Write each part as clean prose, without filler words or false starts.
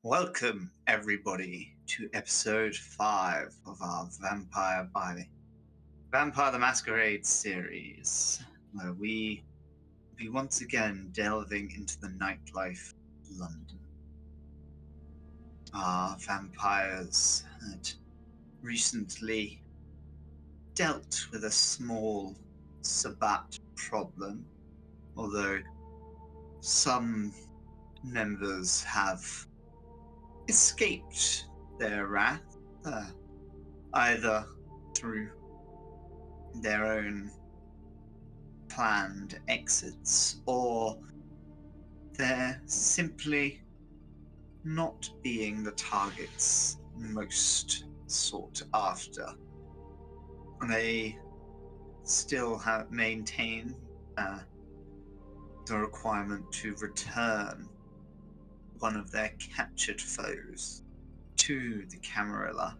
Welcome, everybody, to episode 5 of our Vampire the Masquerade series, where we will be once again delving into the nightlife of London. Our vampires had recently dealt with a small sabbat problem, although some members have escaped their wrath, either through their own planned exits, or they're simply not being the targets most sought after. They still maintain the requirement to return one of their captured foes to the Camarilla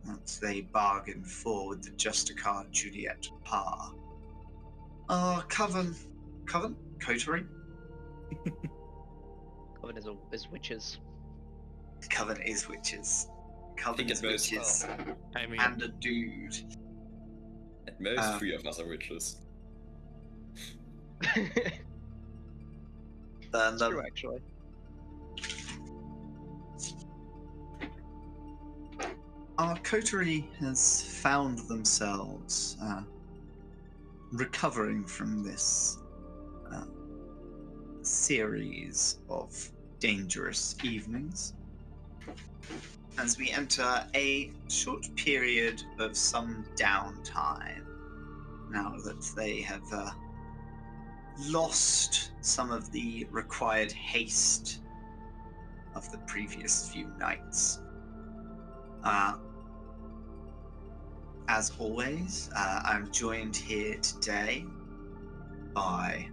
that they bargained for with the Justicar Juliet par. Coterie? Coven is witches. Coven is witches. Coven is most witches. I mean, And a dude. at most 3 of us are witches. And, True, actually. our coterie has found themselves recovering from this series of dangerous evenings as we enter a short period of some downtime now that they have lost some of the required haste of the previous few nights. As always, I'm joined here today by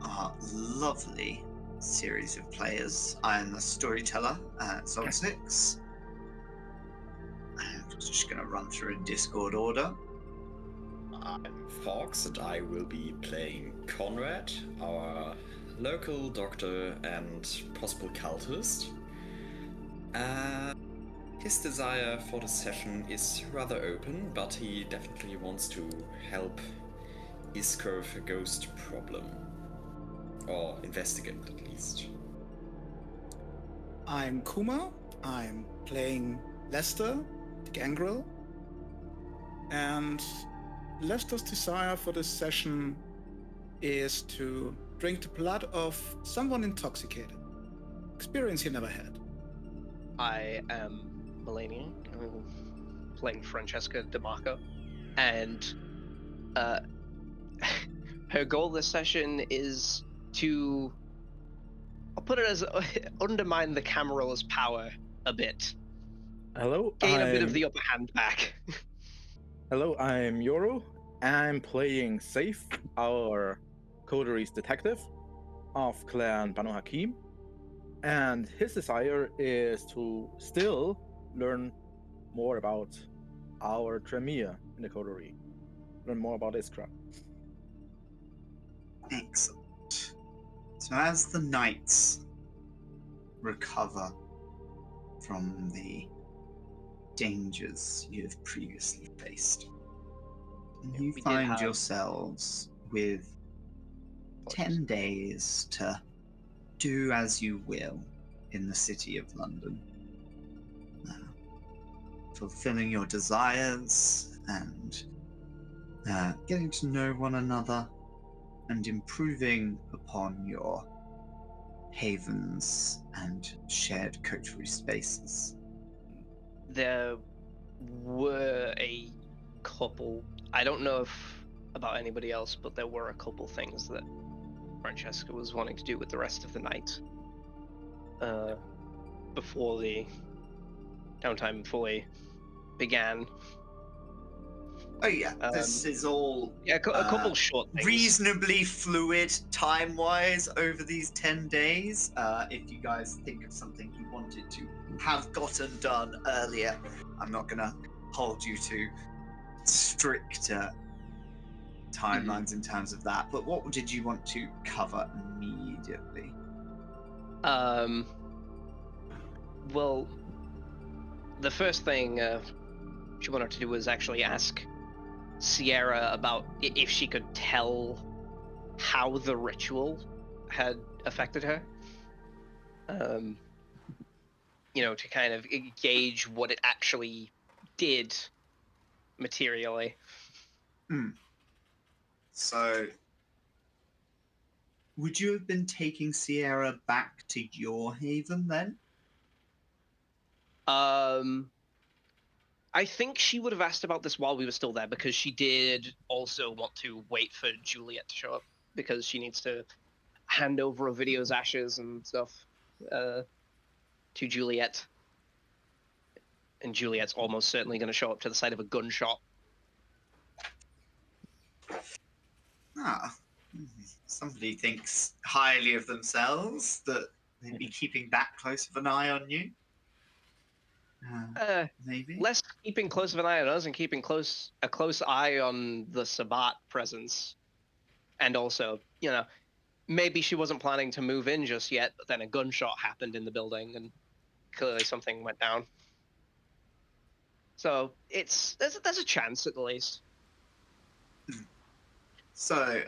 our lovely series of players. I am the Storyteller, Zoxzix. I'm just going to run through in Discord order. I'm Fawkes, and I will be playing Conrad, our local doctor and possible cultist. His desire for the session is rather open, but he definitely wants to help Iskra with a ghost problem. Or investigate, at least. I'm Kuma. I'm playing Lester, the gangrel. And Lester's desire for this session is to drink the blood of someone intoxicated. Experience he never had. I am Malenia, playing Francesca DeMarco, and her goal this session is to, I'll put it as, undermine the Camarilla's power a bit. Hello, Gain a bit of the upper hand back. Hello, I'm Yoru. I'm playing Saiph, our coterie's detective of Clan Banu Hakim. And his desire is to still learn more about our Tremere in the coterie. Learn more about Iskra. Excellent. So as the knights recover from the dangers you have previously faced, you find yourselves with 10 days to do as you will in the city of London. Fulfilling your desires and getting to know one another and improving upon your havens and shared coterie spaces. There were a couple, I don't know about anybody else, but there were a couple things that Francesca was wanting to do with the rest of the night before the downtime fully began. Oh yeah, this is all a couple short things. Reasonably fluid time-wise over these 10 days. If you guys think of something you wanted to have gotten done earlier, I'm not going to hold you to strict timelines in terms of that, but what did you want to cover immediately? Well, the first thing she wanted to do was actually ask Sierra about if she could tell how the ritual had affected her. To kind of gauge what it actually did materially. So, would you have been taking Sierra back to your haven then? I think she would have asked about this while we were still there, because she did also want to wait for Juliet to show up, because she needs to hand over Ovidio's ashes and stuff to Juliet. And Juliet's almost certainly going to show up to the site of a gunshot. Somebody thinks highly of themselves that they'd be keeping that close of an eye on you. Maybe less keeping close of an eye on us and keeping a close eye on the sabbat presence. And also, maybe she wasn't planning to move in just yet, but then a gunshot happened in the building and clearly something went down. So there's a chance at the least. So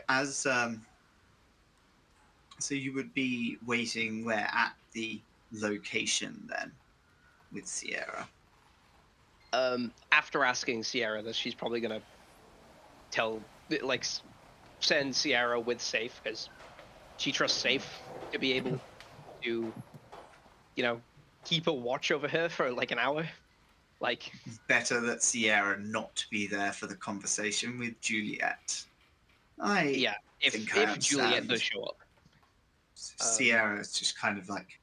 so you would be waiting where at the location then with Sierra? After asking Sierra this, she's probably gonna send Sierra with Saiph, because she trusts Saiph to be able to, keep a watch over her for like an hour. Like, better that Sierra not be there for the conversation with Juliet. if Juliet does show up. Sierra is just kind of like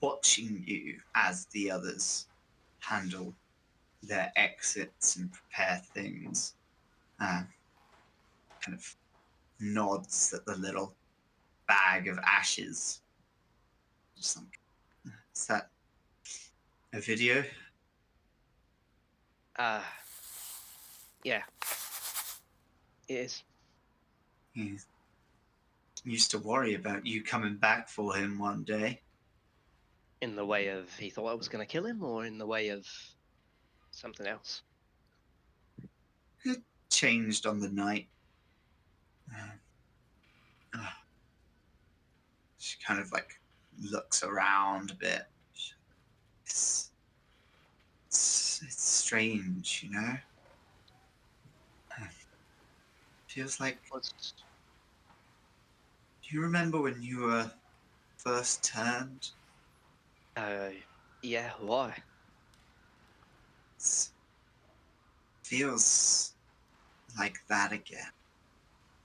watching you as the others handle their exits and prepare things. Kind of nods at the little bag of ashes. Just like, is that a video? Yeah. It is. He used to worry about you coming back for him one day. In the way of he thought I was going to kill him, or in the way of something else? It changed on the night. She kind of like looks around a bit. It's strange, Feels like. Do you remember when you were first turned? Yeah. Why? It feels like that again.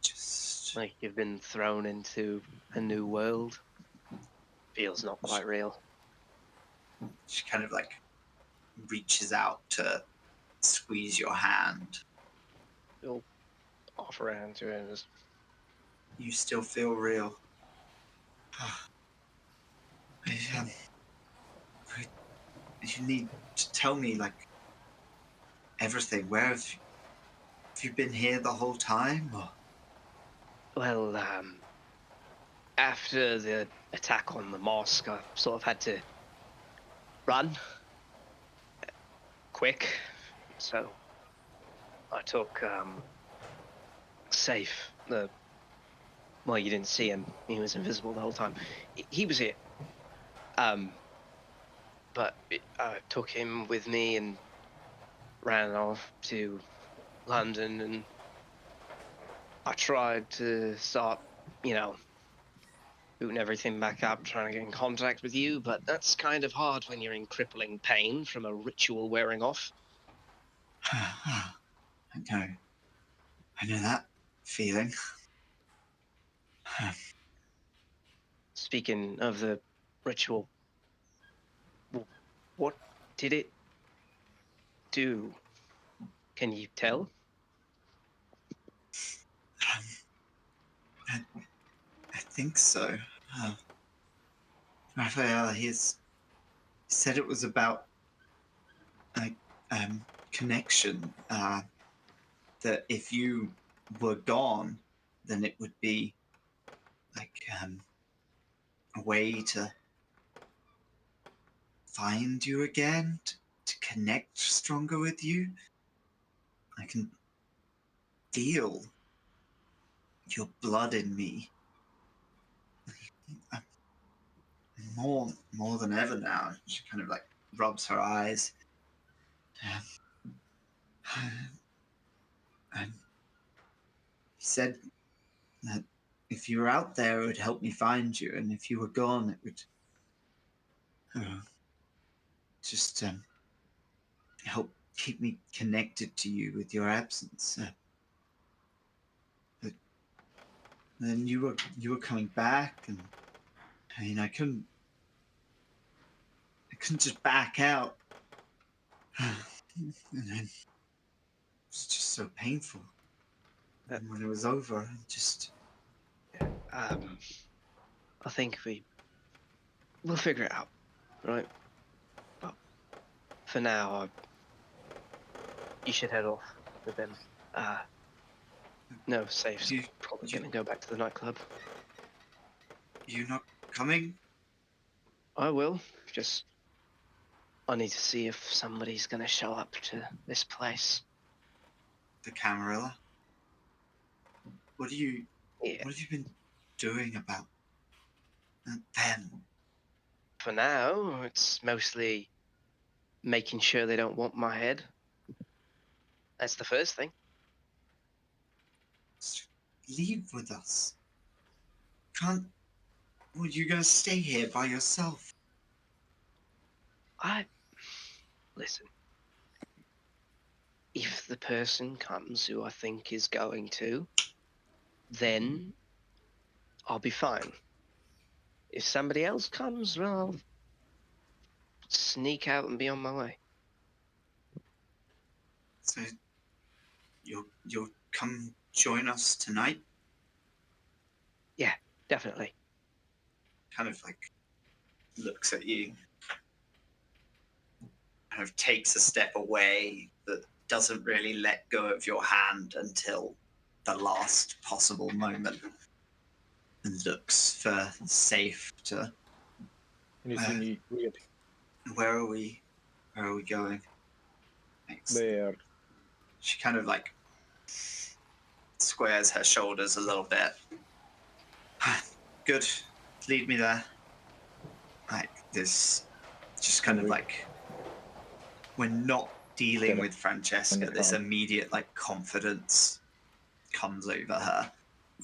Just like you've been thrown into a new world. Feels not quite real. She kind of like reaches out to squeeze your hand. You'll offer a hand to her and just... You still feel real. You need to tell me, like, everything. Where have you been here the whole time? Or? Well, after the attack on the mosque, I sort of had to run quick, so I took Saiph. Well, you didn't see him; he was invisible the whole time. He was here, but I took him with me and ran off to London, and I tried to start, booting everything back up, trying to get in contact with you, but that's kind of hard when you're in crippling pain from a ritual wearing off. I know that feeling. Speaking of the ritual, what did it do? Can you tell? I think so. Raphael, he said it was about connection. That if you were gone, then it would be like a way to find you again, to connect stronger with you. I can feel your blood in me. More than ever now. She kind of like rubs her eyes. And he said that if you were out there, it would help me find you, and if you were gone, it would just help keep me connected to you with your absence. But then you were coming back, and I mean, I couldn't just back out. And then it was just so painful. And when it was over, it just I think we'll figure it out, right? But for now, you should head off with them. No, Safe's probably going to go back to the nightclub. You not coming? I will. Just I need to see if somebody's going to show up to this place. The Camarilla? What have you been doing about them? For now, it's mostly making sure they don't want my head. That's the first thing. Leave with us. Well, you're gonna stay here by yourself. Listen. If the person comes who I think is going to, then I'll be fine. If somebody else comes, well, I'll sneak out and be on my way. So you'll come join us tonight? Yeah, definitely. Kind of like looks at you, kind of takes a step away, but doesn't really let go of your hand until the last possible moment, and looks for Saiph to. And you see me weird. Where are we going? Thanks. There. She kind of like squares her shoulders a little bit. Good. Lead me there. Like this, just kind of like, we're not dealing with Francesca. This immediate like confidence comes over her.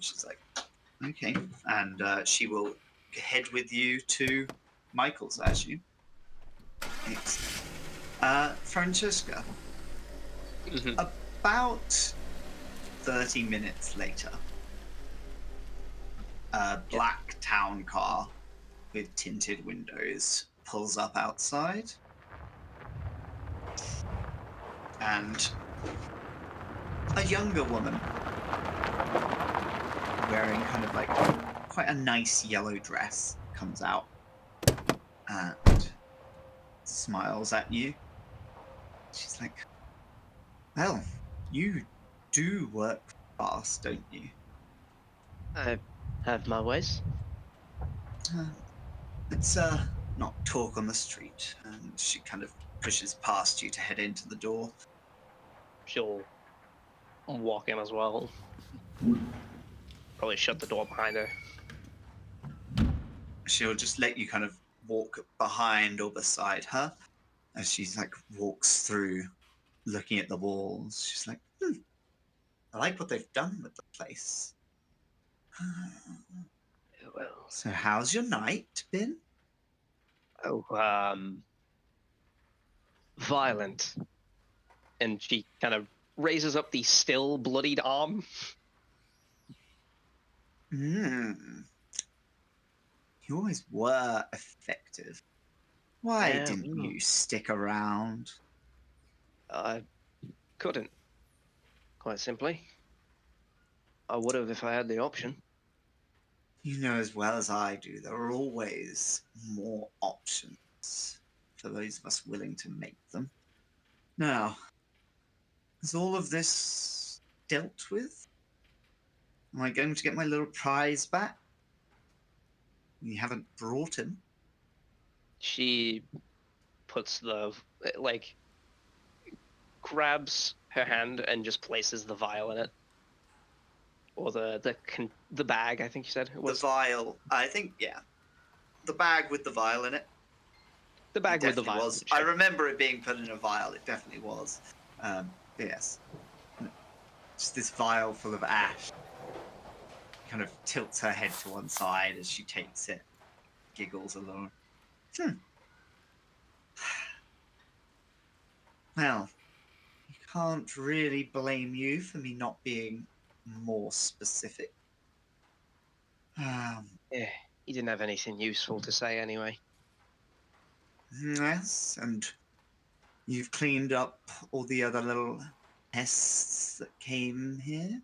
She's like, okay. And she will head with you to Michael's, as you. Francesca. Mm-hmm. About 30 minutes later, a black town car with tinted windows pulls up outside, and a younger woman wearing kind of like quite a nice yellow dress comes out and smiles at you. She's like, well, you do work fast, don't you? I have my ways. Let's not talk on the street. And she kind of pushes past you to head into the door. She'll walk in as well. Probably shut the door behind her. She'll just let you kind of walk behind or beside her as she's like walks through, looking at the walls. She's like, I like what they've done with the place. Well, So how's your night been? Violent. And she kind of raises up the still bloodied arm. You always were effective. Why didn't you stick around? I couldn't. Quite simply. I would have if I had the option. You know as well as I do, there are always more options for those of us willing to make them. Now, is all of this dealt with? Am I going to get my little prize back? You haven't brought him. She puts grabs her hand and just places the vial in it, or the bag. I think you said it was The vial. I think, yeah. The bag with the vial in it. the bag It with the definitely vial. was. I remember it being put in a vial. It definitely was. Yes. Just this vial full of ash. Kind of tilts her head to one side as she takes it. Giggles along. Well, you can't really blame you for me not being more specific. Yeah, he didn't have anything useful to say anyway. Yes, and you've cleaned up all the other little pests that came here?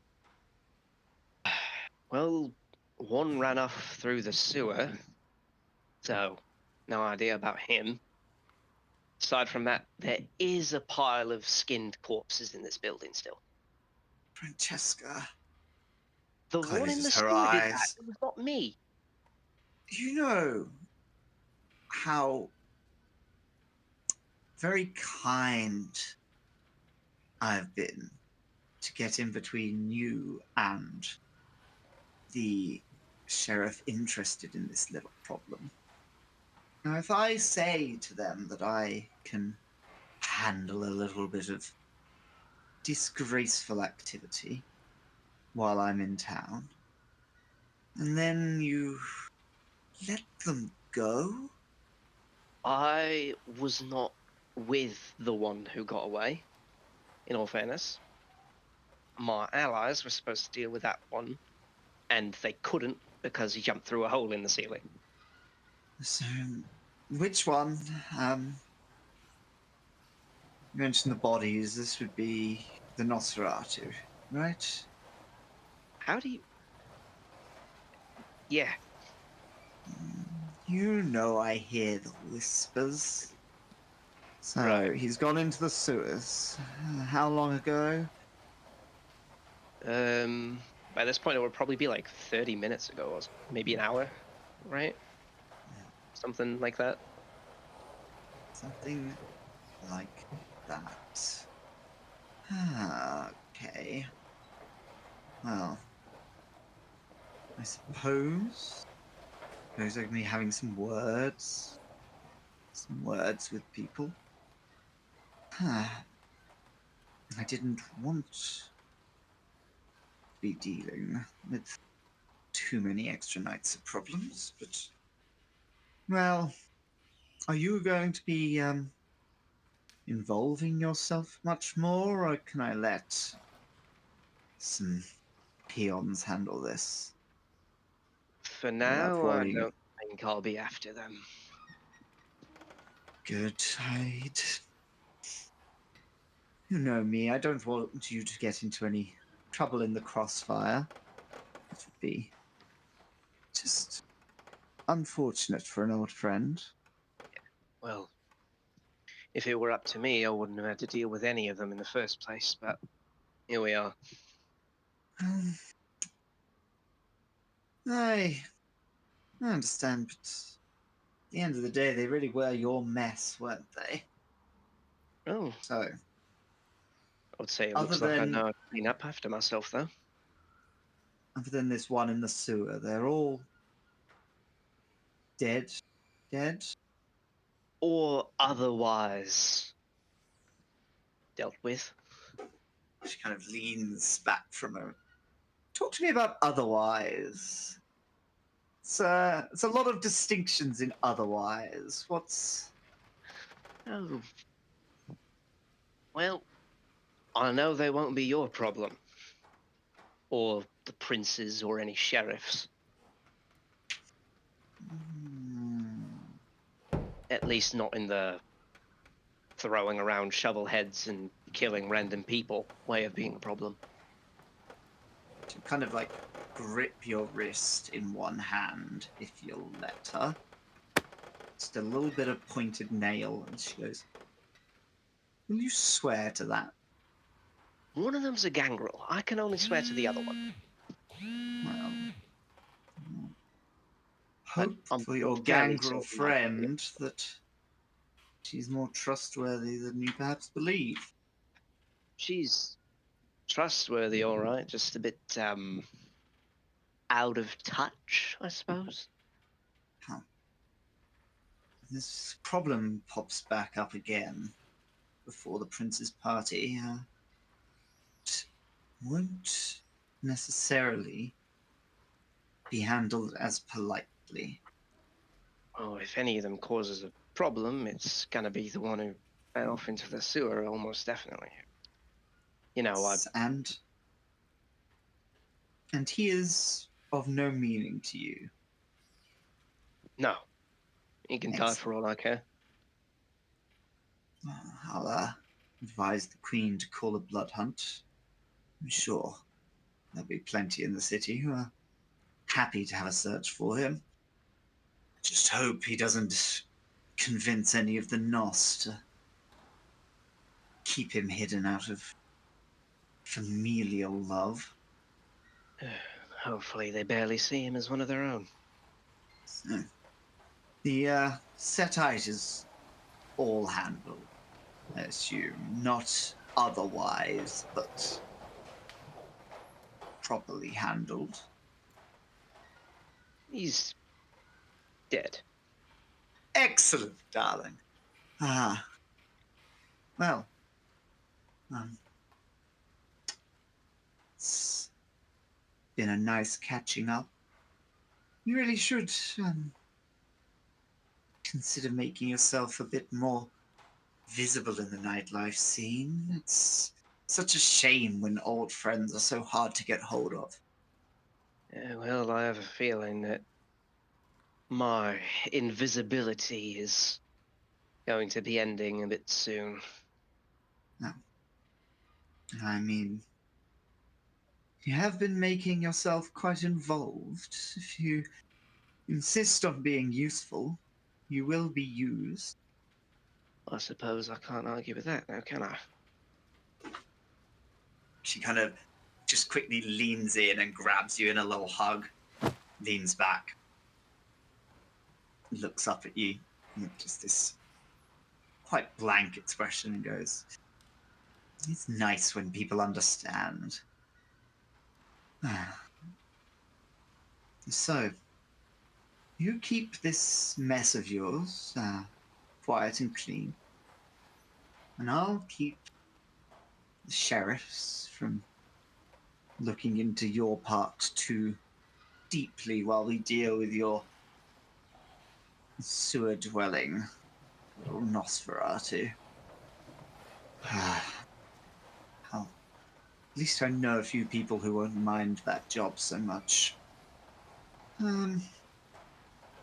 Well, one ran off through the sewer, so no idea about him. Aside from that, there is a pile of skinned corpses in this building still. Francesca The one in closes the her sewer did that. eyes. It was not me. You know how very kind I've been to get in between you and the sheriff interested in this little problem. Now, if I say to them that I can handle a little bit of disgraceful activity while I'm in town, and then you let them go? I was not with the one who got away, in all fairness. My allies were supposed to deal with that one, and they couldn't because he jumped through a hole in the ceiling. So, which one? You mentioned the bodies. This would be the Nosferatu, right? How do you... Yeah, You know I hear the whispers. So, Right. he's gone into the sewers. How long ago? by this point it would probably be like 30 minutes ago, or maybe an hour, right? Something like that. Something like that. Okay. Well, I suppose I can be having some words with people. I didn't want to be dealing with too many extra nights of problems, but well, are you going to be involving yourself much more, or can I let some peons handle this For without now, I worrying? don't think I'll be after them. Good. You know me, I don't want you to get into any trouble in the crossfire. It would be just unfortunate for an old friend. Well, if it were up to me, I wouldn't have had to deal with any of them in the first place, but here we are. I understand, but at the end of the day, they really were your mess, weren't they? Oh, So, I would say it other looks like I than know how to clean up after myself, though. this one in the sewer, they're all dead. Dead? Or otherwise dealt with. She kind of leans back from her. Talk to me about otherwise. It's a lot of distinctions in otherwise. What's... Oh. Well, I know they won't be your problem. Or the prince's or any sheriff's. At least not in the throwing around shovel heads and killing random people way of being a problem. To kind of like grip your wrist in one hand, if you'll let her. Just a little bit of pointed nail, and she goes, "Will you swear to that?" One of them's a gangrel. I can only swear to the other one. Well, hope I'm for your fairly gangrel certain that- friend that she's more trustworthy than you perhaps believe. She's trustworthy, all right. Just a bit out of touch, I suppose. Huh. This problem pops back up again before the prince's party. It won't necessarily be handled as politely. Oh, if any of them causes a problem, it's gonna be the one who fell off into the sewer, almost definitely. You know, And he is of no meaning to you. no, he can die for all I care. I'll advise the Queen to call a blood hunt. I'm sure there'll be plenty in the city who are happy to have a search for him. Just hope he doesn't convince any of the Nos to keep him hidden out of familial love. Hopefully, they barely see him as one of their own. So, the setite is all handled, I assume. Not otherwise, but properly handled. He's dead. Excellent, darling. Well, it's been a nice catching up. You really should consider making yourself a bit more visible in the nightlife scene. It's such a shame when old friends are so hard to get hold of. Well, I have a feeling that my invisibility is going to be ending a bit soon. No. I mean, you have been making yourself quite involved. If you insist on being useful, you will be used. I suppose I can't argue with that now, can I? She kind of just quickly leans in and grabs you in a little hug, leans back, looks up at you with just this quite blank expression and goes, "It's nice when people understand." So, you keep this mess of yours quiet and clean, and I'll keep the sheriffs from looking into your part too deeply while we deal with your sewer-dwelling little Nosferatu. At least I know a few people who won't mind that job so much.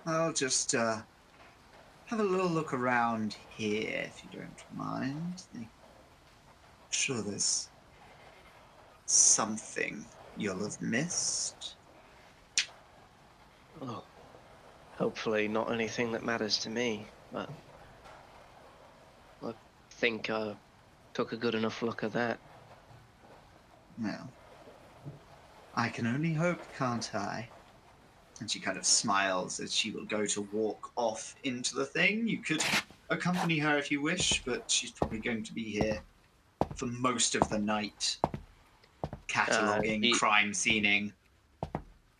I'll just have a little look around here, if you don't mind. I'm sure there's something you'll have missed. Oh, hopefully not anything that matters to me, but I think I took a good enough look at that. Well, I can only hope, can't I? And she kind of smiles as she will go to walk off into the thing. You could accompany her if you wish, but she's probably going to be here for most of the night, cataloguing, crime scening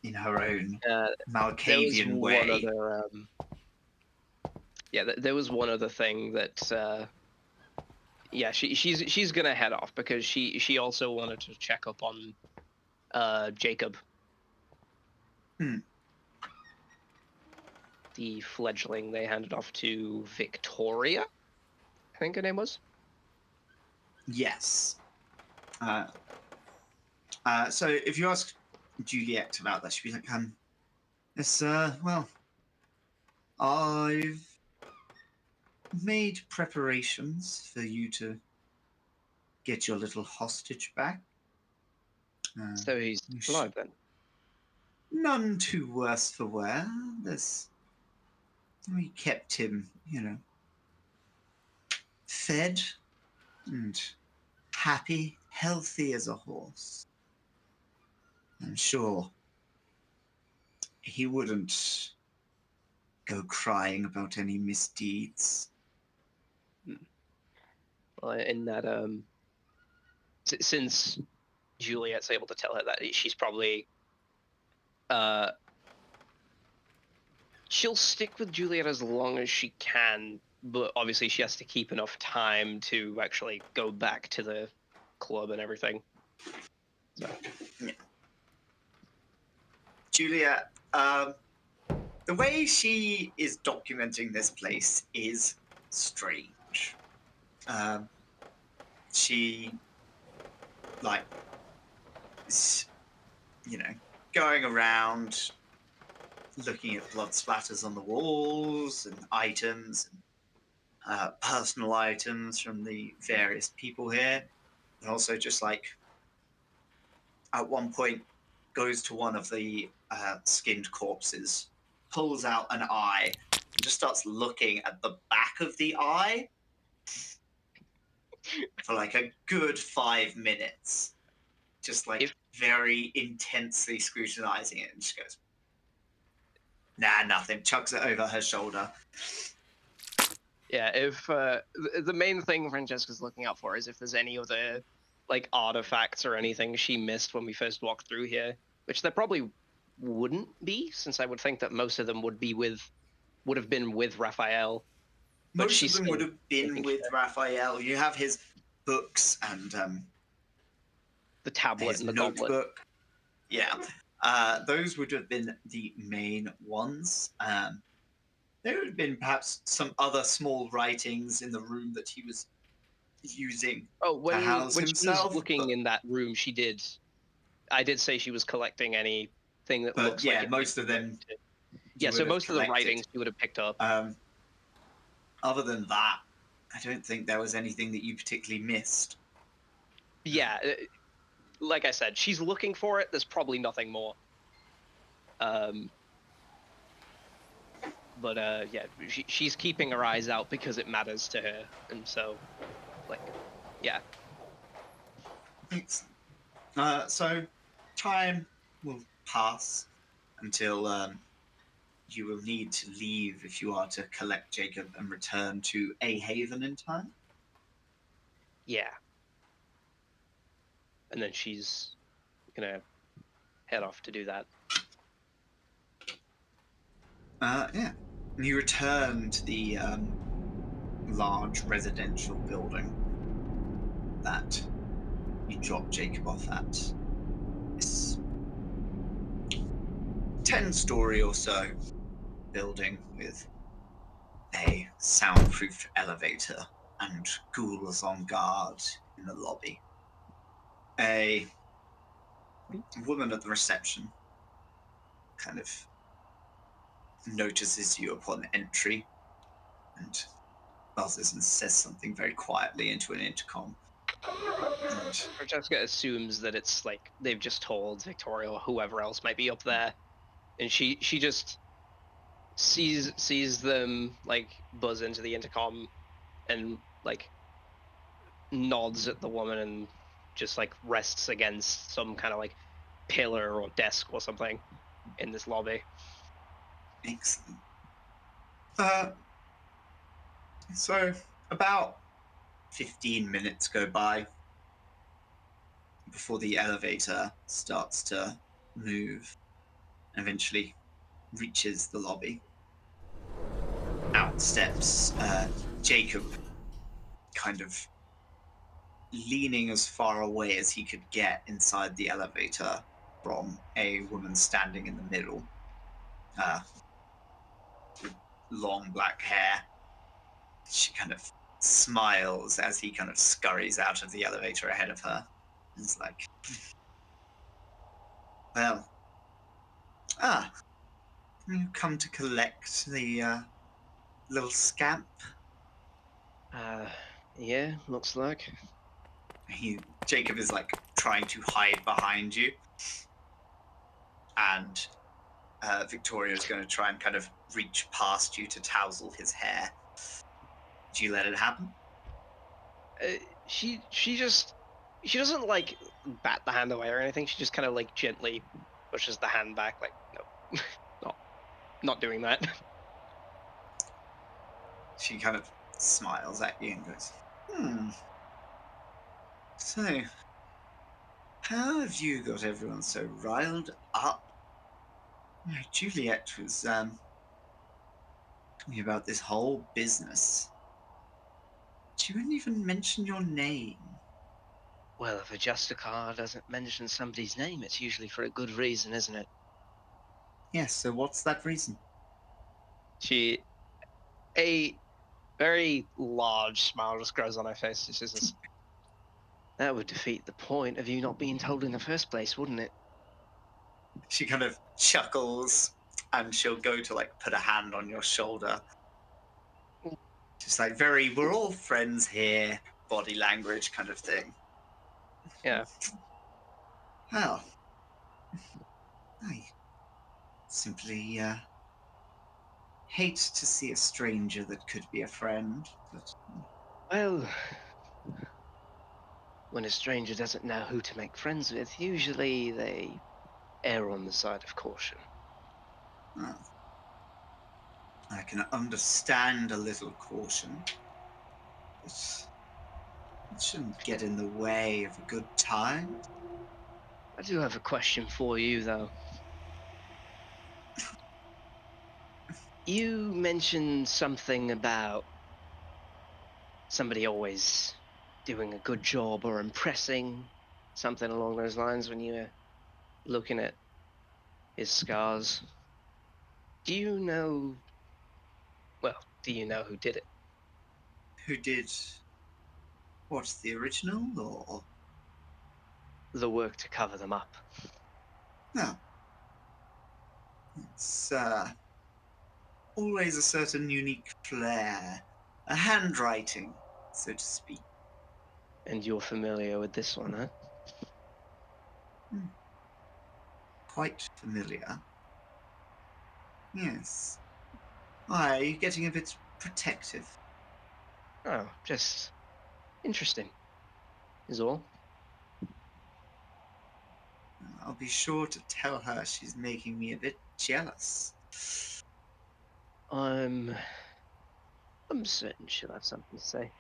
in her own Malkavian way. There was one other thing that she's gonna head off because she also wanted to check up on Jacob. The fledgling they handed off to Victoria, I think her name was. Yes. So if you ask Juliet about that, she'd be like, yes, well, I've made preparations for you to get your little hostage back. So he's alive then? None too worse for wear. We kept him, fed and happy, healthy as a horse. I'm sure he wouldn't go crying about any misdeeds. Well, in that, since Juliet's able to tell her that, she's probably, she'll stick with Juliet as long as she can, but obviously she has to keep enough time to actually go back to the club and everything. So. Yeah. Juliet, the way she is documenting this place is strange. She, like, is, going around looking at blood splatters on the walls and items and personal items from the various people here, and also just like at one point goes to one of the skinned corpses, pulls out an eye, and just starts looking at the back of the eye for like a good 5 minutes, just like very intensely scrutinizing it, and she goes, "Nah, nothing." Chucks it over her shoulder. Yeah, if the main thing Francesca's looking out for is if there's any other like artifacts or anything she missed when we first walked through here, which there probably wouldn't be, since I would think that most of them would have been with Raphael. Most of them would have been with Raphael. You have his books and the tablet his and the notebook. goblet. Yeah, those would have been the main ones. There would have been perhaps some other small writings in the room that he was using to house when himself. She was looking in that room, I did say she was collecting anything that looks like it. Most of them. Yeah, so most of the writings you would have picked up. Other than that, I don't think there was anything that you particularly missed. Yeah, like I said, she's looking for it. There's probably nothing more. But yeah, she's keeping her eyes out because it matters to her, and so, like, yeah. Thanks. So, time will pass until you will need to leave if you are to collect Jacob and return to A Haven in time. Yeah. And then she's gonna head off to do that. Yeah. You return to the large residential building that you dropped Jacob off at. This 10-story or so building with a soundproof elevator and ghouls on guard in the lobby. A woman at the reception kind of notices you upon entry and buzzes and says something very quietly into an intercom. And Francesca assumes that it's like they've just told Victoria or whoever else might be up there, and she just sees them like buzz into the intercom and like nods at the woman and just like rests against some kind of like pillar or desk or something in this lobby. Excellent. So about 15 minutes go by before the elevator starts to move and eventually reaches the lobby. Out steps Jacob, kind of leaning as far away as he could get inside the elevator from a woman standing in the middle. With long black hair. She kind of smiles as he kind of scurries out of the elevator ahead of her. It's like, well, you come to collect the little scamp? Yeah, looks like. Jacob is like trying to hide behind you, and Victoria is going to try and kind of reach past you to tousle his hair. Do you let it happen? She doesn't like bat the hand away or anything. She just kind of like gently pushes the hand back, like no, not doing that. She kind of smiles at you and goes, So, how have you got everyone so riled up? Juliet was talking about this whole business. She wouldn't even mention your name. Well, if a Justicar doesn't mention somebody's name, it's usually for a good reason, isn't it? Yes, so what's that reason? A very large smile just grows on her face. She says, that would defeat the point of you not being told in the first place, wouldn't it? She kind of chuckles and she'll go to like put a hand on your shoulder. Just like we're all friends here, body language kind of thing. Yeah. Well, I simply hate to see a stranger that could be a friend, but... Well, when a stranger doesn't know who to make friends with, usually they err on the side of caution. Well, I can understand a little caution, but it shouldn't get in the way of a good time. I do have a question for you, though. You mentioned something about somebody always doing a good job or impressing, something along those lines when you were looking at his scars. Do you know who did it? Who did... What's the original, or... The work to cover them up. No. It's, always a certain unique flair. A handwriting, so to speak. And you're familiar with this one, huh? Quite familiar. Yes. Why, are you getting a bit protective? Oh, just interesting, is all. I'll be sure to tell her she's making me a bit jealous. I'm certain she'll have something to say.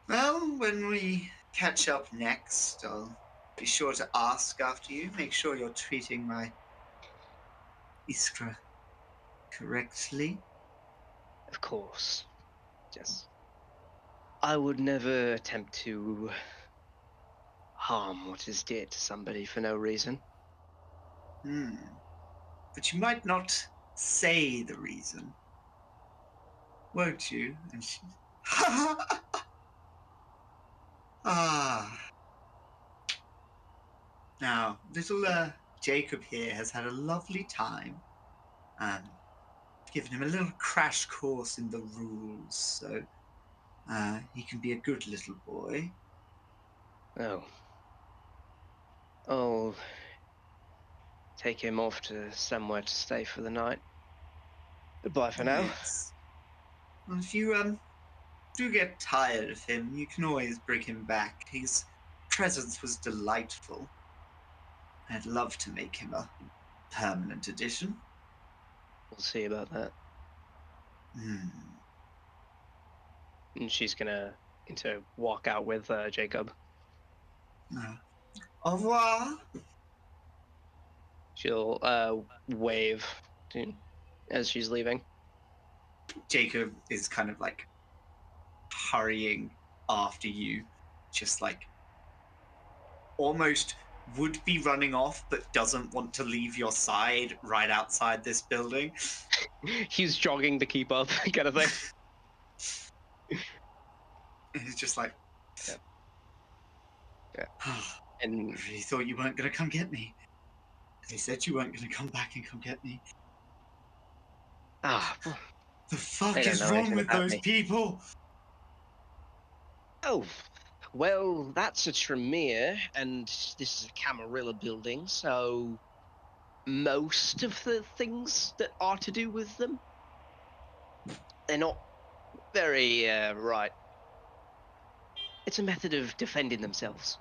Well, when we catch up next, I'll be sure to ask after you. Make sure you're treating my Iskra correctly. Of course. Yes. I would never attempt to harm what is dear to somebody for no reason. But you might not say the reason. Won't you? And she... Ah. Now, little Jacob here has had a lovely time. Given him a little crash course in the rules, so he can be a good little boy. Oh. I'll take him off to somewhere to stay for the night. Goodbye for now. Yes. Well, if you do get tired of him, you can always bring him back. His presence was delightful. I'd love to make him a permanent addition. We'll see about that. And she's gonna walk out with Jacob. Au revoir. She'll wave as she's leaving. Jacob is kind of like hurrying after you, just like almost would be running off but doesn't want to leave your side right outside this building. He's jogging to keep up, kind of thing. He's just like, yeah. And I really thought you weren't going to come get me. They said you weren't going to come back and come get me. The fuck is wrong with those people? Oh, well, that's a Tremere, and this is a Camarilla building, so most of the things that are to do with them, they're not very right. It's a method of defending themselves.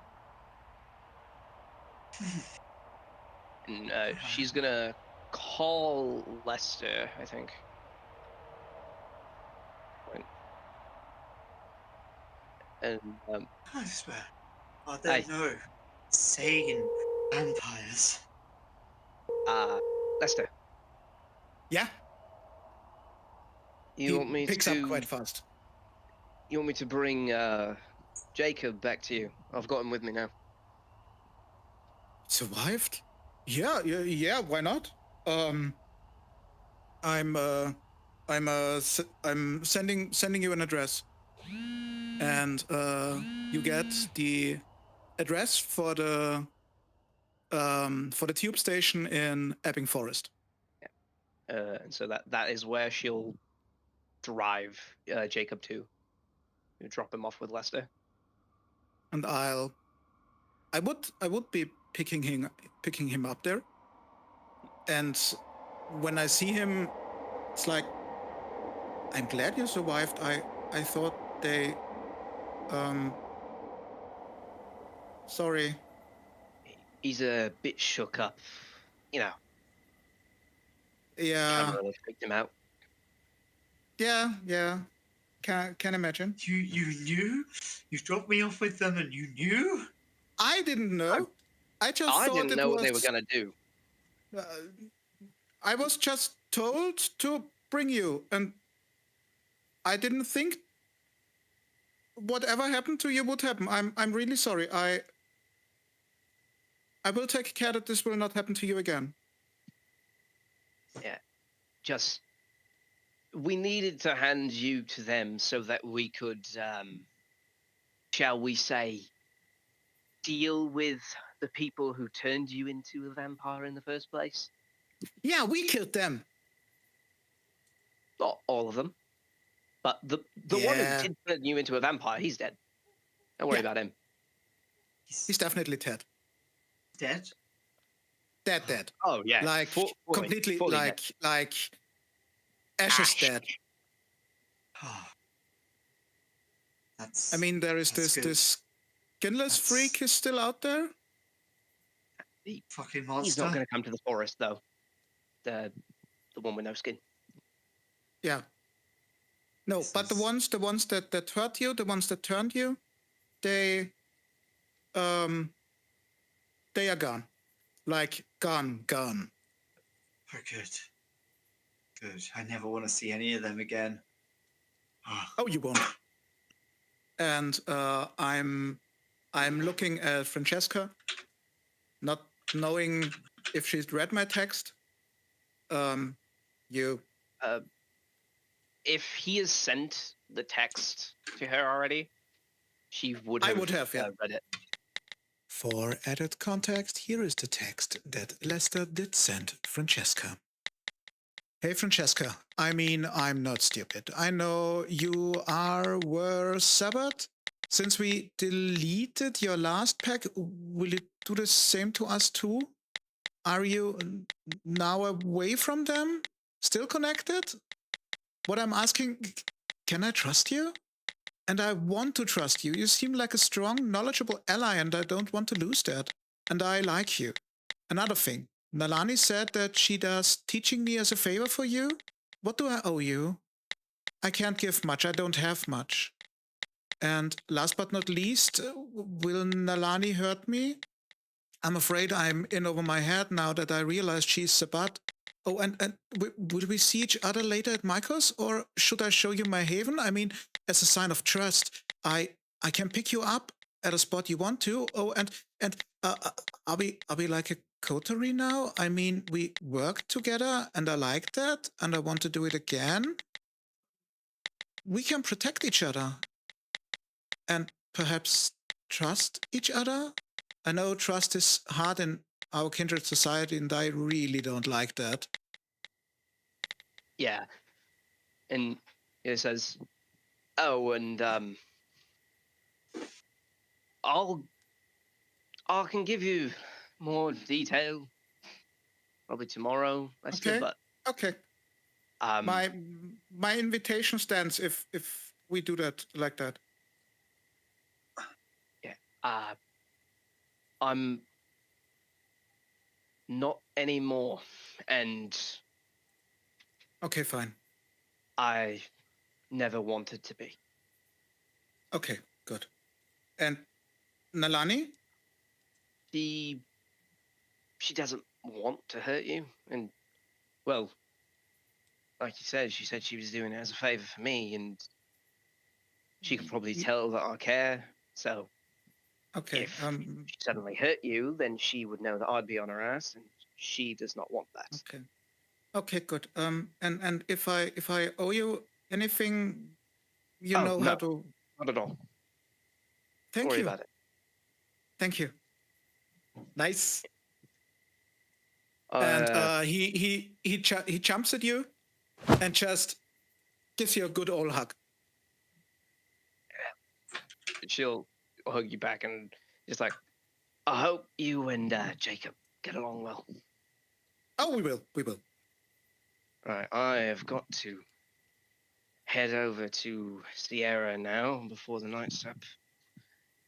And she's gonna call Lester, I think. And I swear, are there Aye. no sane vampires? Lester, Yeah, you he want me picks to up quite fast. you want me to bring Jacob back to you? I've got him with me now. Survived? Yeah. Why not? I'm sending you an address, and you get the address for the tube station in Epping Forest. And so that is where she'll drive Jacob to. You drop him off with Lester. And I would be picking him up there. And when I see him, it's like, I'm glad you survived. I thought they sorry. He's a bit shook up, you know. Yeah. Camarilla picked him out. Yeah. Can imagine. You knew? You dropped me off with them and you knew? I didn't know. I just I thought didn't it know was, what they were gonna do. I was just told to bring you, and I didn't think whatever happened to you would happen. I'm really sorry. I will take care that this will not happen to you again. Yeah, just we needed to hand you to them so that we could, shall we say, deal with the people who turned you into a vampire in the first place. Yeah, we killed them. Not all of them, but the one who did turn you into a vampire, he's dead. Don't worry about him. He's definitely dead. Dead? Dead. Oh yeah, Like completely, fully like Ashes dead. That's. I mean, there is this skinless freak is still out there. Fucking monster. He's not going to come to the forest though. The one with no skin. Yeah. No, but the ones that hurt you, the ones that turned you, they are gone. Like gone. Oh, good. I never want to see any of them again. Oh, you won't. And I'm looking at Francesca, not knowing if she's read my text. If he has sent the text to her already, she would have. I would have, yeah. Read it. For added context, here is the text that Lester did send Francesca. Hey Francesca, I mean, I'm not stupid. I know you were sabbat. Since we deleted your last pack, will it do the same to us too? Are you now away from them? Still connected? What I'm asking, can I trust you? And I want to trust you. You seem like a strong, knowledgeable ally, and I don't want to lose that. And I like you. Another thing, Nalani said that she does teaching me as a favor for you. What do I owe you? I can't give much. I don't have much. And last but not least, will Nalani hurt me? I'm afraid I'm in over my head now that I realize she's sabbat. Oh, and will we see each other later at Maikos, or should I show you my haven? I mean, as a sign of trust, I can pick you up at a spot you want to. Oh, and are we like a coterie now? I mean, we work together, and I like that, and I want to do it again. We can protect each other, and perhaps trust each other. I know trust is hard in our kindred society, and I really don't like that. Yeah. And it says, oh, and I can give you more detail probably tomorrow, Lester, Okay. but Okay. My invitation stands if we do that like that. Yeah. I'm not anymore, and Okay, fine. I never wanted to be. Okay, good. And Nalani? She doesn't want to hurt you, and well, like you said, she said she was doing it as a favor for me, and she could probably tell that I care. So Okay. if she suddenly hurt you, then she would know that I'd be on her ass, and she does not want that. Okay. Okay, good. And if I owe you anything, you know how to. Not at all. Thank Don't worry you. about it. Thank you. Nice. And he jumps at you and just gives you a good old hug. She'll hug you back and just like, I hope you and Jacob get along well. Oh, we will. We will. Right, I have got to head over to Sierra now before the night's up.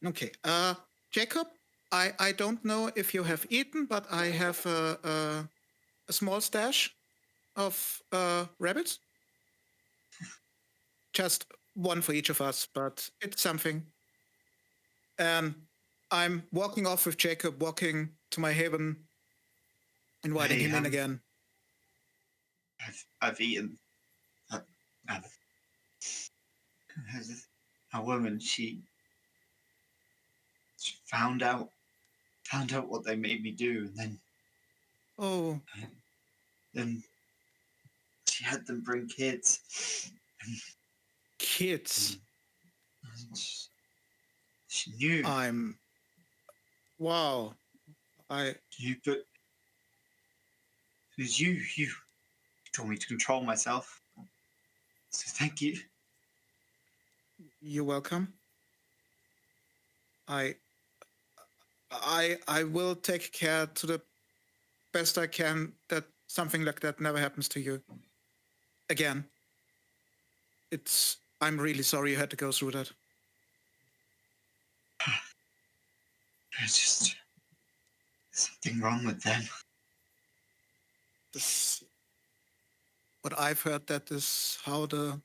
Okay. Jacob, I don't know if you have eaten, but I have a small stash of rabbits. Just one for each of us, but it's something. And I'm walking off with Jacob, walking to my haven, inviting him in again. I've eaten. A woman, she found out what they made me do, and then she had them bring kids. Kids. And she knew. Wow. You, but it was you told me to control myself. So thank you. You're welcome. I will take care to the best I can that something like that never happens to you again. I'm really sorry you had to go through that. There's just something wrong with them. What I've heard, that is how the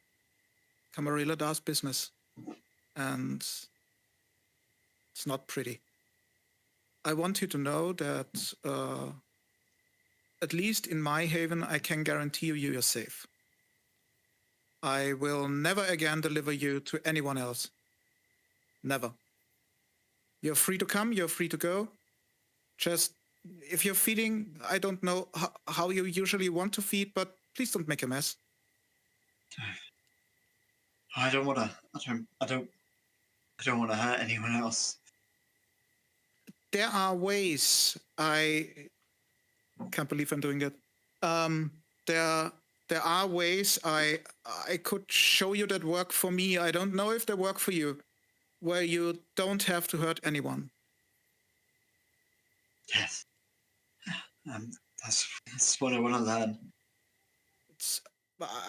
Camarilla does business. And it's not pretty. I want you to know that at least in my haven, I can guarantee you're safe. I will never again deliver you to anyone else. Never. You're free to come, you're free to go. Just, if you're feeding, I don't know how you usually want to feed, but please don't make a mess. I don't want to hurt anyone else. There are ways. I can't believe I'm doing that. There are ways I could show you that work for me. I don't know if they work for you, where you don't have to hurt anyone. Yes. That's what I want to learn.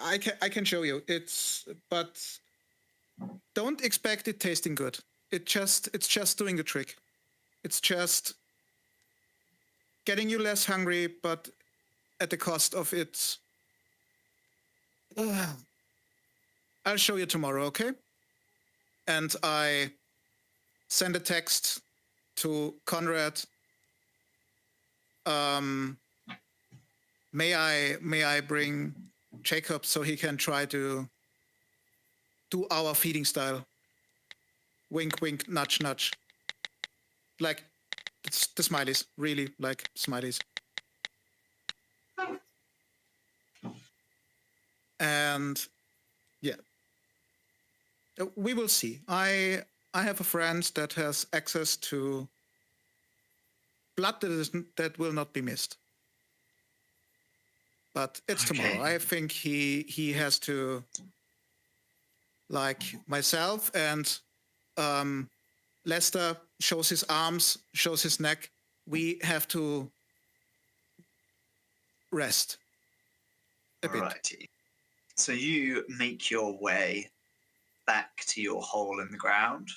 I can show you. But don't expect it tasting good. It's just doing the trick. It's just getting you less hungry, but at the cost of it. I'll show you tomorrow, okay? And I send a text to Conrad. May I bring Jacob so he can try to do our feeding style? Wink, wink, nudge, nudge. Like the smileys, really like smileys. And yeah, we will see. I have a friend that has access to blood that will not be missed. But it's tomorrow. I think he has to, like myself and Lester shows his arms, shows his neck. We have to rest a bit. Righty. So you make your way back to your hole in the ground.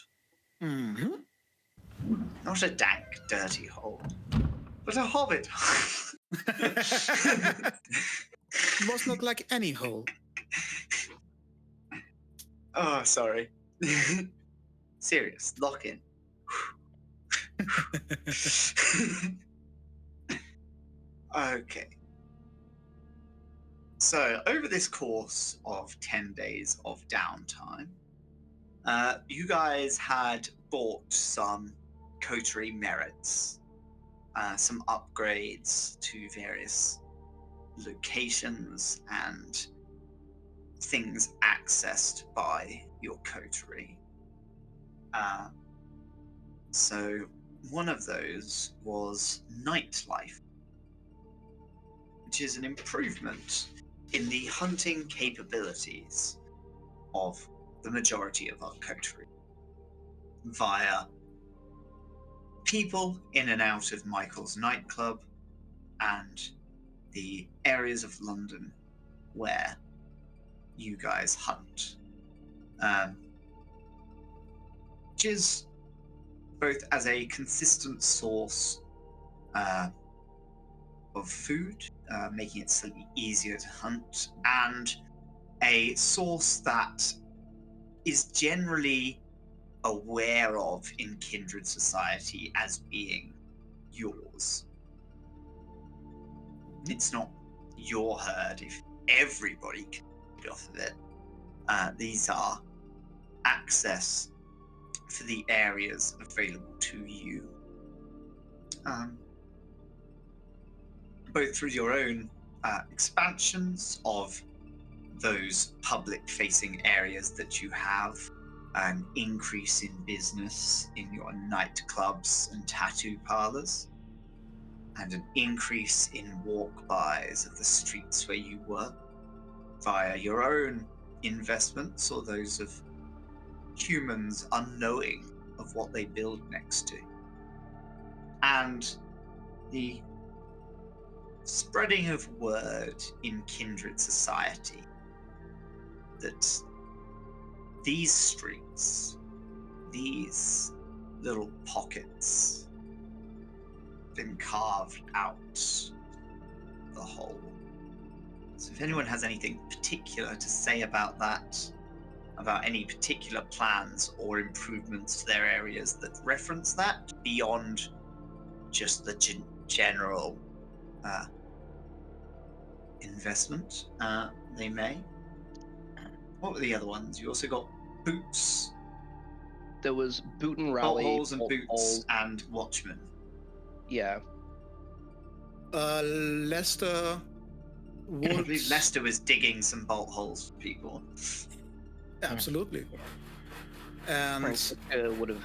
Mm-hmm. Not a dank, dirty hole, but a hobbit. It was not like any hole. Oh, sorry. Serious. Lock in. Okay. So, over this course of 10 days of downtime, you guys had bought some coterie merits, some upgrades to various locations and things accessed by your coterie. So one of those was nightlife, which is an improvement in the hunting capabilities of the majority of our coterie via people in and out of Michael's nightclub and the areas of London where you guys hunt. Which is both as a consistent source of food, making it slightly easier to hunt, and a source that is generally aware of in kindred society as being yours. It's not your herd if everybody can get off of it. These are access for the areas available to you. Both through your own expansions of those public-facing areas that you have, an increase in business in your nightclubs and tattoo parlors, and an increase in walk-bys of the streets where you work via your own investments or those of humans unknowing of what they build next to. And the spreading of word in kindred society that these streets, these little pockets, been carved out the whole. So if anyone has anything particular to say about that, about any particular plans or improvements to their areas that reference that beyond just the general investment, they may. What were the other ones? You also got boots. There was boot and rally. Bolt holes and bolt boots holes. and watchmen. Yeah. Lester I would believe Lester was digging some bolt holes for people. absolutely. And Francesca would have.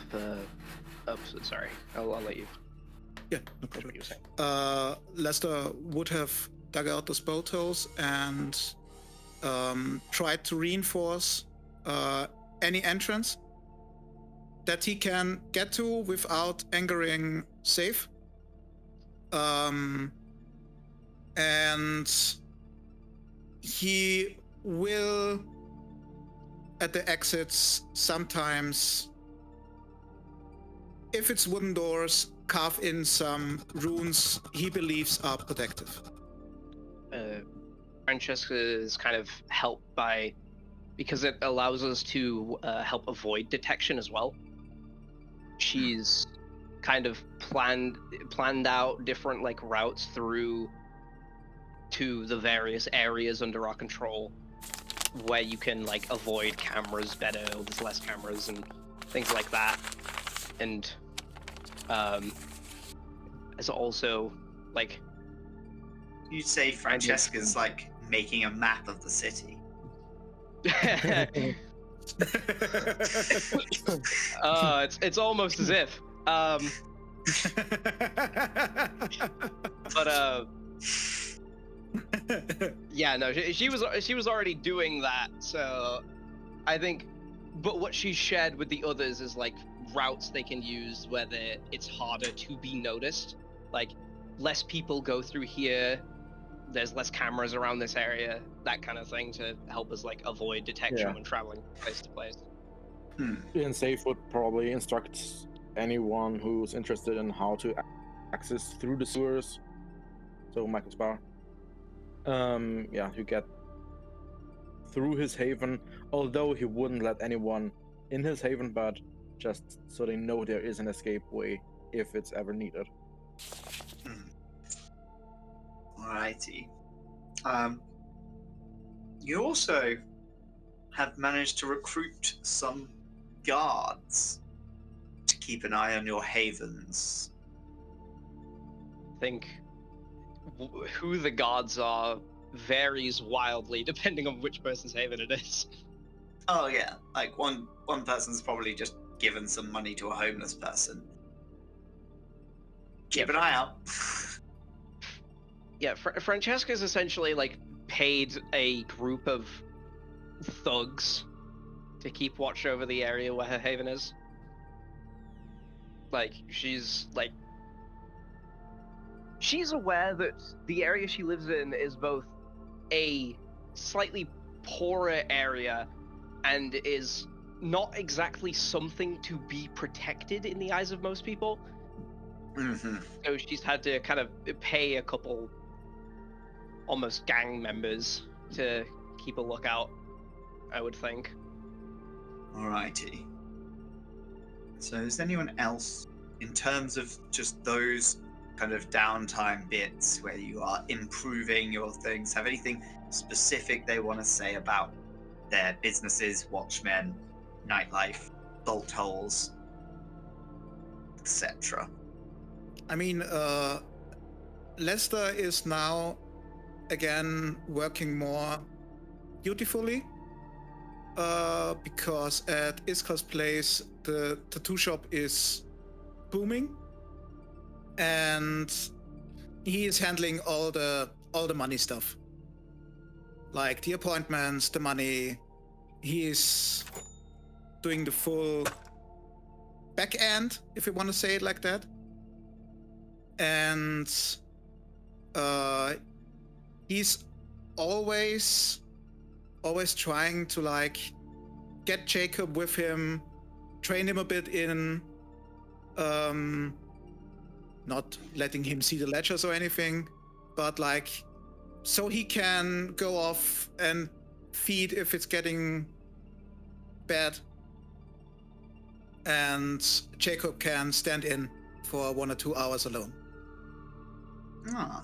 Sorry. I'll let you. yeah, no That's problem. what you were saying. Lester would have dug out those bolt holes and tried to reinforce any entrance that he can get to without angering Saiph. And he will, at the exits, sometimes, if it's wooden doors, carve in some runes he believes are protective. Francesca is kind of helped by, because it allows us to help avoid detection as well. She's kind of planned out different like routes through to the various areas under our control where you can like avoid cameras better, or there's less cameras and things like that. And it's also like, You'd say Francesca's like making a map of the city. it's almost as if. But yeah, no, she was already doing that, so I think. But what she shared with the others is like routes they can use where it's harder to be noticed. Like less people go through here. There's less cameras around this area, that kind of thing, to help us like avoid detection when traveling place to place. And Saiph would probably instruct anyone who's interested in how to access through the sewers. So Michael's bar. To get through his haven, although he wouldn't let anyone in his haven, but just so they know there is an escape way if it's ever needed. Alrighty. You also have managed to recruit some guards to keep an eye on your havens. I think who the guards are varies wildly depending on which person's haven it is. Oh yeah, like one person's probably just given some money to a homeless person. Keep an eye out. Yeah, Francesca's essentially like paid a group of thugs to keep watch over the area where her haven is. Like, she's aware that the area she lives in is both a slightly poorer area and is not exactly something to be protected in the eyes of most people. Mm-hmm. So she's had to kind of pay a couple almost gang members to keep a lookout, I would think. Alrighty. So is anyone else, in terms of just those kind of downtime bits where you are improving your things, have anything specific they want to say about their businesses, watchmen, nightlife, bolt holes, etc.? I mean, Lester is now again working more beautifully because at Iskra's place the tattoo shop is booming, and he is handling all the money stuff, like the appointments, the money. He is doing the full back end, if you want to say it like that. And he's always trying to like get Jacob with him, train him a bit in not letting him see the ledgers or anything, but like so he can go off and feed if it's getting bad, and Jacob can stand in for 1 or 2 hours alone. Ah.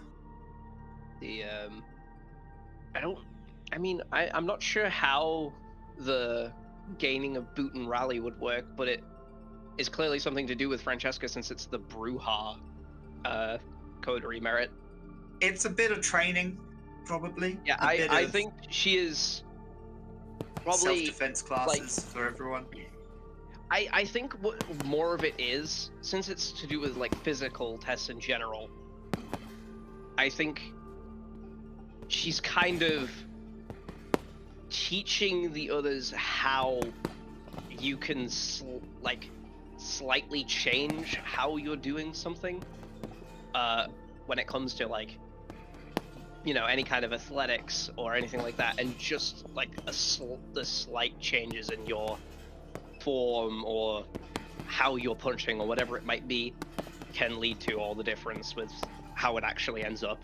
I'm not sure how the gaining of boot and rally would work, but it is clearly something to do with Francesca since it's the Bruja coterie merit. It's a bit of training, probably. Yeah, I think she is probably self-defense classes for everyone. I think what more of it is, since it's to do with like physical tests in general, I think she's kind of teaching the others how you can slightly change how you're doing something when it comes to like, you know, any kind of athletics or anything like that, and just like the slight changes in your form or how you're punching or whatever it might be can lead to all the difference with how it actually ends up.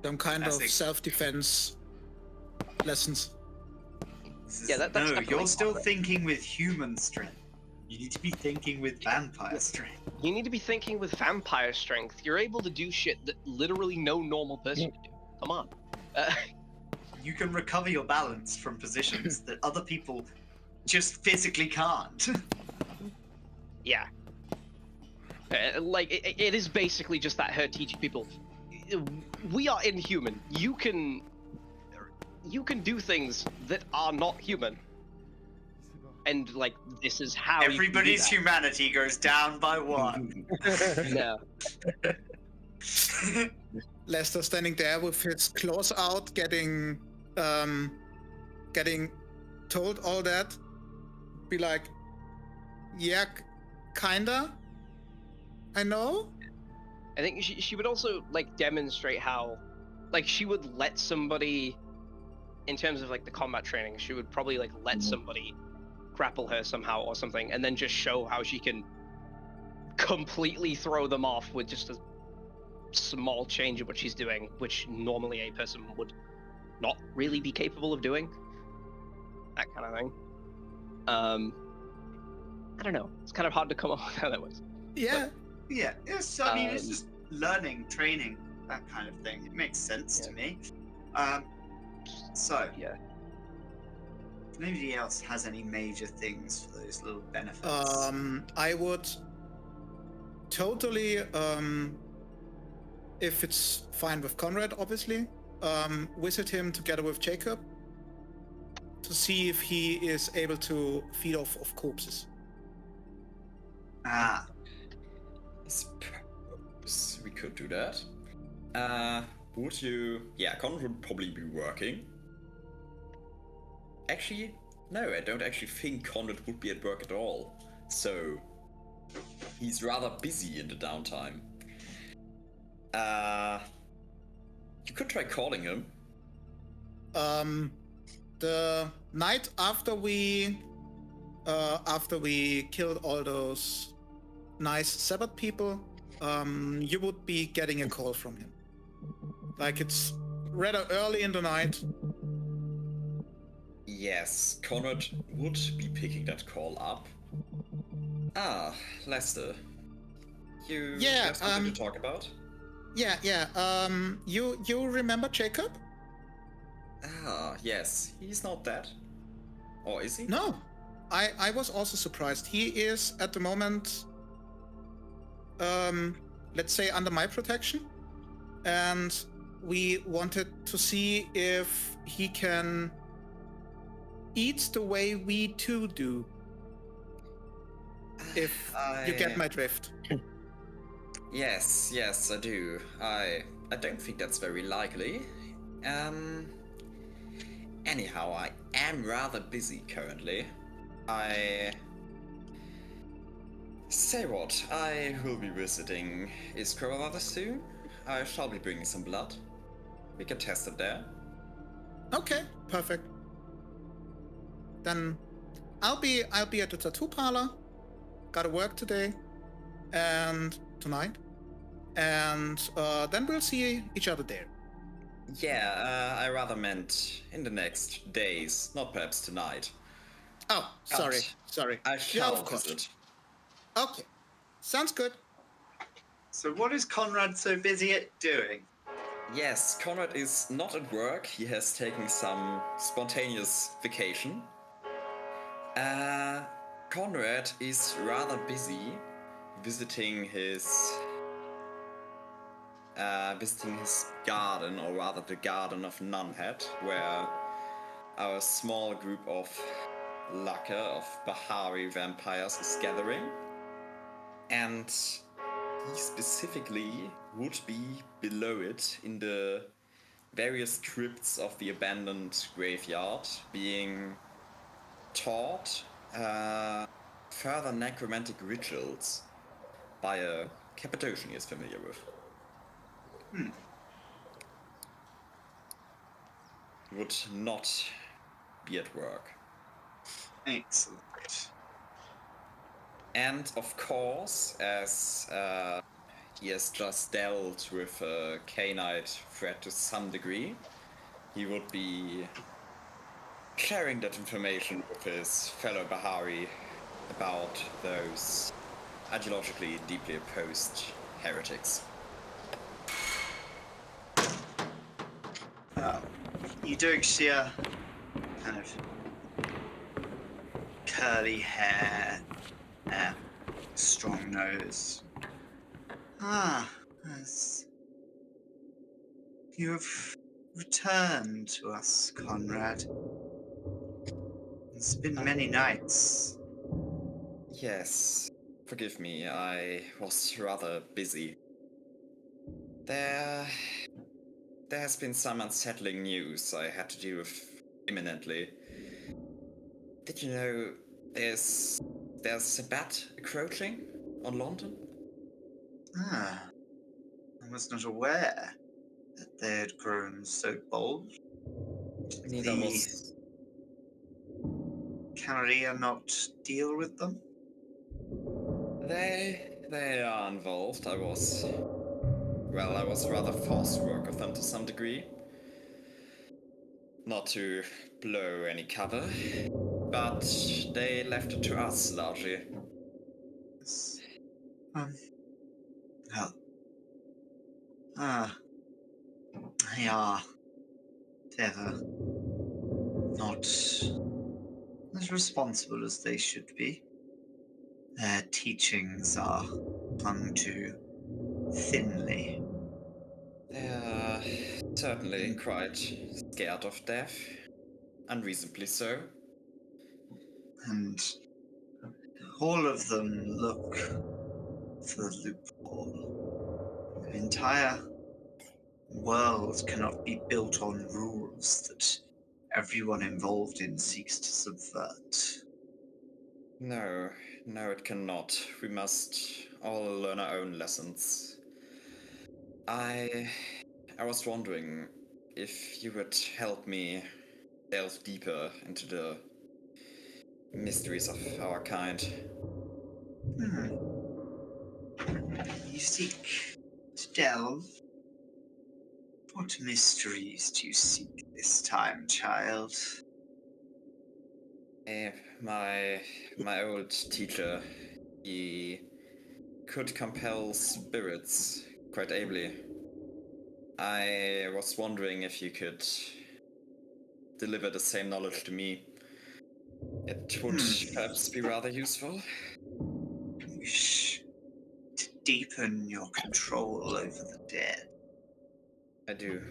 Some kind of self-defense lessons. Yeah, that's no, you're still thinking with human strength. You need to be thinking with vampire strength. You need to be thinking with vampire strength. You're able to do shit that literally no normal person can do. Come on. You can recover your balance from positions that other people just physically can't. Yeah. It is basically just that her teaching people, we are inhuman. You can do things that are not human. And like, this is how everybody's humanity goes down by 1. No. Lester standing there with his claws out, getting told all that. Be like, yeah, kinda. I know. I think she would also like demonstrate how, like, she would let somebody, in terms of like the combat training, she would probably like let somebody grapple her somehow or something, and then just show how she can completely throw them off with just a small change of what she's doing, which normally a person would not really be capable of doing. That kind of thing. I don't know. It's kind of hard to come up with how that works. Yeah. Yeah, it's, I mean, it's Um, just learning, training, that kind of thing. It makes sense to me. So, Yeah. if anybody else has any major things for those little benefits? I would totally, if it's fine with Conrad, obviously, visit him together with Jacob to see if he is able to feed off of corpses. Ah, Suppose we could do that. Would you... Yeah, Conrad would probably be working. Actually, no, I don't actually think Conrad would be at work at all. So, he's rather busy in the downtime. You could try calling him. The night after we killed all those nice Sabbath people, you would be getting a call from him. Like, it's rather early in the night. Yes, Conrad would be picking that call up. Ah, Lester. You Yeah, have something to talk about? Yeah. You remember Jacob? Ah, yes. He's not dead. Or is he? No. I was also surprised. He is at the moment, let's say, under my protection, and we wanted to see if he can eat the way we too do. If you get my drift. Yes, I do. I don't think that's very likely. Anyhow, I am rather busy currently. Say what, I will be visiting Iskra rather soon. I shall be bringing some blood. We can test it there. Okay, perfect. Then I'll be at the tattoo parlor. Gotta work today and tonight, and then we'll see each other there. Yeah, I rather meant in the next days, not perhaps tonight. Oh, sorry. I shall of course. visit. Okay, sounds good. so what is Conrad so busy at doing? Yes, Conrad is not at work. He has taken some spontaneous vacation. Conrad is rather busy visiting his garden, or rather the garden of Nunhead, where our small group of Laka, of Bahari vampires, is gathering. And he specifically would be below it in the various crypts of the abandoned graveyard, being taught further necromantic rituals by a Cappadocian he is familiar with. Would not be at work. Excellent. And of course, as he has just dealt with a Cainite threat to some degree, he would be sharing that information with his fellow Bahari about those ideologically deeply opposed heretics. Eudoxia, kind of curly hair, strong nose. Yes. You have returned to us, Conrad. It's been many nights. Yes, forgive me, I was rather busy. There has been some unsettling news I had to deal with imminently. Did you know there's sabbat encroaching on London? I was not aware that they had grown so bold. Neither was... Camarilla not deal with them? They are involved. I was rather forced to work with them to some degree. Not to blow any cover, but they left it to us largely. things. Well, they are ever not as responsible as they should be. Their teachings are clung to thinly. They are certainly quite scared of death. Unreasonably so. And all of them look for the loophole. The entire world cannot be built on rules that everyone involved in seeks to subvert. No, it cannot. We must all learn our own lessons. I was wondering if you would help me delve deeper into the mysteries of our kind. You seek to delve? What mysteries do you seek this time, child? My old teacher, he could compel spirits quite ably. I was wondering if you could deliver the same knowledge to me. It would perhaps be rather useful. Wish to deepen your control over the dead. I do.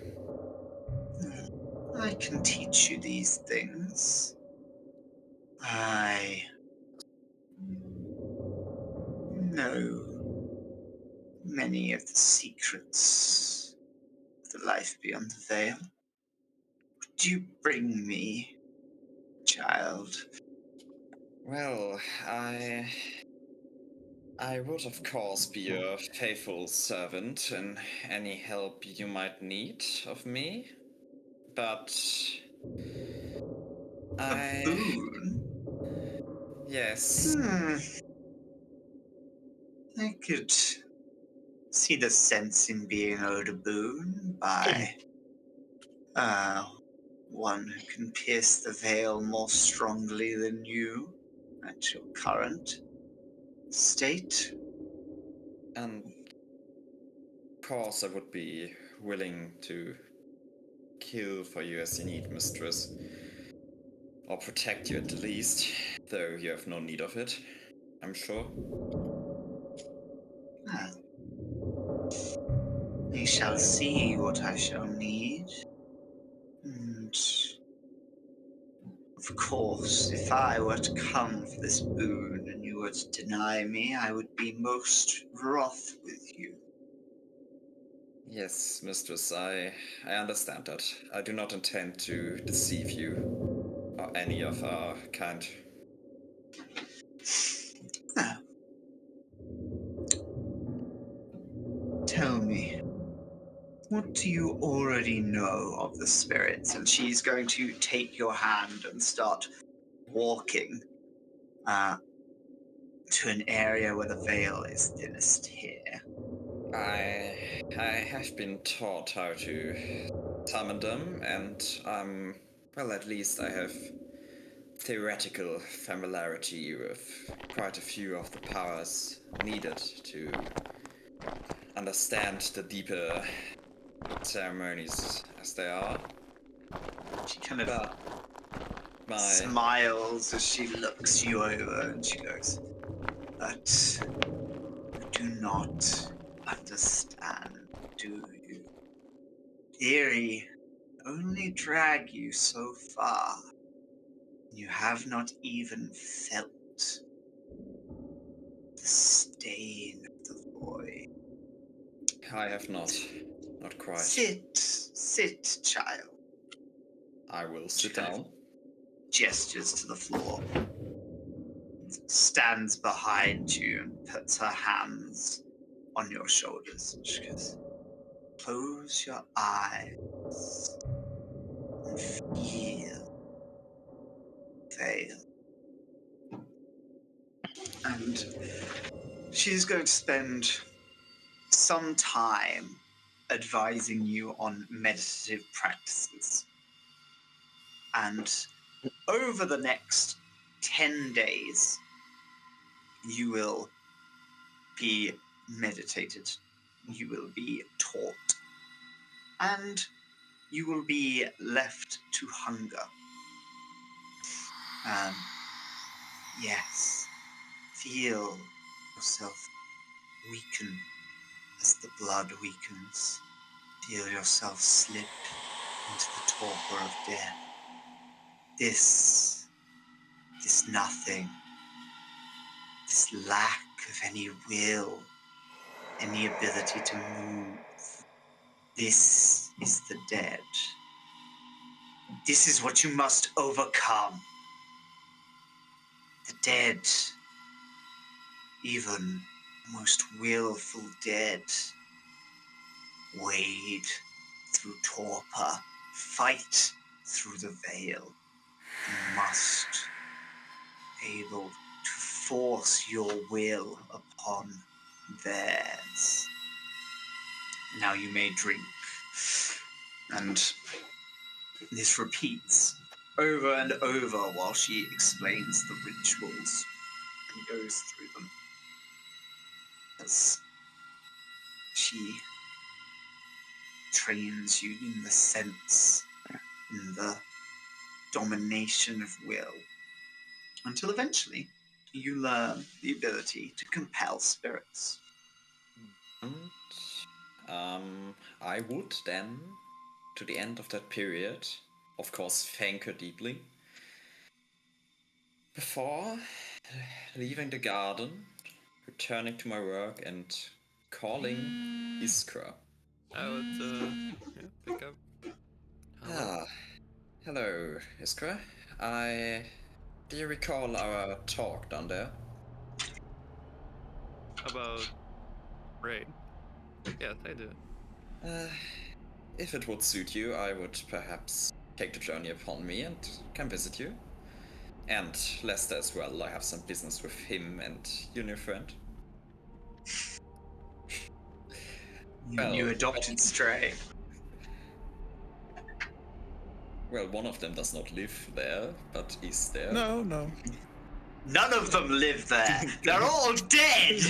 I can teach you these things. I know many of the secrets of the life beyond the veil. Would you bring me, child? Well, I would of course be a faithful servant in any help you might need of me, but A boon? Yes. I could see the sense in being owed a boon by one who can pierce the veil more strongly than you at your current state. And of course I would be willing to kill for you as you need, mistress. Or protect you at the least, though you have no need of it, I'm sure. We shall see what I shall need. And of course, if I were to come for this boon and you were to deny me, I would be most wroth with you. Yes, mistress, I understand that. I do not intend to deceive you, or any of our kind. Now, tell me, what do you already know of the spirits? And she's going to take your hand and start walking to an area where the veil is thinnest here. I have been taught how to summon them, and well, at least I have theoretical familiarity with quite a few of the powers needed to understand the deeper ceremonies as they are. She kind of smiles as she looks you over and she goes, "But you do not understand, do you? Theory only drag you so far. You have not even felt the stain of the void." I have not quite. Sit, child. I will sit down. Gestures to the floor. Stands behind you and puts her hands on your shoulders. She goes, "Close your eyes and feel veil." And she's going to spend some time advising you on meditative practices. And over the next 10 days, you will be meditated. You will be taught. And you will be left to hunger. Yes. Feel yourself weaken as the blood weakens. Feel yourself slip into the torpor of death. This nothing, this lack of any will, any ability to move. This is the dead. This is what you must overcome. The dead, even most willful dead, wade through torpor, fight through the veil. You must be able to force your will upon theirs. Now you may drink. And this repeats over and over while she explains the rituals and goes through them. As she trains you in the sense, in the domination of will, until eventually you learn the ability to compel spirits. And I would then, to the end of that period, of course, thank her deeply. Before leaving the garden, returning to my work and calling Iskra. I would pick up. Hello, Iskra. Do you recall our talk down there? About Wright. Yes, I do. If it would suit you, I would perhaps take the journey upon me and come visit you. And Lester as well. I have some business with him and your new friend. Your new adopted stray. Well, one of them does not live there, but is there. No. None of them live there. They're all dead.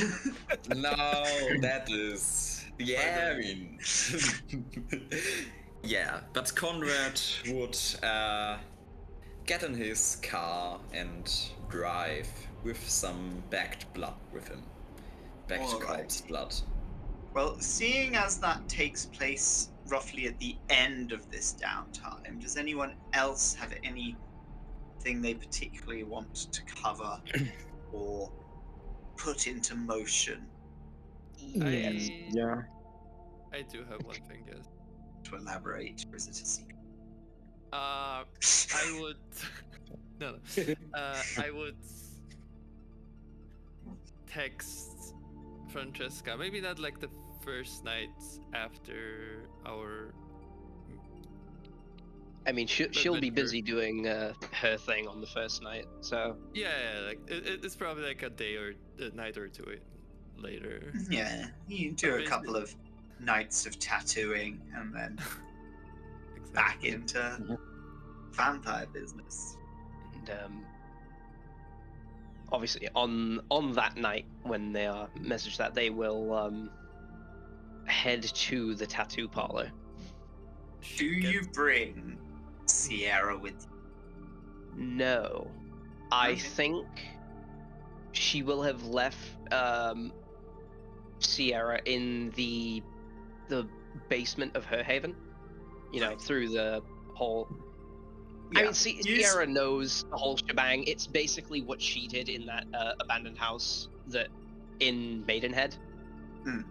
No, that is the Erin. Yeah, but Conrad would get in his car and drive with some backed blood with him. Backed All right. corpse blood. Well, seeing as that takes place roughly at the end of this downtime, does anyone else have anything they particularly want to cover or put into motion? Yes. Yeah. I do have one thing, yes. To elaborate, or is it a secret? I would. No. I would text Francesca. Maybe not like the first night after our. I mean, she'll be busy doing her thing on the first night, so. Yeah, like it's probably like a day or a night or two later. Yeah, you do a couple of nights of tattooing and then back into vampire business. And obviously, on that night when they are messaged that, they will head to the tattoo parlor. Do you bring Sierra with you? No, I Okay. think she will have left Sierra in the basement of her haven. You know, Right. through the whole. Yeah. I mean, Sierra knows the whole shebang. It's basically what she did in that abandoned house that in Maidenhead. Hmm.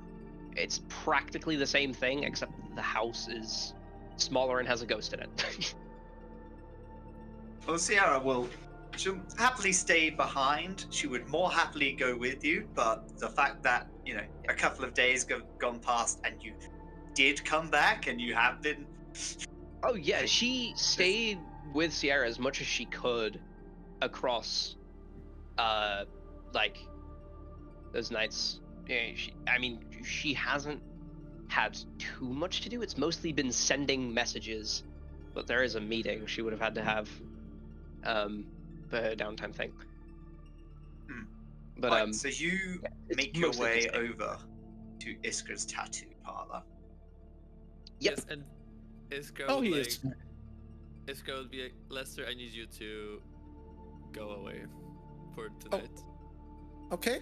It's practically the same thing, except the house is smaller and has a ghost in it. Well, she'll happily stay behind. She would more happily go with you, but the fact that, a couple of days gone past and you did come back and you have been... Oh yeah, she stayed with Sierra as much as she could across, like, those nights. Yeah, she hasn't had too much to do. It's mostly been sending messages, but there is a meeting she would have had to have, for her downtime thing. But Right, so you it's make your mostly way the same. over to Iskra's tattoo parlor. Yep. Yes, and Iskra Oh, would he like, is. Iskra would be like, Lester, I need you to go away for tonight. Okay.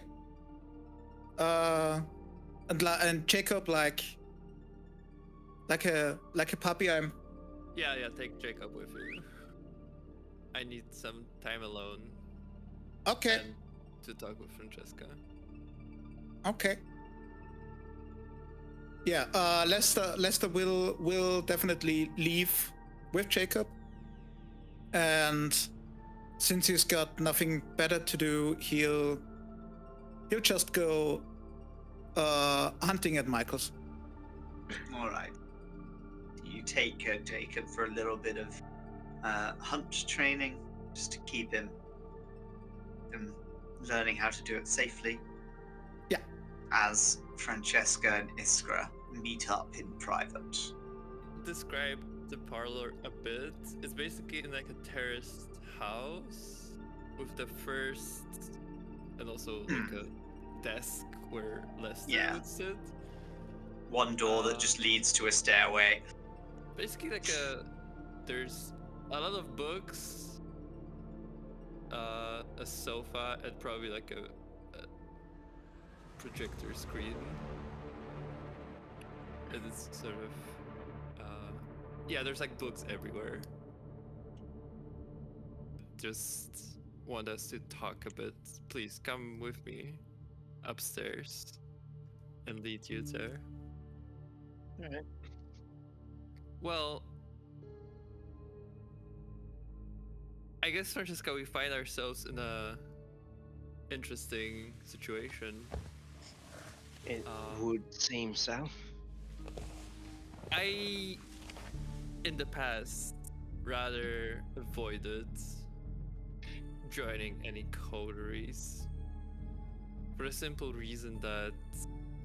And Jacob like a puppy. Yeah, take Jacob with you. I need some time alone Okay. and to talk with Francesca. Okay. Yeah. Lester will definitely leave with Jacob, and since he's got nothing better to do, he'll just go hunting at Michael's. All right. You take Jacob for a little bit of hunt training, just to keep him learning how to do it safely. Yeah. As Francesca and Iskra meet up in private. Describe the parlor a bit. It's basically in like a terraced house with the first and also like a desk where Lester would sit. One door that just leads to a stairway. Basically like there's a lot of books, a sofa, and probably like a projector screen. And it's sort of there's like books everywhere. Just want us to talk a bit. Please come with me upstairs and lead you there. Alright. Well, I guess, Francesca, we find ourselves in a interesting situation. It would seem so. I, in the past, rather avoided joining any coteries for the simple reason that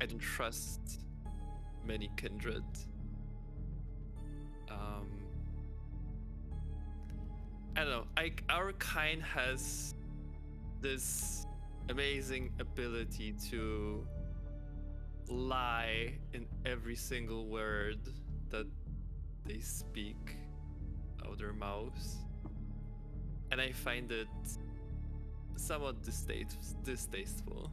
I don't trust many kindred. I don't know, our kind has this amazing ability to lie in every single word that they speak out of their mouths, and I find it somewhat distasteful.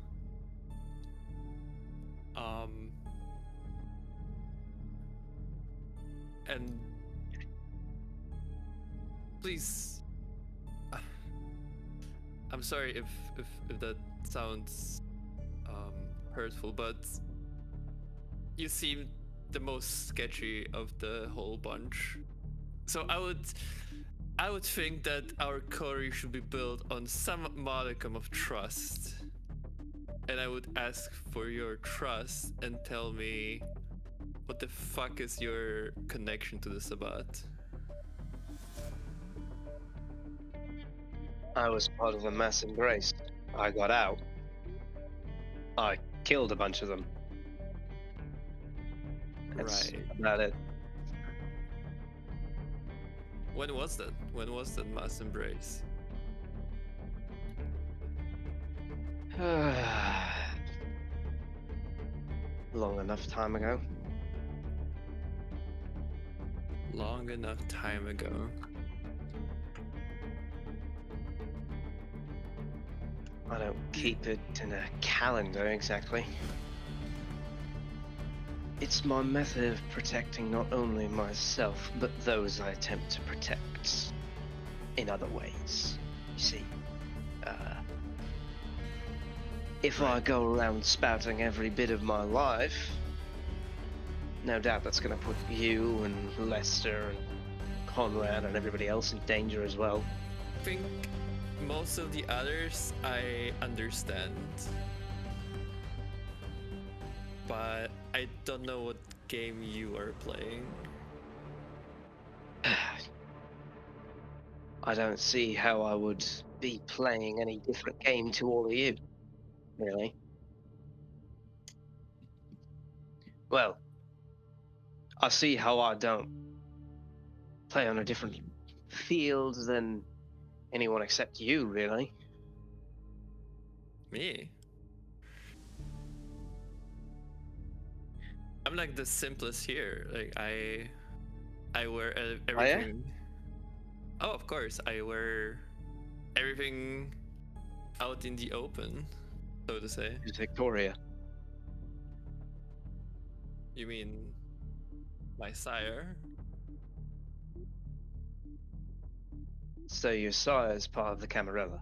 And please, I'm sorry if that sounds hurtful, but you seem the most sketchy of the whole bunch. So I would think that our coterie should be built on some modicum of trust. And I would ask for your trust and tell me what the fuck is your connection to the sabbat? I was part of the mass embrace. I got out. I killed a bunch of them. That's Right. about it. When was that? When was that mass embrace? Long enough time ago. Long enough time ago. I don't keep it in a calendar exactly. It's my method of protecting not only myself, but those I attempt to protect in other ways. You see, if I go around spouting every bit of my life, no doubt that's going to put you and Lester and Conrad and everybody else in danger as well. I think most of the others I understand, but I don't know what game you are playing. I don't see how I would be playing any different game to all of you, really. Well, I see how I don't play on a different field than anyone except you, really. Me? I'm like the simplest here. Like I wear everything. Oh, of course, I wear everything out in the open, so to say. Who's Victoria? You mean my sire? So your sire's part of the Camarilla.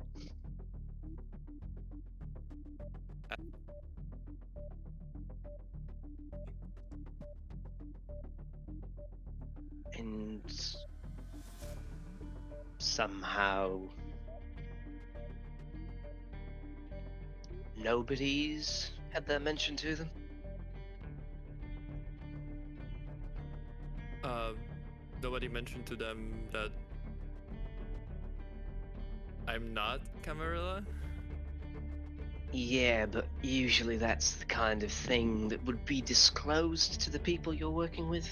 And somehow nobody's had that mentioned to them? Nobody mentioned to them that I'm not Camarilla? Yeah, but usually that's the kind of thing that would be disclosed to the people you're working with.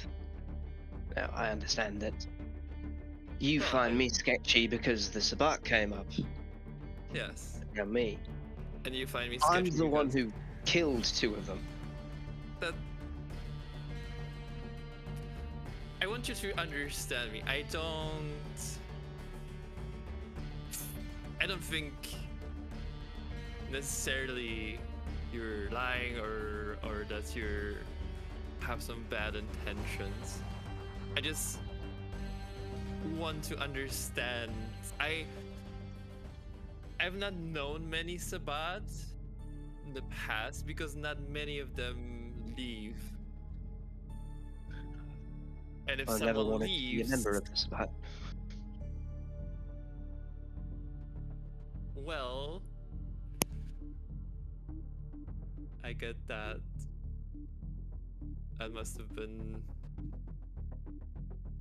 Now, I understand that you Well, find me sketchy because the sabbat came up Yes. around me. And you find me sketchy I'm the one because who killed 2 of them. that... I want you to understand me. I don't think necessarily you're lying or that you have some bad intentions. I just want to understand. I've not known many sabbats in the past because not many of them leave. And if I never someone wanted to be a leaves, member of the sabbat. well, I get that. That must have been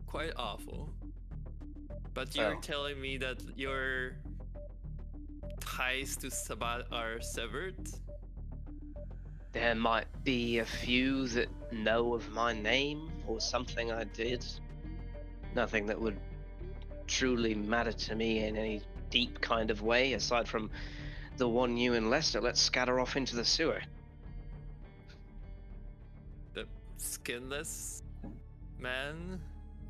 quite awful. But you're Well. telling me that your ties to Sabbat are severed? There might be a few that know of my name or something I did. Nothing that would truly matter to me in any deep kind of way, aside from the one you and Lester let's scatter off into the sewer. The skinless man?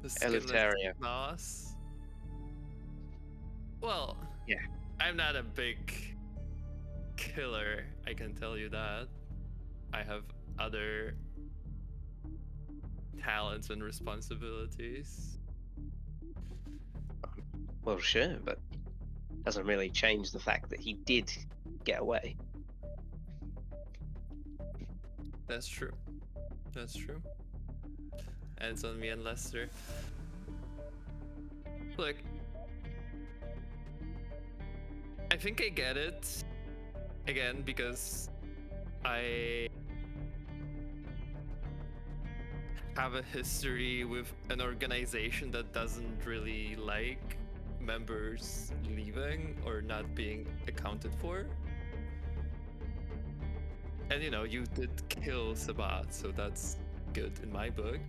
The skinless Eleuterio. mouse? Well, Yeah. I'm not a big killer, I can tell you that. I have other talents and responsibilities. Well, sure, but doesn't really change the fact that he did get away. That's true. That's true. And it's on me and Lester. Look, I think I get it. Again, because I have a history with an organization that doesn't really like members leaving or not being accounted for. And you know, you did kill Sabbat, so that's good in my book.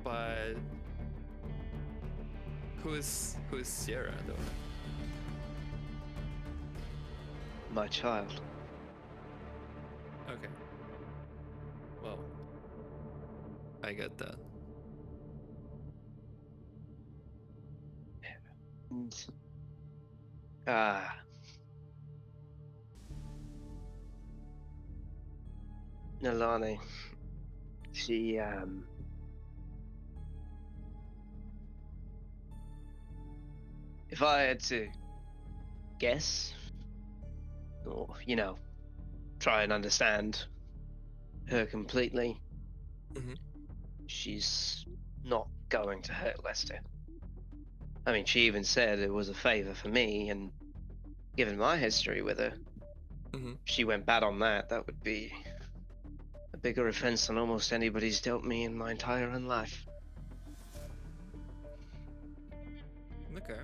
But who is Sierra though? My child. Okay. Well, I get that. And, Nalani, she, if I had to guess, or, you know, try and understand her completely, she's not going to hurt Lester. I mean, she even said it was a favor for me, and given my history with her, if she went bad on that, that would be a bigger offense than almost anybody's dealt me in my entire life. Okay.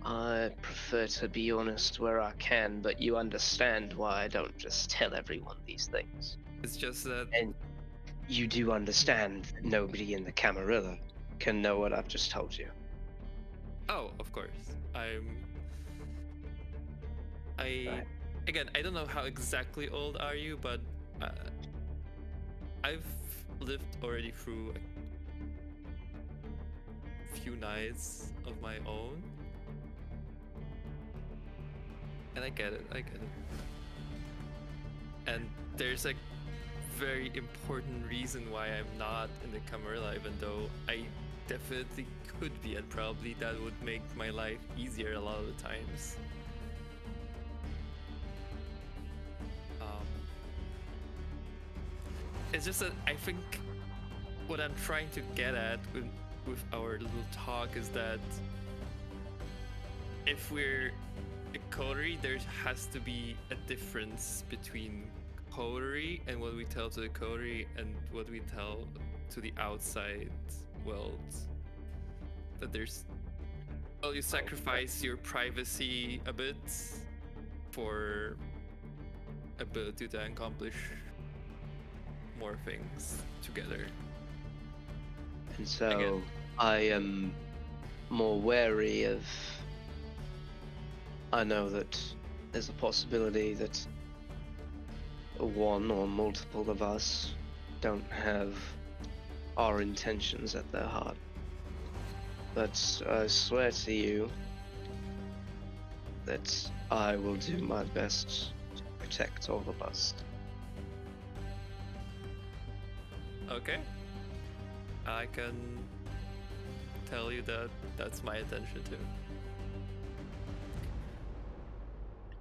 I prefer to be honest where I can, but you understand why I don't just tell everyone these things. It's just that And you do understand that nobody in the Camarilla can know what I've just told you. Oh, of course. Right. Again, I don't know how exactly old are you, but I've lived already through a few nights of my own. And I get it. And there's a very important reason why I'm not in the Camarilla, even though I definitely could be, and probably that would make my life easier a lot of the times. It's just that I think what I'm trying to get at with our little talk is that if we're a coterie, there has to be a difference between coterie and what we tell to the coterie and what we tell to the outside world. That there's, well, you sacrifice your privacy a bit for ability to accomplish more things together. And so Again. I am more wary of. I know that there's a possibility that one or multiple of us don't have our intentions at their heart. But I swear to you that I will do my best to protect all of us. Okay. I can tell you that that's my intention too.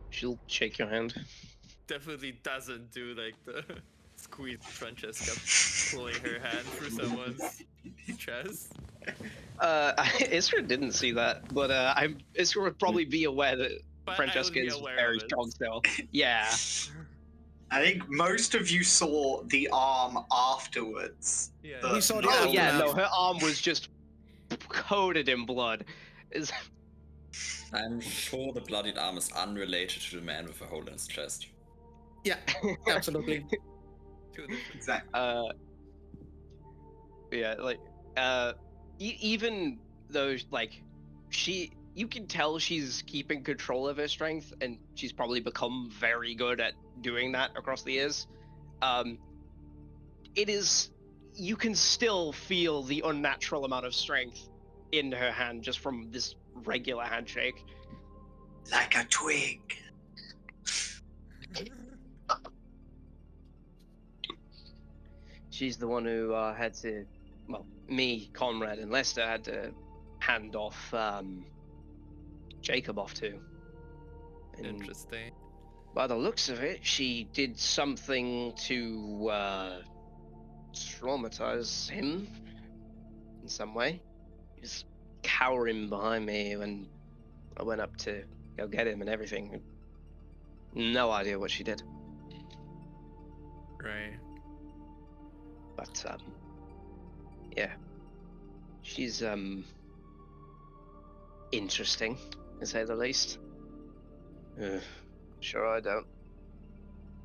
She'll shake your hand. Definitely doesn't do like the squeeze Francesca pulling her hand through someone's chest. Iskra didn't see that, but Iskra would probably be aware that But Francesca I would be is aware very of it. strong still. Yeah. I think most of you saw the arm afterwards. Yeah. but We saw the not Oh all yeah, of no, you. her arm was just coated in blood. I'm sure the bloodied arm is unrelated to the man with a hole in his chest. Yeah, absolutely. Exactly. Yeah, like, even though, like, you can tell she's keeping control of her strength, and she's probably become very good at doing that across the years. You can still feel the unnatural amount of strength in her hand just from this regular handshake. Like a twig. She's the one who had to, well, me, Conrad, and Lester had to hand off Jacob off to. And Interesting. by the looks of it, she did something to traumatize him in some way. He was cowering behind me when I went up to go get him and everything. No idea what she did. Right. But yeah, she's interesting, to say the least. Sure, I don't.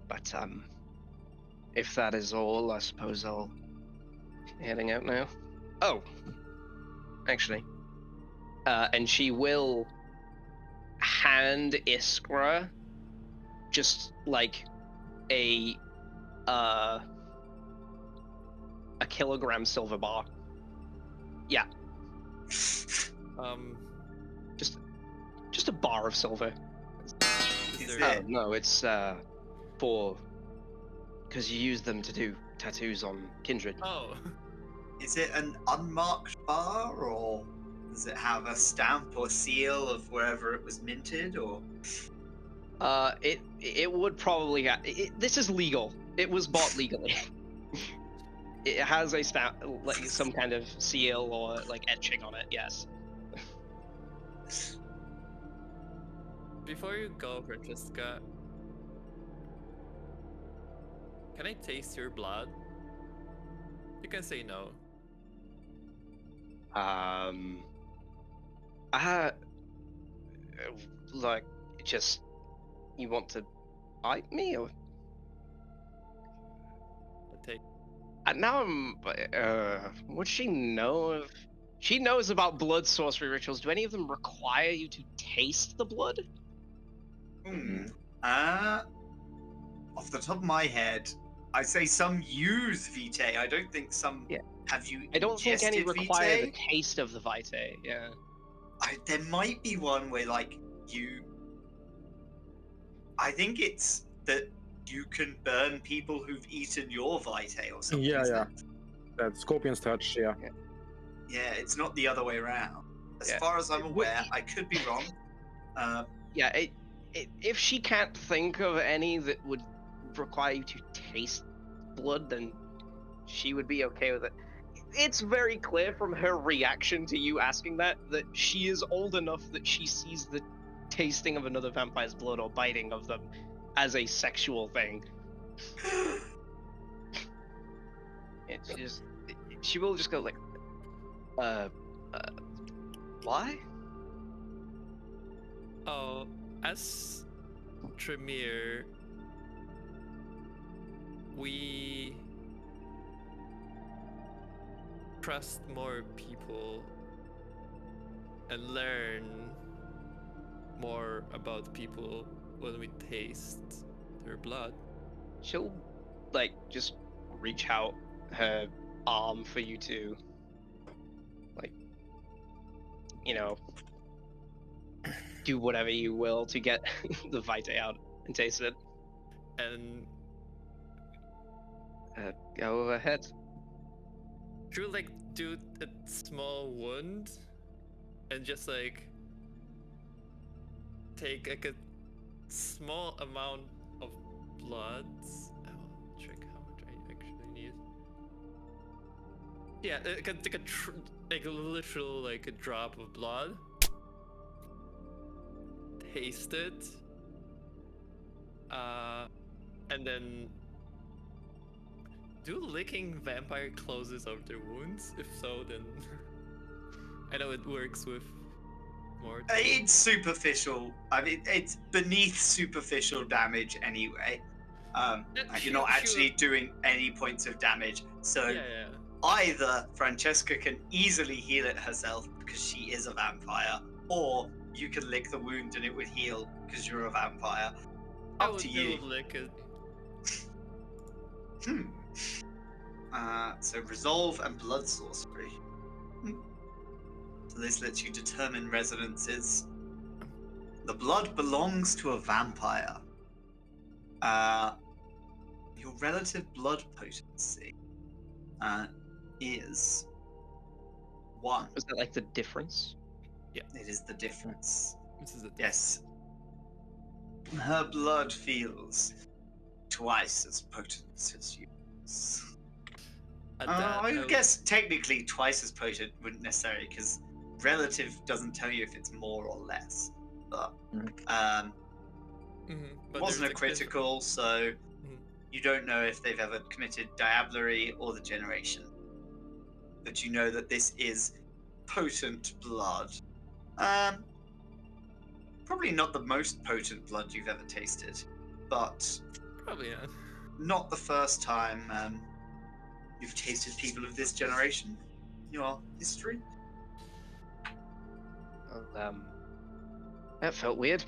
But if that is all, I suppose I'll be heading out now. Oh, actually, and she will hand Iskra just like a kilogram silver bar. Yeah. Just a bar of silver. Is there- it? No, it's because you use them to do tattoos on kindred. Oh. Is it an unmarked bar, or does it have a stamp or seal of wherever it was minted, or? It would probably have. This is legal. It was bought legally. It has a stamp, like some kind of seal or like etching on it. Yes. Before you go, Francesca, can I taste your blood? You can say no. Like, just you want to bite me, or I'll take. now I'm. Would she know if She knows about blood sorcery rituals. Do any of them require you to taste the blood? Off the top of my head, I say some use vitae. I don't think some Yeah. have you. I don't think any ingested require the vitae? taste of the vitae. Yeah. There might be one where like you. I think it's that you can burn people who've eaten your vitae or something. Yeah, isn't yeah. it? That Scorpion's Touch, yeah. Yeah, it's not the other way around. As Yeah. far as I'm aware, I could be wrong. Yeah. If she can't think of any that would require you to taste blood, then she would be okay with it. It's very clear from her reaction to you asking that she is old enough that she sees the tasting of another vampire's blood or biting of them as a sexual thing. She will just go like, why? Oh, as Tremere, we trust more people and learn more about people when we taste their blood. She'll like just reach out her arm for you to, like, you know, do whatever you will to get the vitae out and taste it. And Go ahead. she'll like do a small wound and just like take like a small amount of blood. I'll check how much I actually need. Yeah, like a literal like a drop of blood. Taste it. And then do licking vampire closes up their wounds? If so, then I know it works with more. It's superficial. I mean, it's beneath superficial damage anyway. You're not actually doing any points of damage, so Yeah. either Francesca can easily heal it herself because she is a vampire, or you can lick the wound and it would heal because you're a vampire. Up to you. Lick it. So resolve and blood sorcery. So this lets you determine resonances. The blood belongs to a vampire. Your relative blood potency is 1. Is that like the difference? It is the difference. This is it. Yes. Her blood feels twice as potent as yours. I would guess technically twice as potent wouldn't necessarily, because relative doesn't tell you if it's more or less. But it wasn't a critical, so you don't know if they've ever committed diablerie or the generation. But you know that this is potent blood. Probably not the most potent blood you've ever tasted, but Probably not. not the first time you've tasted people of this generation in your history. Well, that felt weird.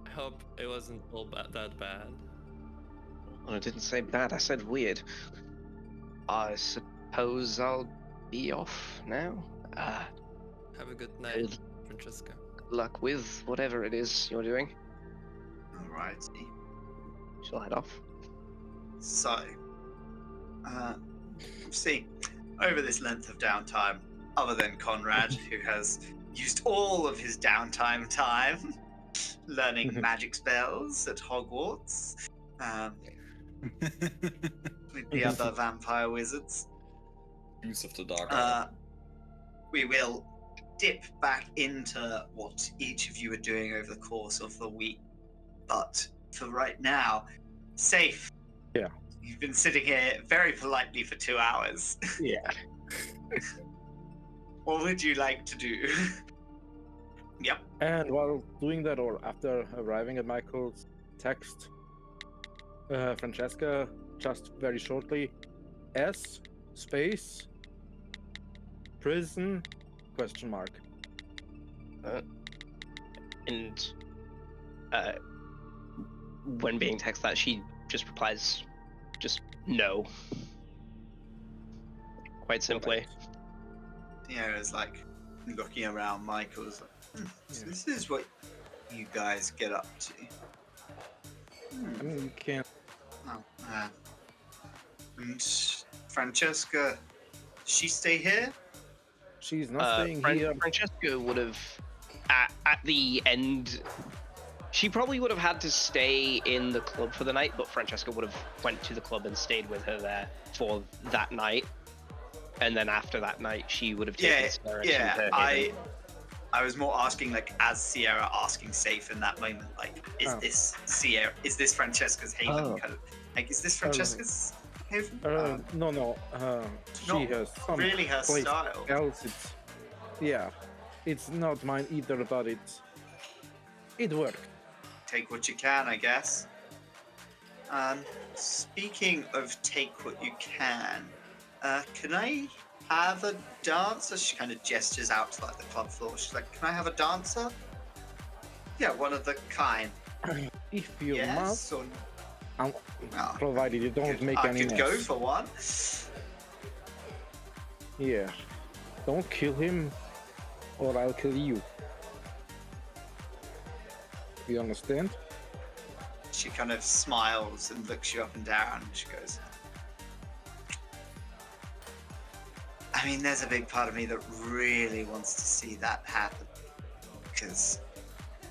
I hope it wasn't all that bad. Well, I didn't say bad, I said weird. I suppose I'll be off now. Have a good night, Francesca. Good luck with whatever it is you're doing. Alrighty. She'll head off. So, see, over this length of downtime, other than Conrad, who has used all of his downtime time learning magic spells at Hogwarts, with the other vampire wizards, Use of the dark. we will dip back into what each of you are doing over the course of the week. But for right now, Saiph. Yeah. You've been sitting here very politely for 2 hours. Yeah. What would you like to do? Yep. And while doing that, or after arriving at Michael's text, Francesca just very shortly, S space prison Question mark. And when being texted that, she just replies, just no. Quite simply. It's like looking around. Michael's like, so this is what you guys get up to. I mean, you can't. Oh, and Francesca, does she stay here? She's not staying here. Francesca would have, at the end, she probably would have had to stay in the club for the night, but Francesca would have went to the club and stayed with her there for that night. And then after that night, she would have taken Sarah to her haven. I was more asking, like, as Sierra asking Saiph in that moment, like, is this Francesca's haven? Kind of, like, is this Francesca's haven? No. She has some really her place style. else. It's not mine either, but it worked. Take what you can, I guess. Speaking of take what you can I have a dancer? She kind of gestures out to like the club floor. She's like, can I have a dancer? Yeah, one of the kind. If you must, or... provided you don't make any mess. I could go for one. Yeah. Don't kill him, or I'll kill you. You understand? She kind of smiles and looks you up and down. And she goes, I mean, there's a big part of me that really wants to see that happen. Because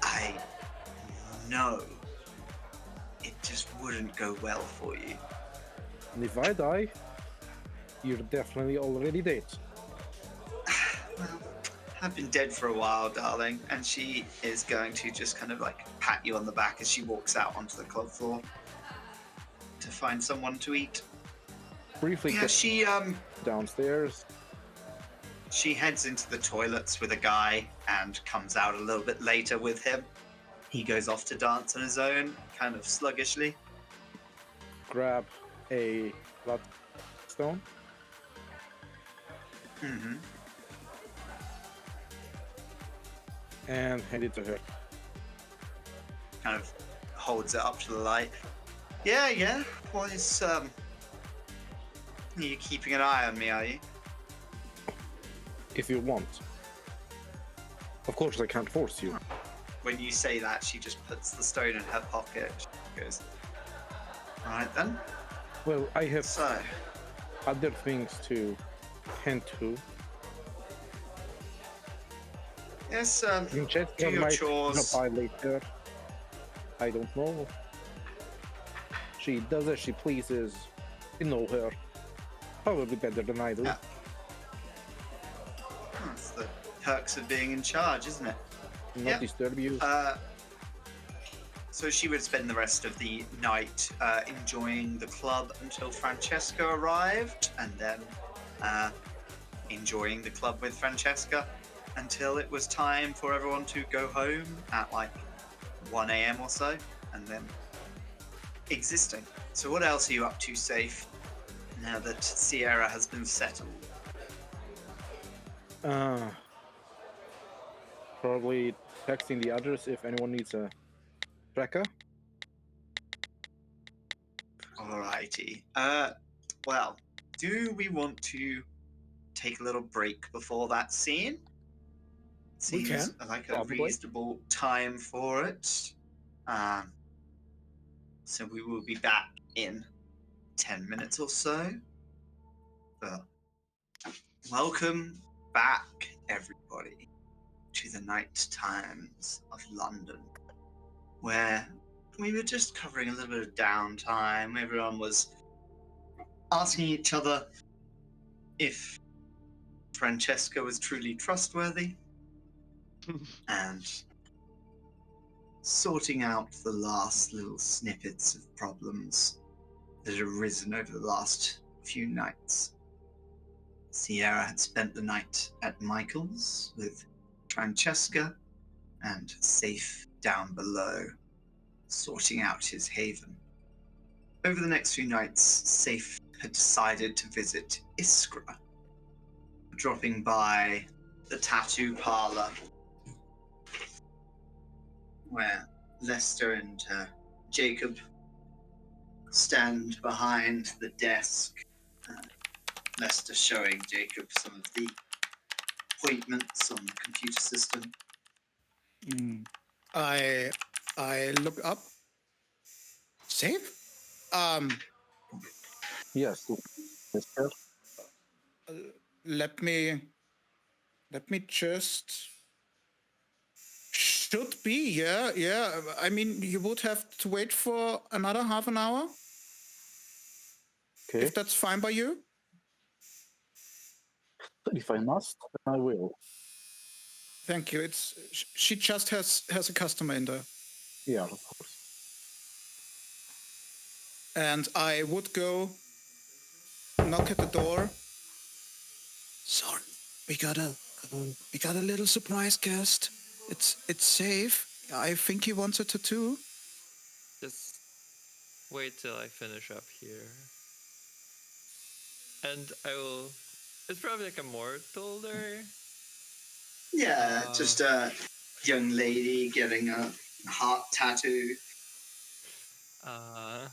I know it just wouldn't go well for you. And if I die, you're definitely already dead. Well, I've been dead for a while, darling. And she is going to just kind of like pat you on the back as she walks out onto the club floor to find someone to eat. Briefly, she downstairs. She heads into the toilets with a guy and comes out a little bit later with him. He goes off to dance on his own, kind of sluggishly. Grab a bloodstone. Mm-hmm. And hand it to her. Kind of holds it up to the light. Yeah. Well, it's, you're keeping an eye on me, are you? If you want. Of course, I can't force you. When you say that, she just puts the stone in her pocket. She goes, alright then. Well, I have So, other things to tend to. yes, Francesca do your might chores. drop by later. I don't know. She does as she pleases. You know her. Probably better than I do. Yeah. That's the perks of being in charge, isn't it? Not disturb you. So she would spend the rest of the night enjoying the club until Francesca arrived, and then enjoying the club with Francesca until it was time for everyone to go home at like 1 a.m. or so, and then existing. So what else are you up to, Saiph, now that Sierra has been settled? Probably texting the others if anyone needs a tracker. Alrighty. Well, do we want to take a little break before that scene? We Seems can, like a probably. reasonable time for it. So we will be back in 10 minutes or so. But welcome back, everybody, to the night times of London, where we were just covering a little bit of downtime. Everyone was asking each other if Francesca was truly trustworthy and sorting out the last little snippets of problems that had arisen over the last few nights. Sierra had spent the night at Michael's with Francesca, and Saiph down below, sorting out his haven. Over the next few nights, Saiph had decided to visit Iskra, dropping by the tattoo parlor, where Lester and Jacob stand behind the desk. Lester showing Jacob some of the appointments on the computer system. I look up. Saiph? Yes. Yes, sir. Let me just. Should be, yeah. I mean, you would have to wait for another half an hour, Okay. if that's fine by you. If I must, then I will. Thank you. She just has a customer in there, Yeah, of course. and I would go knock at the door. Sorry, we got a little surprise guest. It's Saiph. I think he wants a tattoo. Just wait till I finish up here. And I will... It's probably like a mortal there. Yeah, just a young lady getting a heart tattoo. I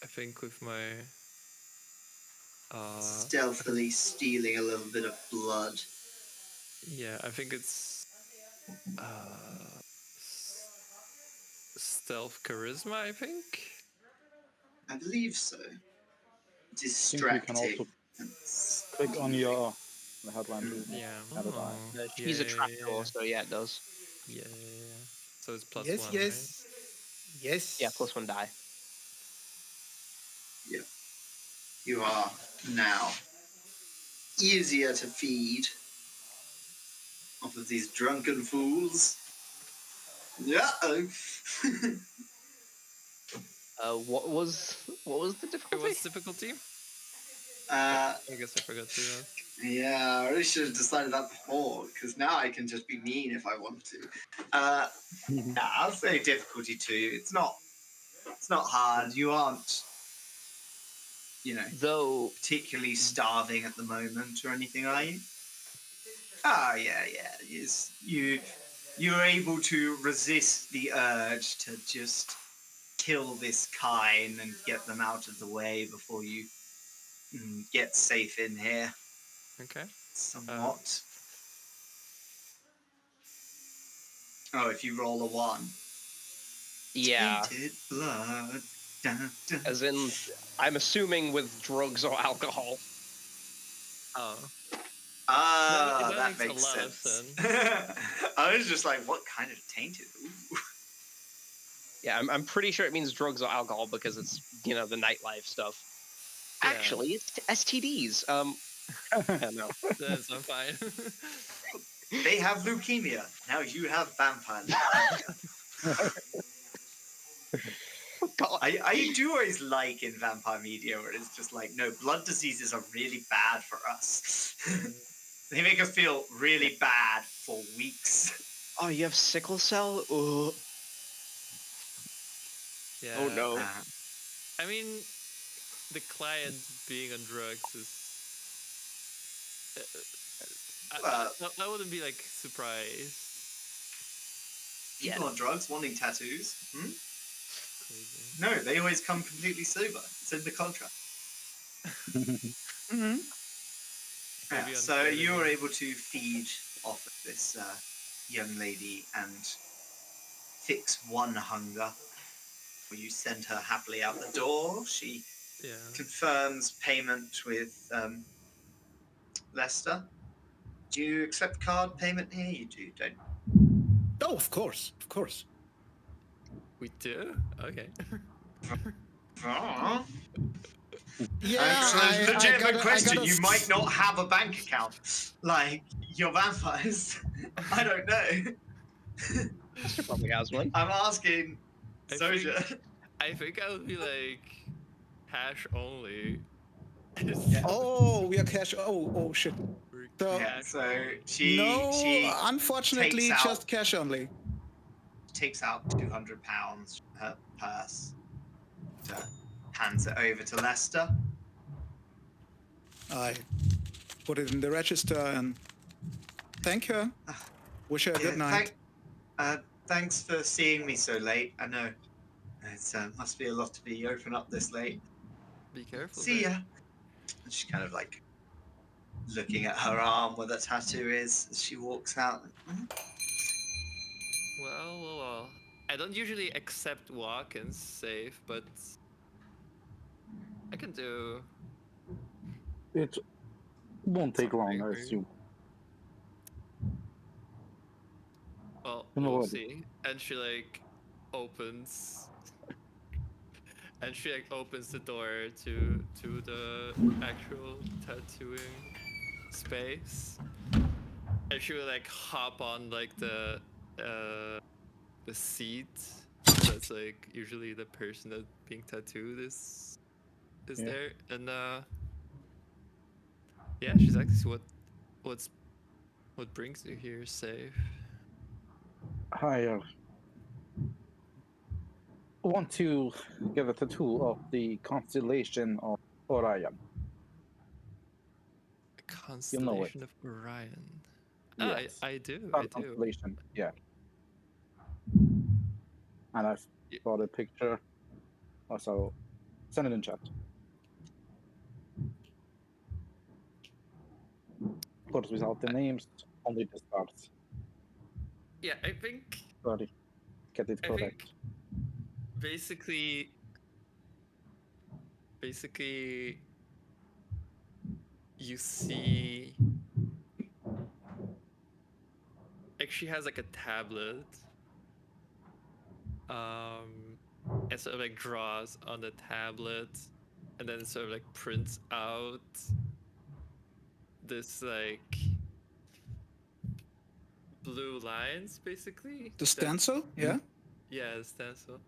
think with my... Stealthily stealing a little bit of blood. Yeah, I think it's... stealth charisma, I think? I believe so. I think you Distracting. can also click on your headline to Yeah. add it on. She's a trapdoor, so yeah, it does. Yeah. So it's plus Yes, one, yes. Yes. Yeah, plus one die. Yeah. You are now easier to feed off of these drunken fools. Yeah. What was the It difficulty? was difficulty? uh, I guess I forgot to. yeah, I really should have decided that before, because now I can just be mean if I want to. Yeah, I'll say difficulty 2. It's not hard. You aren't, Though particularly starving at the moment or anything, are you? Ah, yeah. Yes, you're able to resist the urge to just kill this kind and get them out of the way before you get safe in here. Okay. Somewhat. If you roll a 1. yeah, Tainted blood. Dun, dun. as in, I'm assuming with drugs or alcohol. Oh. Ah, that that makes makes a lot of sense. I was just like, what kind of tainted? Ooh. Yeah, I'm pretty sure it means drugs or alcohol because it's the nightlife stuff. Yeah. Actually, it's STDs. Yeah, no. That's I'm fine. They have leukemia. Now you have vampire leukemia. God. I do always like in vampire media where it's just like, no, blood diseases are really bad for us. They make us feel really bad for weeks. Oh, you have sickle cell? Ugh. Yeah. Oh no. I mean, the client being on drugs is. I wouldn't be like surprised. People on drugs wanting tattoos. Crazy. No, they always come completely sober. It's in the contract. Mm-hmm. Yeah, Maybe so unfairly. you were able to feed off of this young lady and fix one hunger. You send her happily out the door. She Yeah. confirms payment with Lester. Do you accept card payment here? You do, don't you? Oh, of course. We do? Okay. Oh. Yeah, So there's a legitimate question. gotta You might not have a bank account. Like, you're vampires. I don't know. Lester probably has one. I'm asking I Zoja. I think I would be like cash only. Oh, we are cash. Oh shit. We're So- Yeah, cash so only. she Unfortunately, takes out- just cash only. takes out £200 from her purse, hands it over to Lester. I put it in the register, and thank her. Wish her a good Yeah, night. Thanks for seeing me so late. I know it must be a lot to be open up this late. Be careful. See there. ya. And she's kind of like looking at her arm where the tattoo is as she walks out. Well. I don't usually accept walk-ins safe, but I can do. It won't take long, I Something. assume. Well, You know we'll what? see. And she like opens. And she like opens the door to the actual tattooing space. And she will like hop on like the seat. That's like usually the person that's being tattooed is Yeah. there. And yeah, she's like, so what brings you here, Saiph? I want to get a tattoo of the constellation of Orion. Constellation of Orion. Yes. I do. Star constellation, yeah. And I've Yeah. got a picture. Also, send it in chat. Of course, without the names, only the stars. Yeah, I think Sorry, get it I correct. think basically you see like she has like a tablet and sort of like draws on the tablet and then sort of like prints out this like blue lines basically. The stencil, yeah? Yeah, the stencil.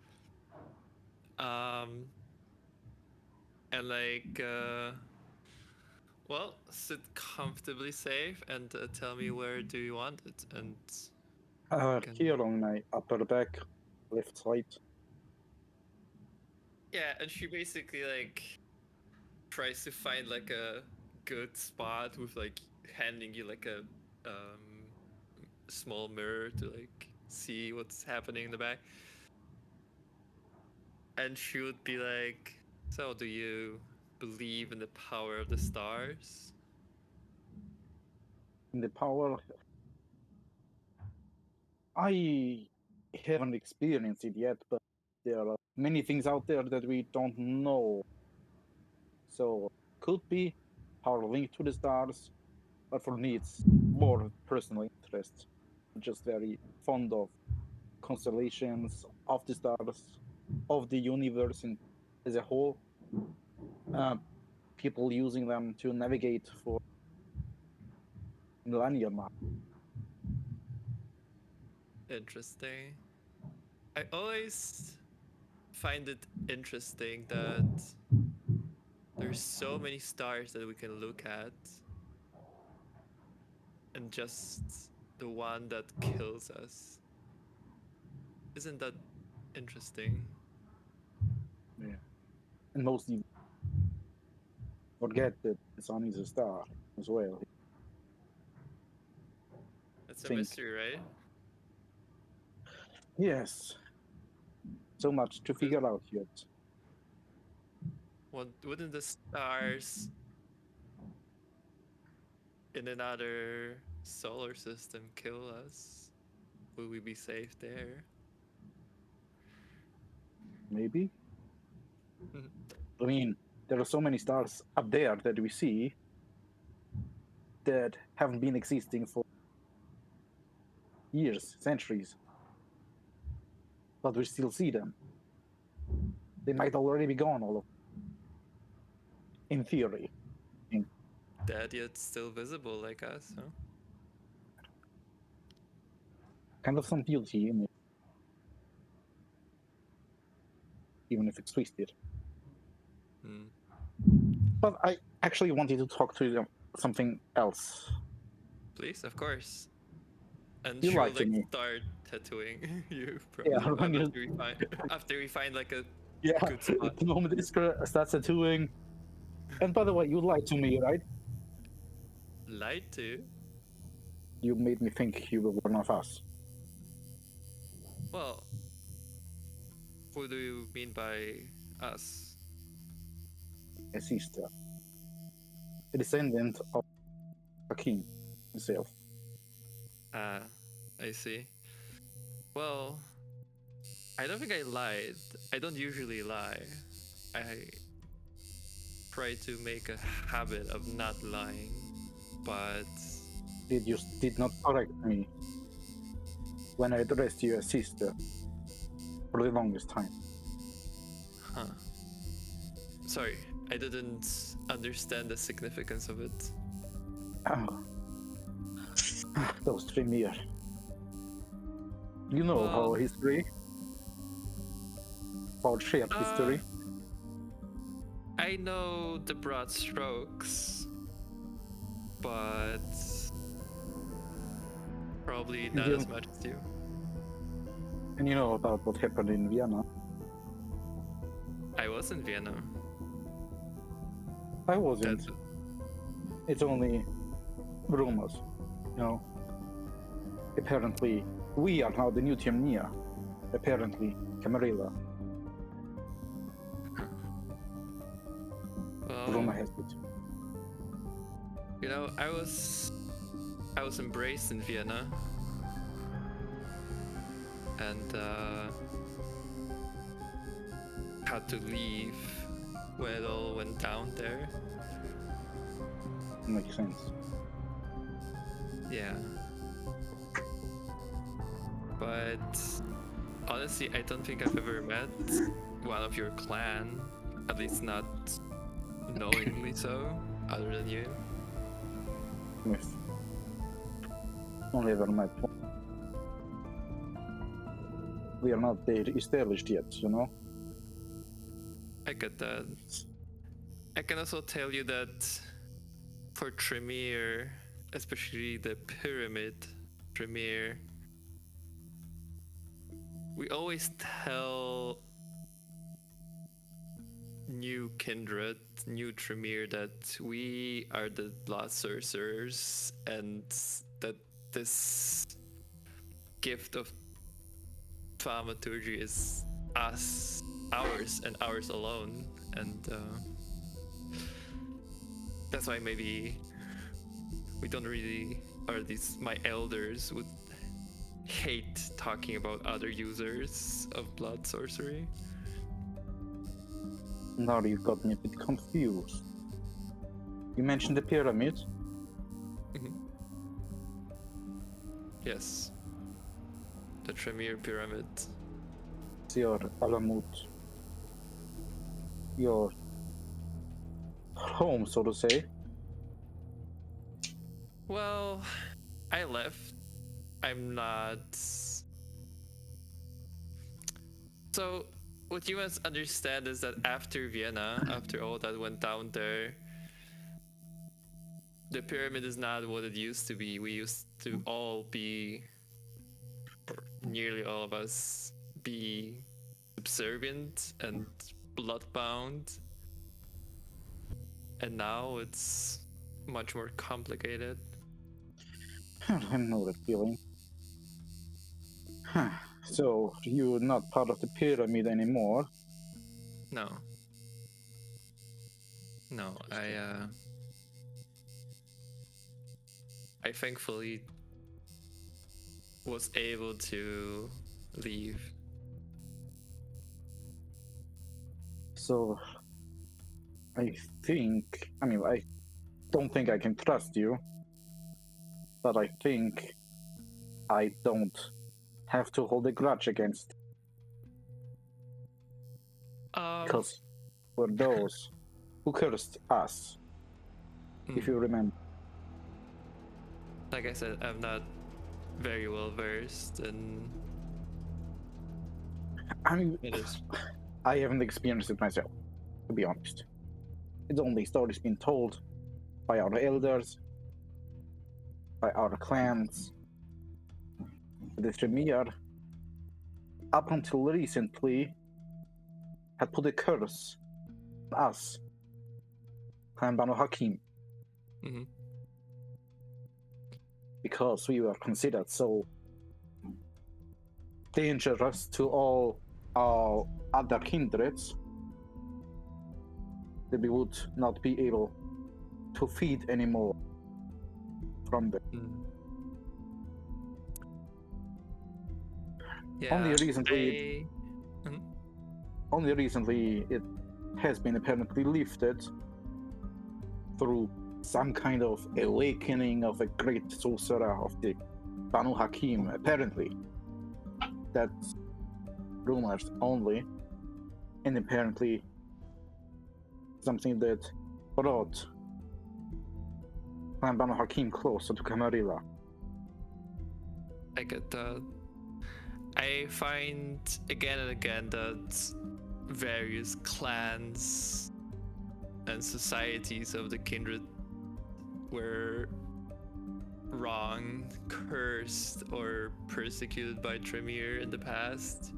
And like well, sit comfortably safe and tell me where do you want it, and Here on my upper back, left side. yeah, and she basically like tries to find like a good spot with like handing you like a small mirror to like see what's happening in the back. And she would be like, so do you believe in the power of the stars? In the power, I haven't experienced it yet, but there are many things out there that we don't know. So, could be power linked to the stars, but for me, it's more personal interest. I'm just very fond of constellations, of the stars, of the universe as a whole. People using them to navigate for millennia now. Interesting. I always find it interesting that there's so many stars that we can look at, and just the one that kills us. Isn't that interesting? Yeah. And mostly forget that the sun is a star as well. That's a Think. mystery, right? Yes. So much to figure out yet. Wouldn't the stars in another solar system kill us? Will we be safe there? Maybe. Mhm. I mean, there are so many stars up there that we see that haven't been existing for years, centuries. But we still see them. They might already be gone, all of them. In theory. Dead yet still visible like us, huh? Kind of some beauty in it. Even if it's twisted. Hmm. But I actually wanted to talk to you something else. Please, of course. And You she'll like like me. start tattooing you Yeah, probably when after we find like a Yeah, good spot. the moment Iskra starts tattooing. And by the way, you lied to me, right? lied to? You made me think you were one of us. Well, who do you mean by us? A sister. A descendant of Hakim himself. Ah, I see. Well, I don't think I lied. I don't usually lie. I try to make a habit of not lying, but You did not correct me when I addressed you as sister for the longest time. huh. Sorry, I didn't understand the significance of it. Oh. Those Tremere. You know Well, our history? Our shared history? I know the broad strokes, but probably not You- as much as you. And you know about what happened in Vienna? I was in Vienna. I wasn't. That's It's only rumors, you know. Apparently, we are now the new Team Nia. Apparently, Camarilla. Rumor well, has it. you know, I was embraced in Vienna, and had to leave when it all went down there. Makes sense. Yeah. But honestly, I don't think I've ever met one of your clan, at least not knowingly so, other than you. Yes. Only ever met one. We are not there established yet, you know? I get that. I can also tell you that for Tremere, especially the pyramid Tremere, we always tell new kindred, new Tremere, that we are the blood sorcerers and that this gift of thaumaturgy is ours and ours alone, and that's why maybe we don't really, or at least my elders would hate talking about other users of blood sorcery. Now you've got me a bit confused. You mentioned the pyramid? Yes. The Tremere pyramid. It's your Alamut. Your home, so to say. Well, I left. I'm not. So, what you must understand is that after Vienna, after all that went down there, the pyramid is not what it used to be. We used to all be, or nearly all of us, be subservient and bloodbound. And now it's much more complicated. I know that feeling. So, you're not part of the pyramid anymore? No. No, I thankfully was able to leave. So, I don't think I can trust you, but I think I don't have to hold a grudge against, because we're those who cursed us, if you remember. Like I said, I'm not very well versed in it is. I haven't experienced it myself, to be honest. It's only stories being told by our elders, by our clans. The Tremere, up until recently, had put a curse on us, Clan Banu Hakim. Mhm. because we were considered so dangerous to all our other kindreds that we would not be able to feed anymore from them. Yeah, Only recently it has been apparently lifted through some kind of awakening of a great sorcerer of the Banu Hakim, apparently. That's rumors only, and apparently something that brought Clan Banu Hakim closer to Camarilla. I get that. I find again and again that various clans and societies of the kindred were wrong, cursed, or persecuted by Tremere in the past.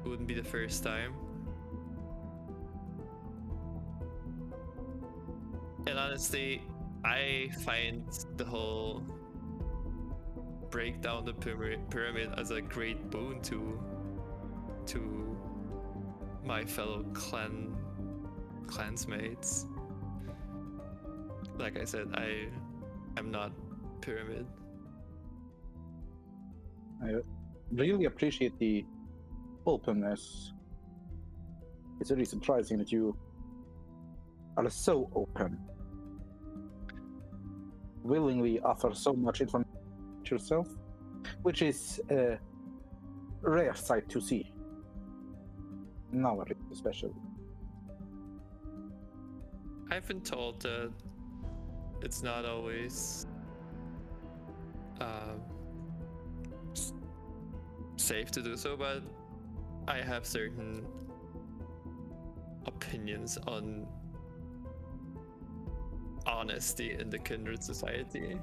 Wouldn't be the first time. And honestly, I find the whole break down the pyramid as a great boon to my fellow clansmates. Like I said, I'm not pyramid. I really appreciate the openness. It's really surprising that you are so open, willingly offer so much information yourself, which is a rare sight to see nowadays, especially. I've been told that it's not always safe to do so, but I have certain opinions on honesty in the kindred society.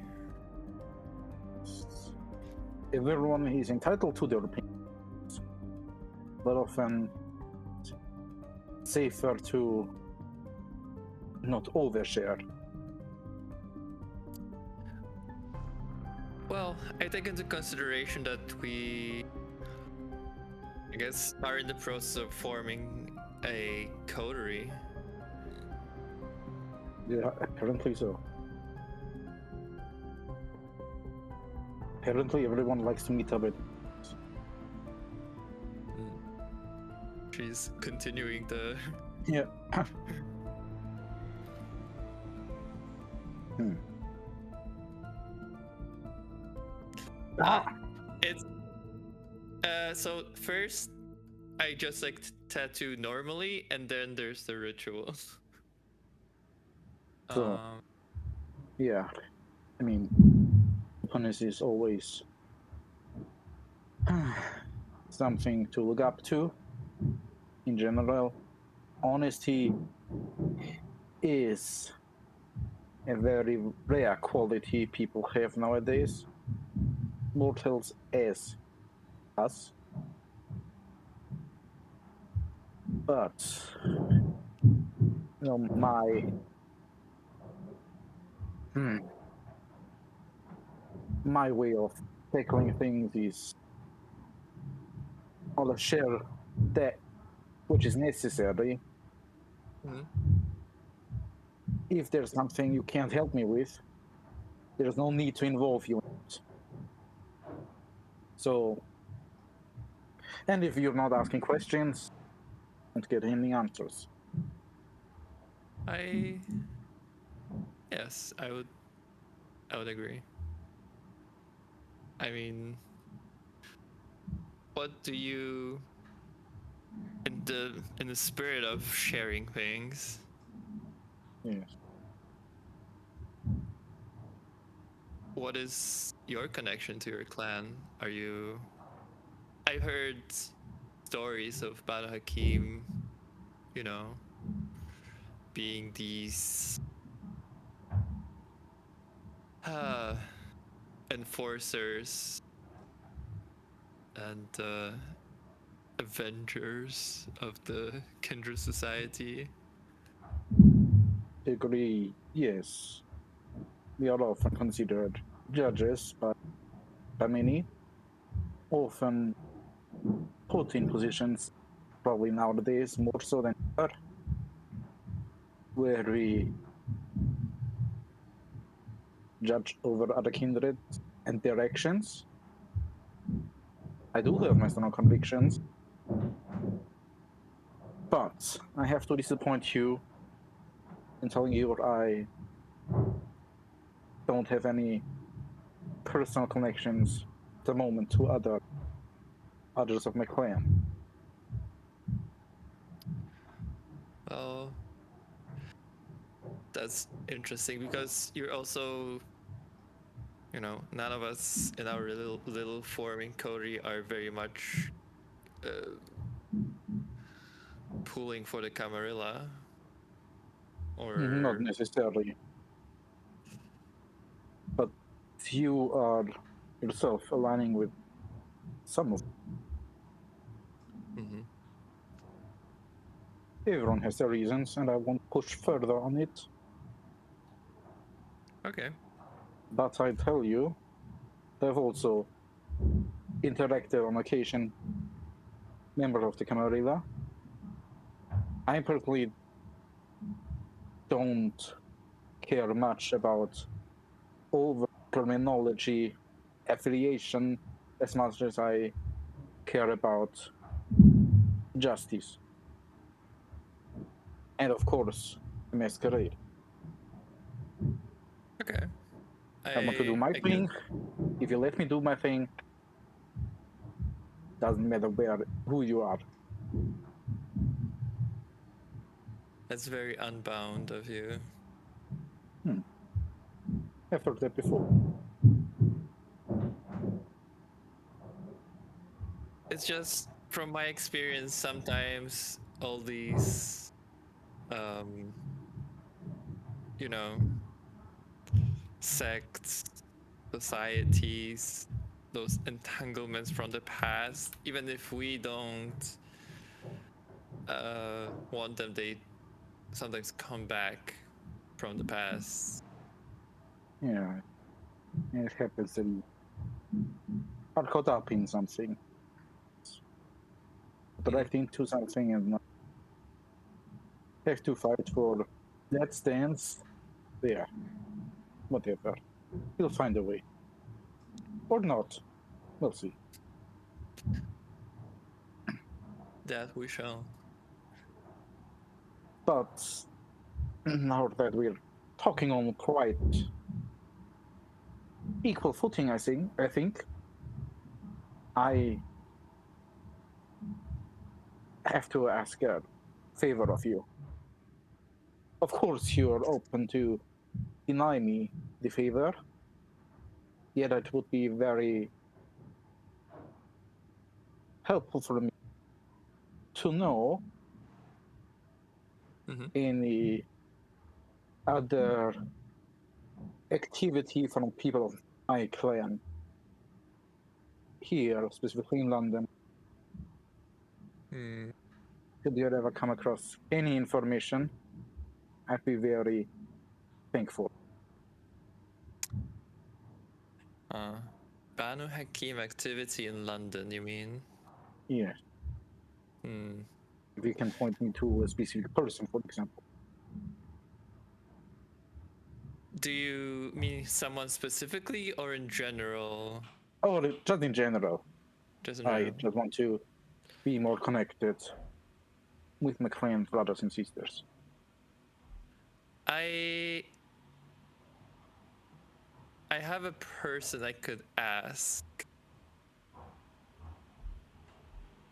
Everyone is entitled to their opinions, but often safer to not overshare. Well, I take into consideration that we, I guess, are in the process of forming a coterie. Yeah, apparently so. Apparently everyone likes to meet up with. She's continuing the... Yeah. It's... so first, I just like tattoo normally, and then there's the ritual. So, yeah, I mean, openness is always something to look up to. In general, honesty is a very rare quality people have nowadays. Mortals as us. But, you know, my way of tackling things is I'll share that which is necessary. If there's something you can't help me with, there's no need to involve you in it. So, and if you're not asking questions, don't get any answers. Yes, I would agree. I mean, what do you, in the spirit of sharing things? Yes. What is your connection to your clan? I've heard stories of Banu Hakim, you know, being these enforcers and avengers of the kindred society. degree, yes. We are often considered judges by many, often put in positions, probably nowadays more so than ever, where we judge over other kindred and their actions. I do have my strong convictions, but I have to disappoint you in telling you I don't have any personal connections at the moment to others of my clan. Well, that's interesting because you're also, none of us in our little forming coterie are very much pulling for the Camarilla. Or Not necessarily. But you are yourself aligning with some of Mhm. Everyone has their reasons, and I won't push further on it. Okay. But I tell you, I've also interacted on occasion members of the Camarilla. I personally don't care much about over terminology affiliation as much as I care about justice. And of course, Masquerade. Okay. I want to do my thing. If you let me do my thing, doesn't matter who you are. That's very unbound of you. I've heard that before. It's just from my experience, sometimes all these, sects, societies, those entanglements from the past, even if we don't want them, they sometimes come back from the past. Yeah, it happens that you are caught up in something, directing to something, and have to fight for that stance. There, whatever. You'll find a way, or not. We'll see. That we shall. But now that we're talking on quite equal footing, I think I have to ask a favor of you. Of course, you're open to deny me the favor, yet it would be very helpful for me to know any other activity from people of my clan here, specifically in London. Should you ever come across any information, I'd be very thankful. Banu Hakim activity in London, you mean? Yeah. If you can point me to a specific person, for example. Do you mean someone specifically or in general? Oh, just in general. Just in general. I just want to be more connected with my clan brothers and sisters. I have a person I could ask.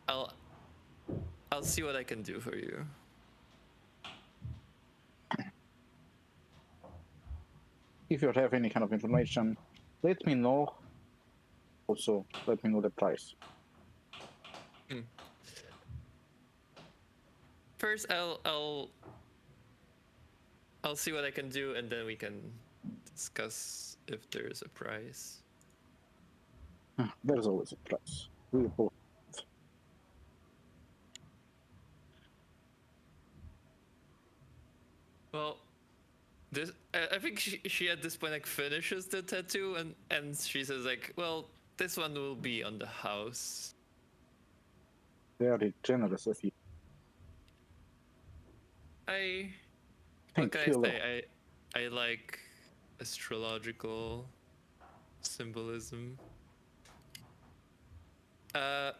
I'll see what I can do for you. If you have any kind of information, let me know. Also, let me know the price. First, I'll see what I can do, and then we can discuss if there's a price. There's always a price. We'll both. Well, this I think she at this point like finishes the tattoo and she says like, well, this one will be on the house. Very generous of you. What What can I say? I like astrological symbolism. And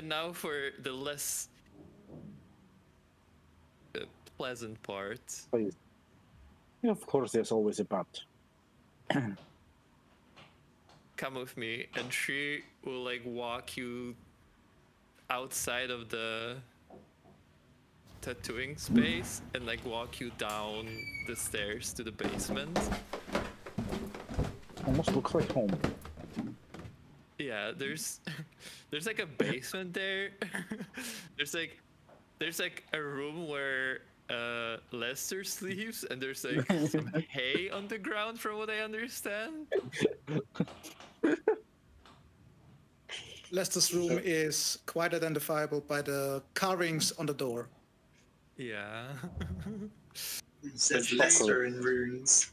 now for the less pleasant part. Please. Yeah, of course, there's always a but. Come with me, and she will like walk you outside of the tattooing space and like walk you down the stairs to the basement. Almost looks like home. Yeah, there's like a basement there. there's like a room where Lester sleeps, and there's like some hay on the ground from what I understand. Lester's room is quite identifiable by the carvings on the door. Yeah. It says Lester in runes.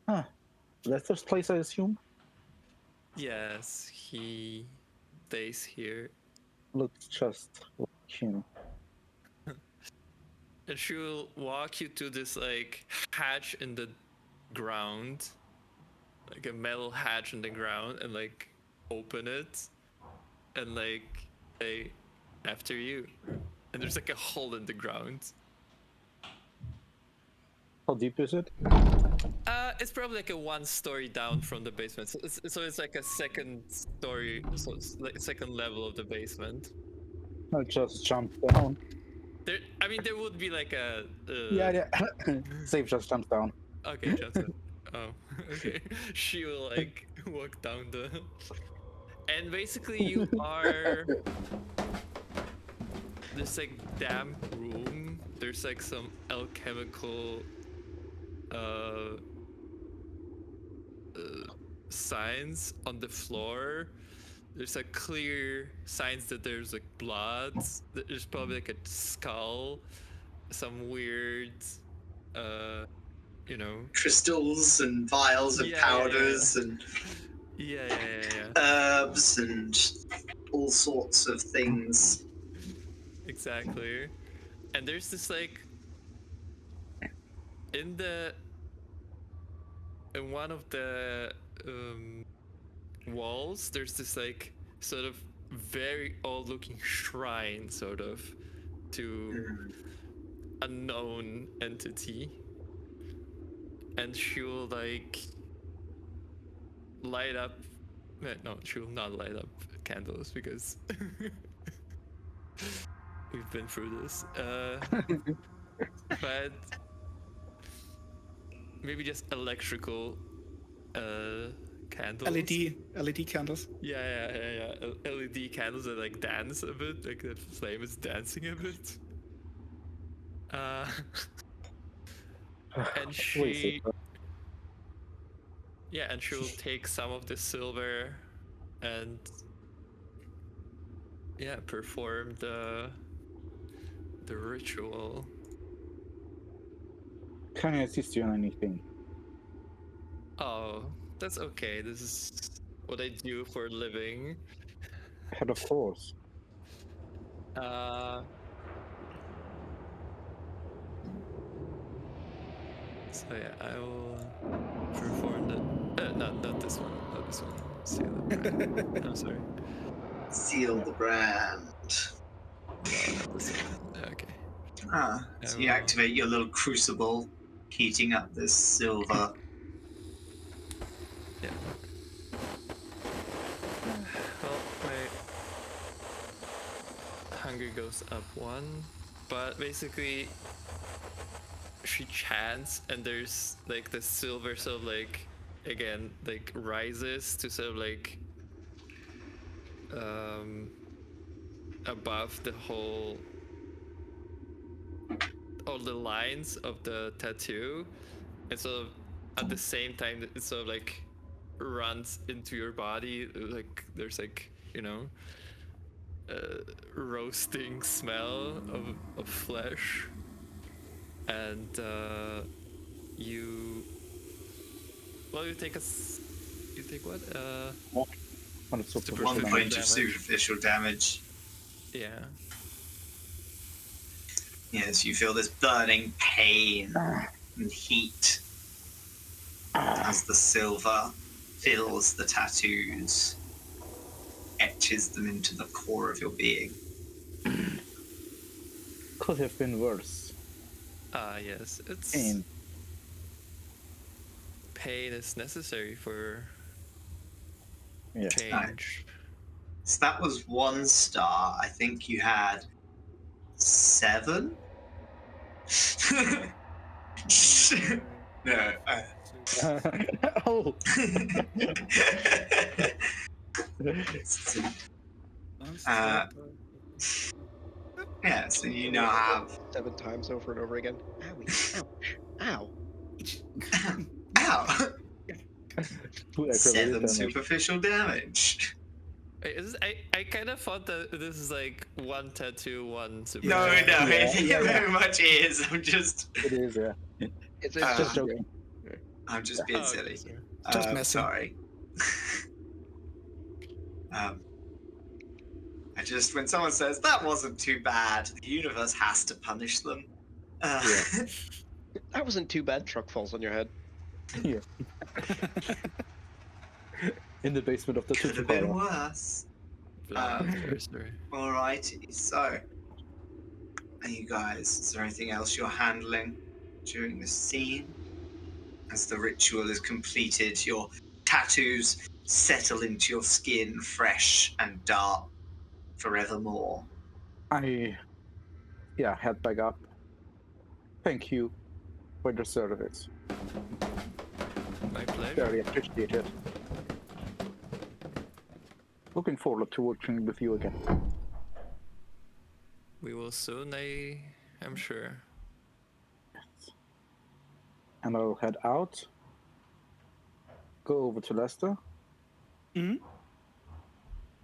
Huh. Lester's place, I assume? Yes, he stays here. Looks just like him. And she'll walk you to this like hatch in the ground, like a metal hatch in the ground, and like open it, and like say, after you. And there's like a hole in the ground. How deep is it? It's probably like a 1 story down from the basement. So it's like a second story, so it's like second level of the basement. I'll just jump down. There would be like a. Yeah. Saiph just jumps down. Okay, jumps down. Oh, okay. She will like walk down the. And basically, you are. This like damp room. There's like some alchemical signs on the floor. There's like clear signs that there's like blood. There's probably like a skull, some weird Crystals and vials and powders and herbs and all sorts of things. Exactly. And there's this like in one of the walls, there's this like sort of very old looking shrine sort of to unknown entity, and she'll like light up she will not light up candles because we've been through this, but maybe just electrical candles. LED candles. Yeah. LED candles that like dance a bit, like that flame is dancing a bit. And she'll take some of the silver and perform the ritual. Can I assist you in anything? Oh, that's okay. This is what I do for a living. Head of course. So yeah, I will perform the not this one, not this one. Seal the brand. I'm sorry. Seal the brand. No, not this one. Okay. So you activate your little crucible, heating up this silver. Yeah. Well, my hunger goes up 1, but basically she chants, and there's like the silver sort of like again like rises to sort of like above the whole all the lines of the tattoo, and sort of at the same time it sort of like runs into your body, like there's like roasting smell of flesh, and you Well, you take you take what? On its Super- One Superficial point of damage. superficial damage. Yeah. Yes, you feel this burning pain and heat as the silver fills the tattoos, etches them into the core of your being. Could have been worse. Yes. It's Pain. pain is necessary for Yeah. change. So that was 1 star. I think you had 7? No. Oh. Yeah, so you now have 7 times over and over again. Owie. Ouch. Ow. ow, Two aggravated 7 damage. superficial damage. Wait, I kind of thought that this is like 1 tattoo, 1 super. No, Yeah. it very much is. It is, yeah. It's Just joking. I'm just being Oh, okay, silly. sorry. Just messing. Sorry. I just, when someone says that wasn't too bad, the universe has to punish them. Yeah. That wasn't too bad. Truck falls on your head. Yeah. In the basement of the Could have been Tutu worse. Sorry. Alrighty, so, are you guys, is there anything else you're handling during this scene? As the ritual is completed, your tattoos settle into your skin fresh and dark forevermore. I head back up. Thank you for the service. My pleasure. Very appreciated. Looking forward to working with you again. We will soon, I'm sure. And I'll head out. Go over to Lester. Mhm.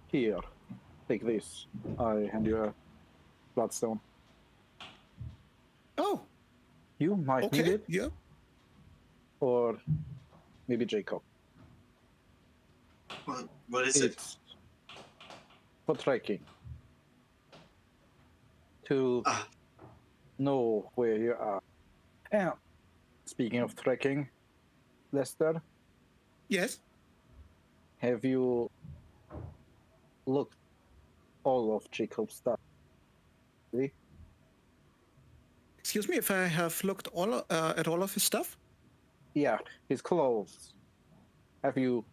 Here, take this. I hand you a bloodstone. Oh, You might need okay. it, Yeah. or maybe Jacob. What is it? It's for trekking. To Ah. know where you are. And speaking of trekking, Lester, Yes. have you looked all of Jacob's stuff? See? Excuse me if I have looked at all of his stuff. Yeah, his clothes. Have you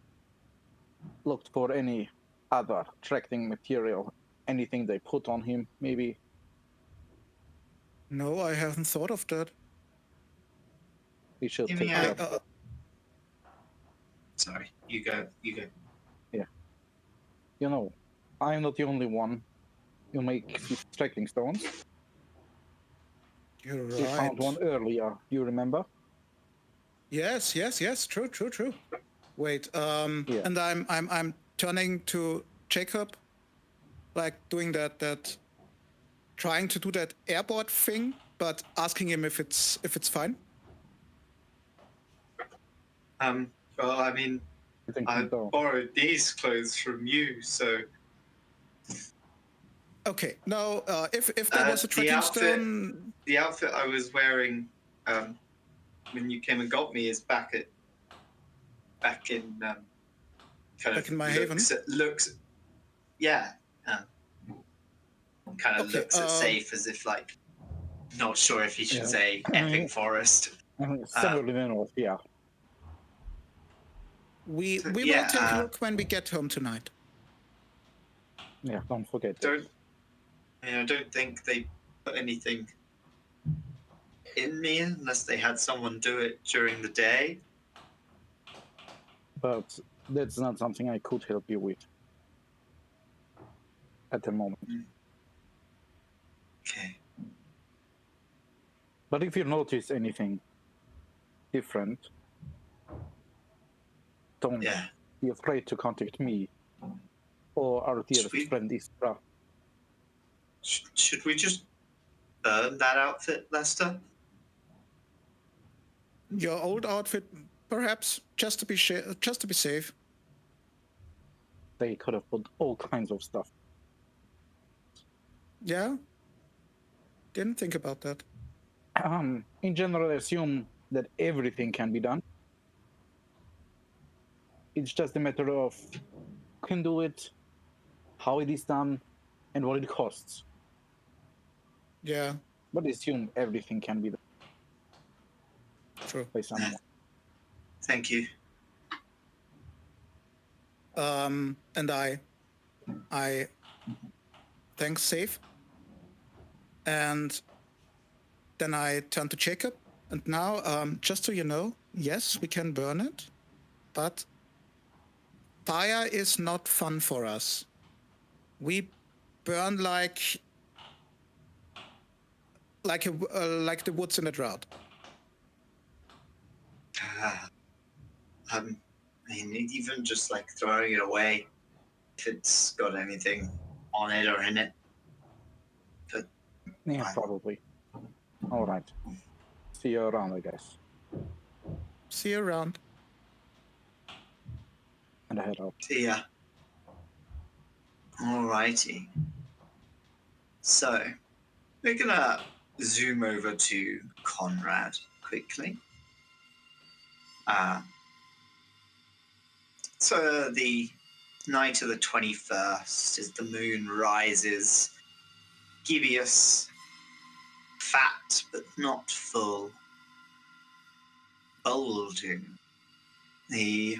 looked for any other trekking material? Anything they put on him, maybe? No, I haven't thought of that. We should Give take me care a- of. Sorry, you go. You know, I'm not the only one. You make these trekking stones. You're We found one right. earlier. You remember? Yes. True. Wait. Yeah. And I'm turning to Jacob, like doing that, trying to do that airboard thing, but asking him if it's fine. Well, I mean, I think I we don't. borrowed these clothes from you, so Okay. Now, if there was a the trekking outfit- stone, the outfit I was wearing when you came and got me is back in Back in my haven? looks yeah, kind of Okay, looks at Saiph as if like not sure if he should Yeah. say epic forest. Somewhere in the north, yeah. we So, will yeah, take a look when we get home tonight. Yeah, don't forget. Don't think they put anything in me unless they had someone do it during the day. But that's not something I could help you with at the moment. Okay. But if you notice anything different, don't Yeah. be afraid to contact me or our dearest Sweet. friend Iskra. Should we just burn that outfit, Lester? Your old outfit perhaps just to be safe. They could have put all kinds of stuff. Yeah. Didn't think about that. In general, I assume that everything can be done. It's just a matter of who can do it, how it is done, and what it costs. Yeah. But I assume everything can be done True. by someone. Thank you. And I thank Saiph. And then I turn to Jacob. And now, just so you know, yes, we can burn it, but fire is not fun for us. We burn like the woods in a drought. I mean, even just like throwing it away, if it's got anything on it or in it. But Yeah, fine. probably. All right. See you around, I guess. See you around. And I head out. See ya. Alrighty. So, we're gonna zoom over to Conrad quickly. So the night of the 21st, as the moon rises, gibbous, fat but not full, bulging, the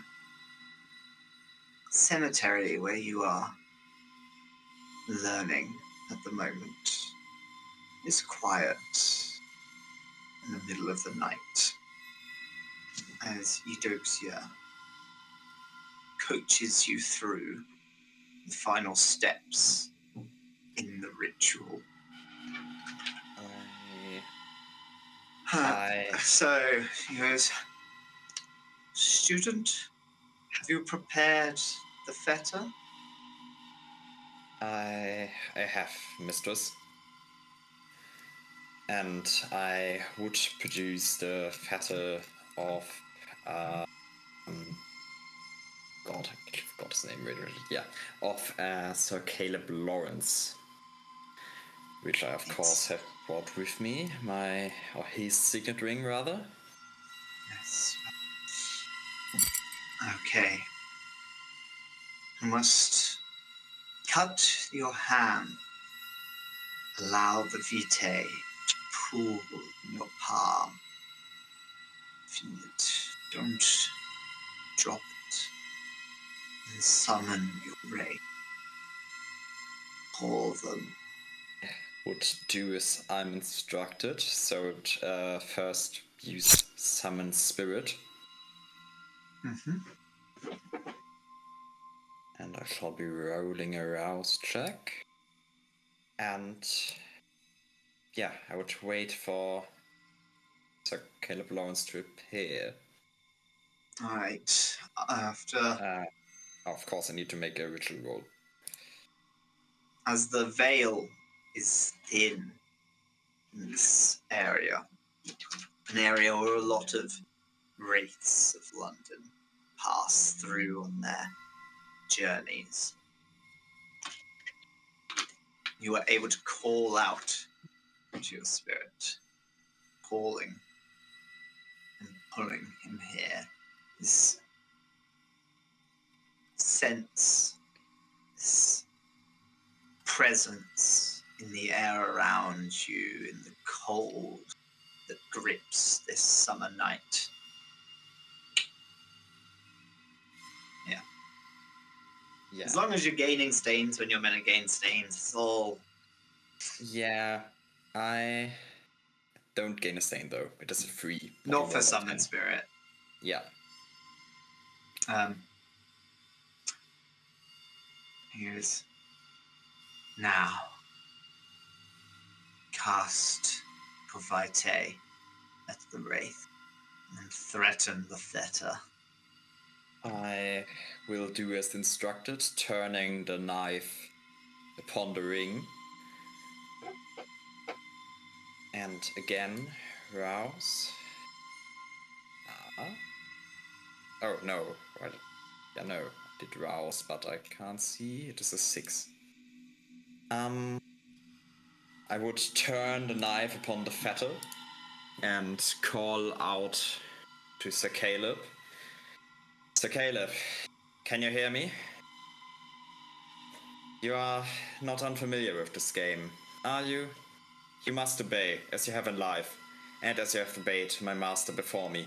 cemetery where you are learning at the moment is quiet in the middle of the night as Eudoxia coaches you through the final steps in the ritual. So, he goes, student, have you prepared the fetter? I have, mistress. And I would produce the fetter of God, I forgot his name. Yeah, of Sir Caleb Lawrence, which I of course have brought with me. His signet ring, rather. Yes. Okay. You must cut your hand. Allow the vitae to pool in your palm. Feel it. Don't drop it. And summon your ray. Call them. Would do as I'm instructed, so first use summon spirit. And I shall be rolling a rouse check. And yeah, I would wait for Sir Caleb Lawrence to appear. Alright. After. Of course, I need to make a ritual roll. As the veil is thin in this area, an area where a lot of wraiths of London pass through on their journeys, you are able to call out to your spirit, calling and pulling him here. This sense, this presence in the air around you, in the cold that grips this summer night. Yeah. As long as you're gaining stains when you're meant to gain stains, it's all... Yeah, I don't gain a stain though. It is a free. Not for summon spirit. Yeah. Here's... Now, cast your vitae at the wraith and threaten the fetter. I will do as instructed, turning the knife upon the ring. And again, rouse. Oh, no. Right. Yeah, no. I did rouse, but I can't see. It is a 6. I would turn the knife upon the fetter and call out to Sir Caleb. Sir Caleb, can you hear me? You are not unfamiliar with this game, are you? You must obey, as you have in life, and as you have obeyed my master before me.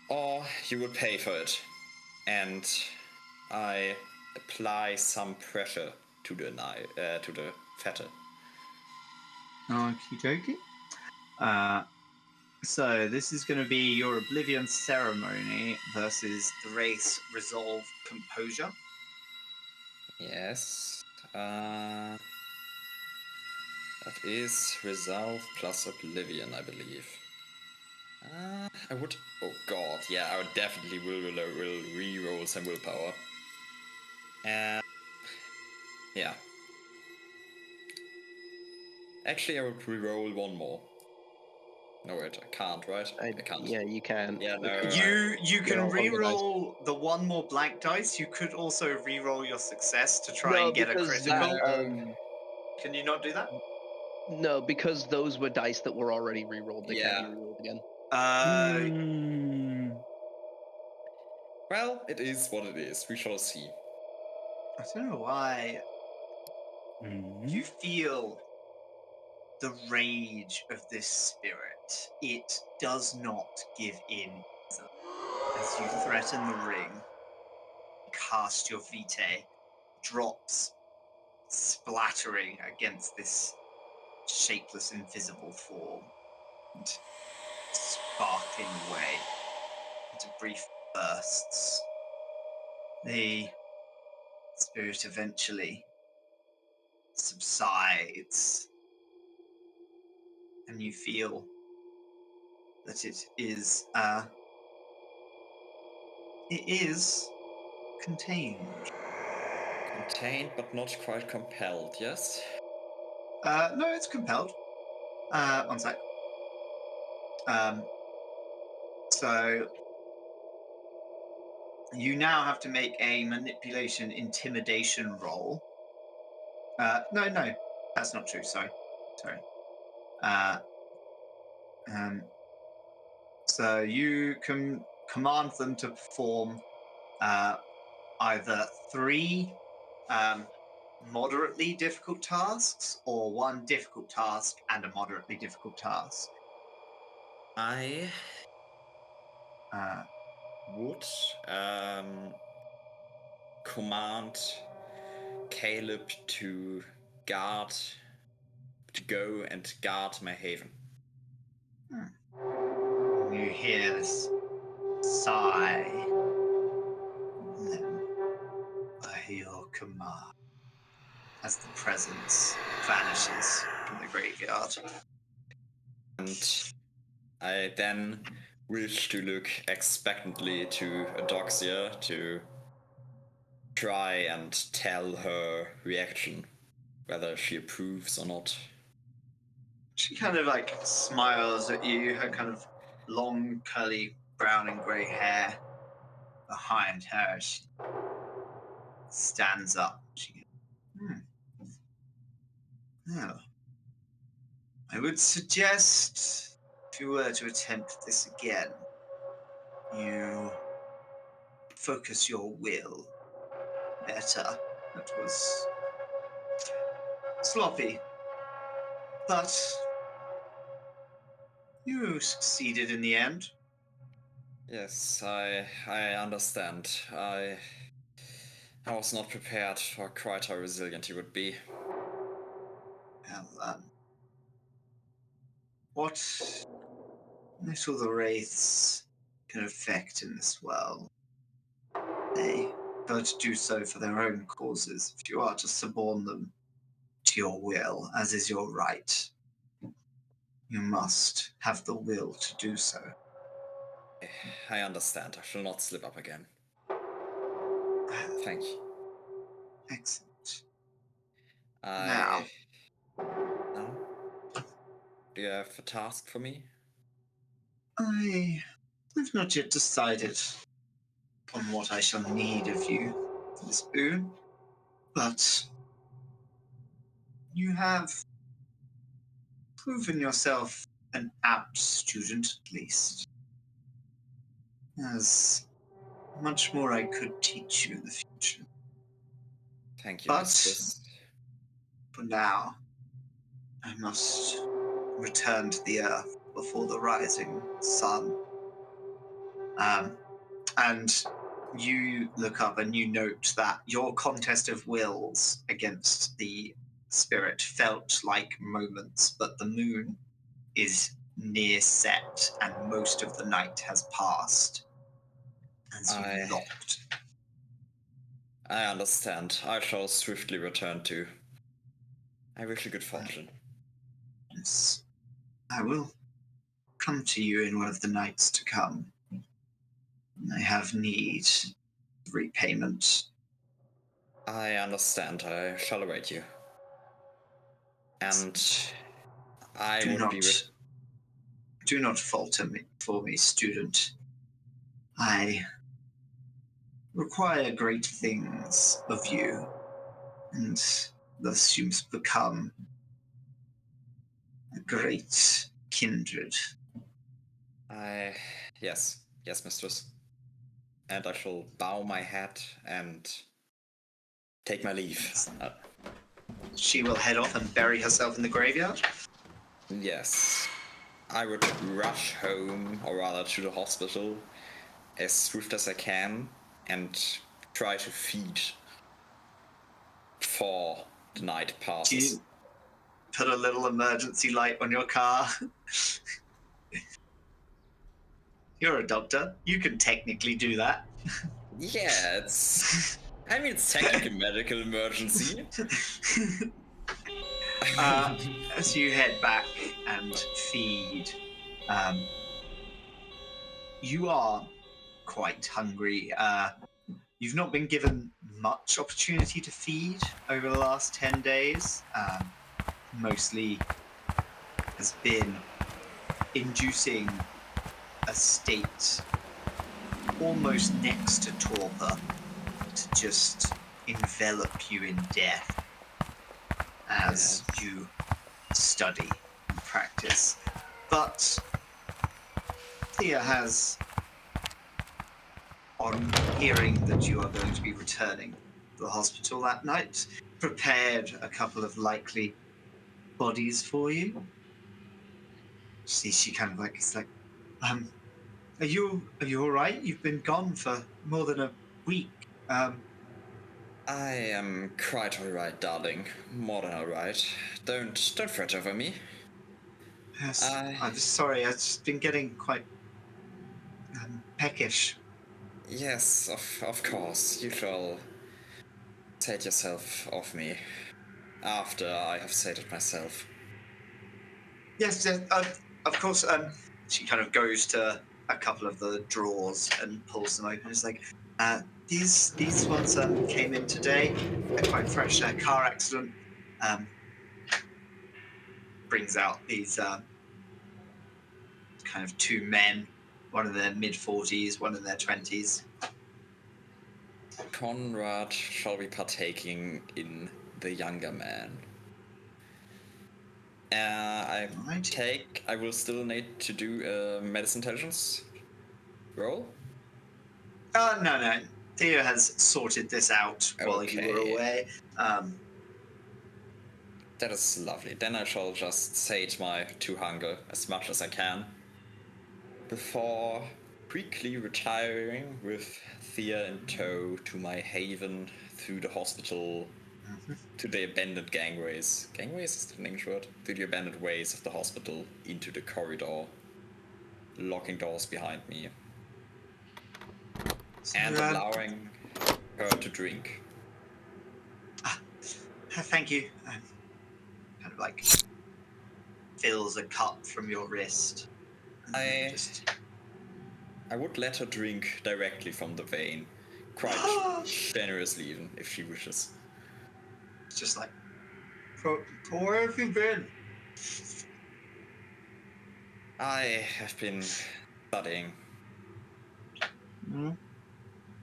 Or you will pay for it. And I apply some pressure to the to the fetter. Okie dokie. So this is going to be your Oblivion Ceremony versus the race Resolve Composure. Yes. That is Resolve plus Oblivion, I believe. I would. Oh god, yeah, I would definitely will re-roll some willpower. Yeah. Actually, I would re-roll one more. No, wait, I can't, right? I can't. Yeah, you can. Yeah, no. You can on the dice. re-roll the one more blank dice. You could also re-roll your success to try No, and get a because critical. that, Can you not do that? no, because those were dice that were already re-rolled. They can't Yeah. be re-rolled again. Well, it is what it is. We shall see. I don't know why you feel the rage of this spirit. It does not give in. As you threaten the ring, cast your vitae, drops splattering against this shapeless, invisible form, and sparkling away into brief bursts. The spirit eventually subsides, and you feel that it is contained. Contained but not quite compelled, yes? No, it's compelled. One sec. So you now have to make a manipulation intimidation roll. No, that's not true. Sorry. So you can command them to perform either 3 moderately difficult tasks or 1 difficult task and a moderately difficult task. I would command Caleb to go and guard my haven. You hear this sigh. Then, by your command, as the presence vanishes from the graveyard. And I then wish to look expectantly to Eudoxia to try and tell her reaction, whether she approves or not. She kind of like smiles at you, her kind of long, curly, brown and grey hair behind her. She stands up. She goes, Now, I would suggest if you were to attempt this again, you focus your will better. That was sloppy, but you succeeded in the end. Yes, I understand. I was not prepared for quite how resilient he would be. Well, what little the wraiths can affect in this world, they prefer to do so for their own causes. If you are to suborn them to your will, as is your right, you must have the will to do so. I understand. I shall not slip up again. Thank you. Excellent. Now? Do you have a task for me? I I've not yet decided on what I shall need of you for this boon, but you have proven yourself an apt student, at least. There's much more I could teach you in the future. Thank you, But mistress. for now, I must return to the earth before the rising sun. And you look up and you note that your contest of wills against the spirit felt like moments, but the moon is near set and most of the night has passed as you locked. I understand. I shall swiftly return to. I wish you good fortune. Yes, I will come to you in one of the nights to come. I have need of repayment. I understand. I shall await you. And I Do will be do not falter for me, student. I require great things of you, and thus you must become a great kindred. Yes, mistress. And I shall bow my head and take my leave. She will head off and bury herself in the graveyard. Yes. I would rush home, or rather to the hospital, as swift as I can, and try to feed before the night Do passes. you put a little emergency light on your car? You're a doctor. You can technically do that. Yeah, it's technically a medical emergency. As you head back and feed, you are quite hungry. You've not been given much opportunity to feed over the last 10 days. Mostly has been inducing a state almost next to torpor to just envelop you in death as you study and practice. But Thea has, on hearing that you are going to be returning to the hospital that night, prepared a couple of likely bodies for you. See, she kind of like, it's like, are you all right? You've been gone for more than a week. I am quite alright, darling. More than alright. Don't fret over me. Yes, I'm sorry. I've just been getting quite peckish. Yes, of course. You shall take yourself off me after I have sated myself. Yes, of course. She kind of goes to a couple of the drawers and pulls them open. It's like, these ones came in today. They're quite fresh. Car accident. Brings out these kind of two men, one in their mid-40s, one in their 20s. Conrad shall be partaking in the younger man. I will still need to do a medicine intelligence roll. No. Theo has sorted this out while you were away. That is lovely. Then I shall just sate my two hunger as much as I can before quickly retiring with Thea in tow to my haven through the hospital, to the abandoned gangways. Gangways is the English word? To the abandoned ways of the hospital, into the corridor, locking doors behind me, and allowing her to drink. Thank you. Kind of like fills a cup from your wrist. I would let her drink directly from the vein, quite generously even, if she wishes. It's just like, where have you been? I have been studying.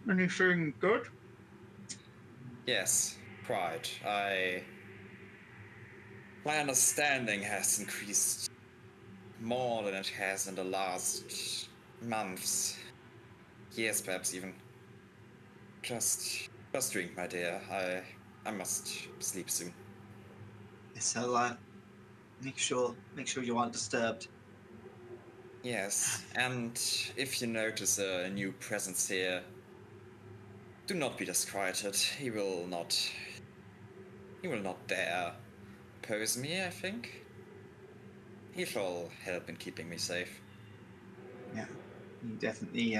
Anything good? Yes, quite. My understanding has increased more than it has in the last months. Years, perhaps even. Just drink, my dear. I must sleep soon. So, make sure you aren't disturbed. Yes, and if you notice a new presence here, do not be disquieted. He will not dare oppose me, I think. He shall help in keeping me safe. Yeah, you definitely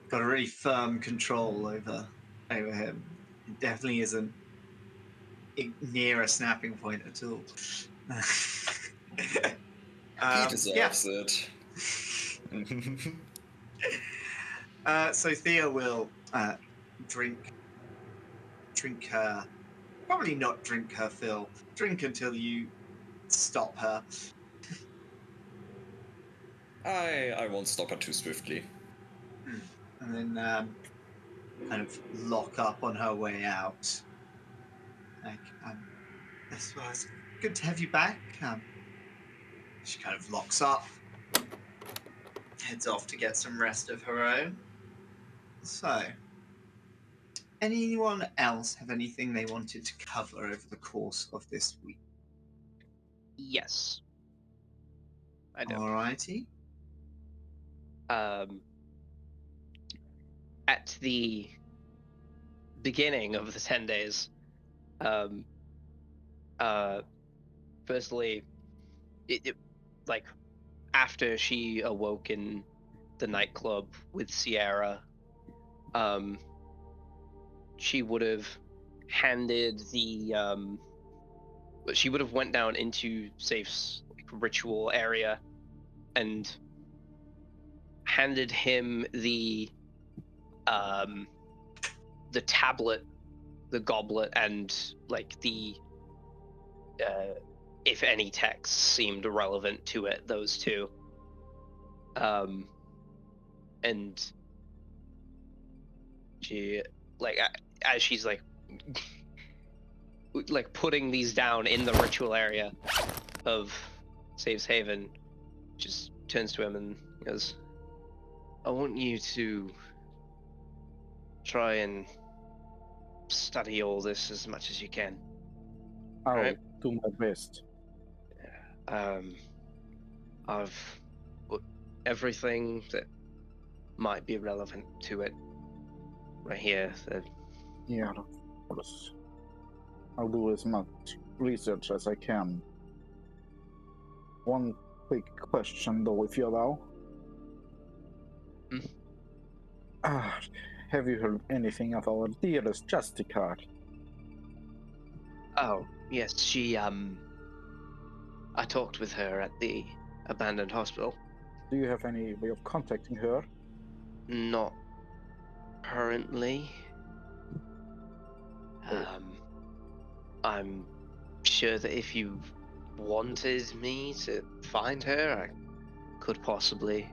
got a really firm control over him. It definitely isn't near a snapping point at all. He deserves it. So Thea will drink her. Probably not drink her fill. Drink until you stop her. I won't stop her too swiftly. And then kind of lock up on her way out. Like, it's good to have you back. She kind of locks up, heads off to get some rest of her own. So, anyone else have anything they wanted to cover over the course of this week? Yes. I do. Alrighty. At the beginning of the 10 days, firstly, it like after she awoke in the nightclub with Sierra, she would have handed she would have went down into Safe's ritual area and handed him the tablet, the goblet, and like the if any texts seemed relevant to it, those two. And she, like, as she's like putting these down in the ritual area of Safe's Haven, just turns to him and goes, I want you to try and study all this as much as you can. I'll Right. do my best. I've put everything that might be relevant to it right here. Yeah, of course. I'll do as much research as I can. One quick question, though, if you allow. Have you heard anything of our dearest Justica? Oh, yes, she, I talked with her at the abandoned hospital. Do you have any way of contacting her? Not currently. I'm sure that if you wanted me to find her, I could possibly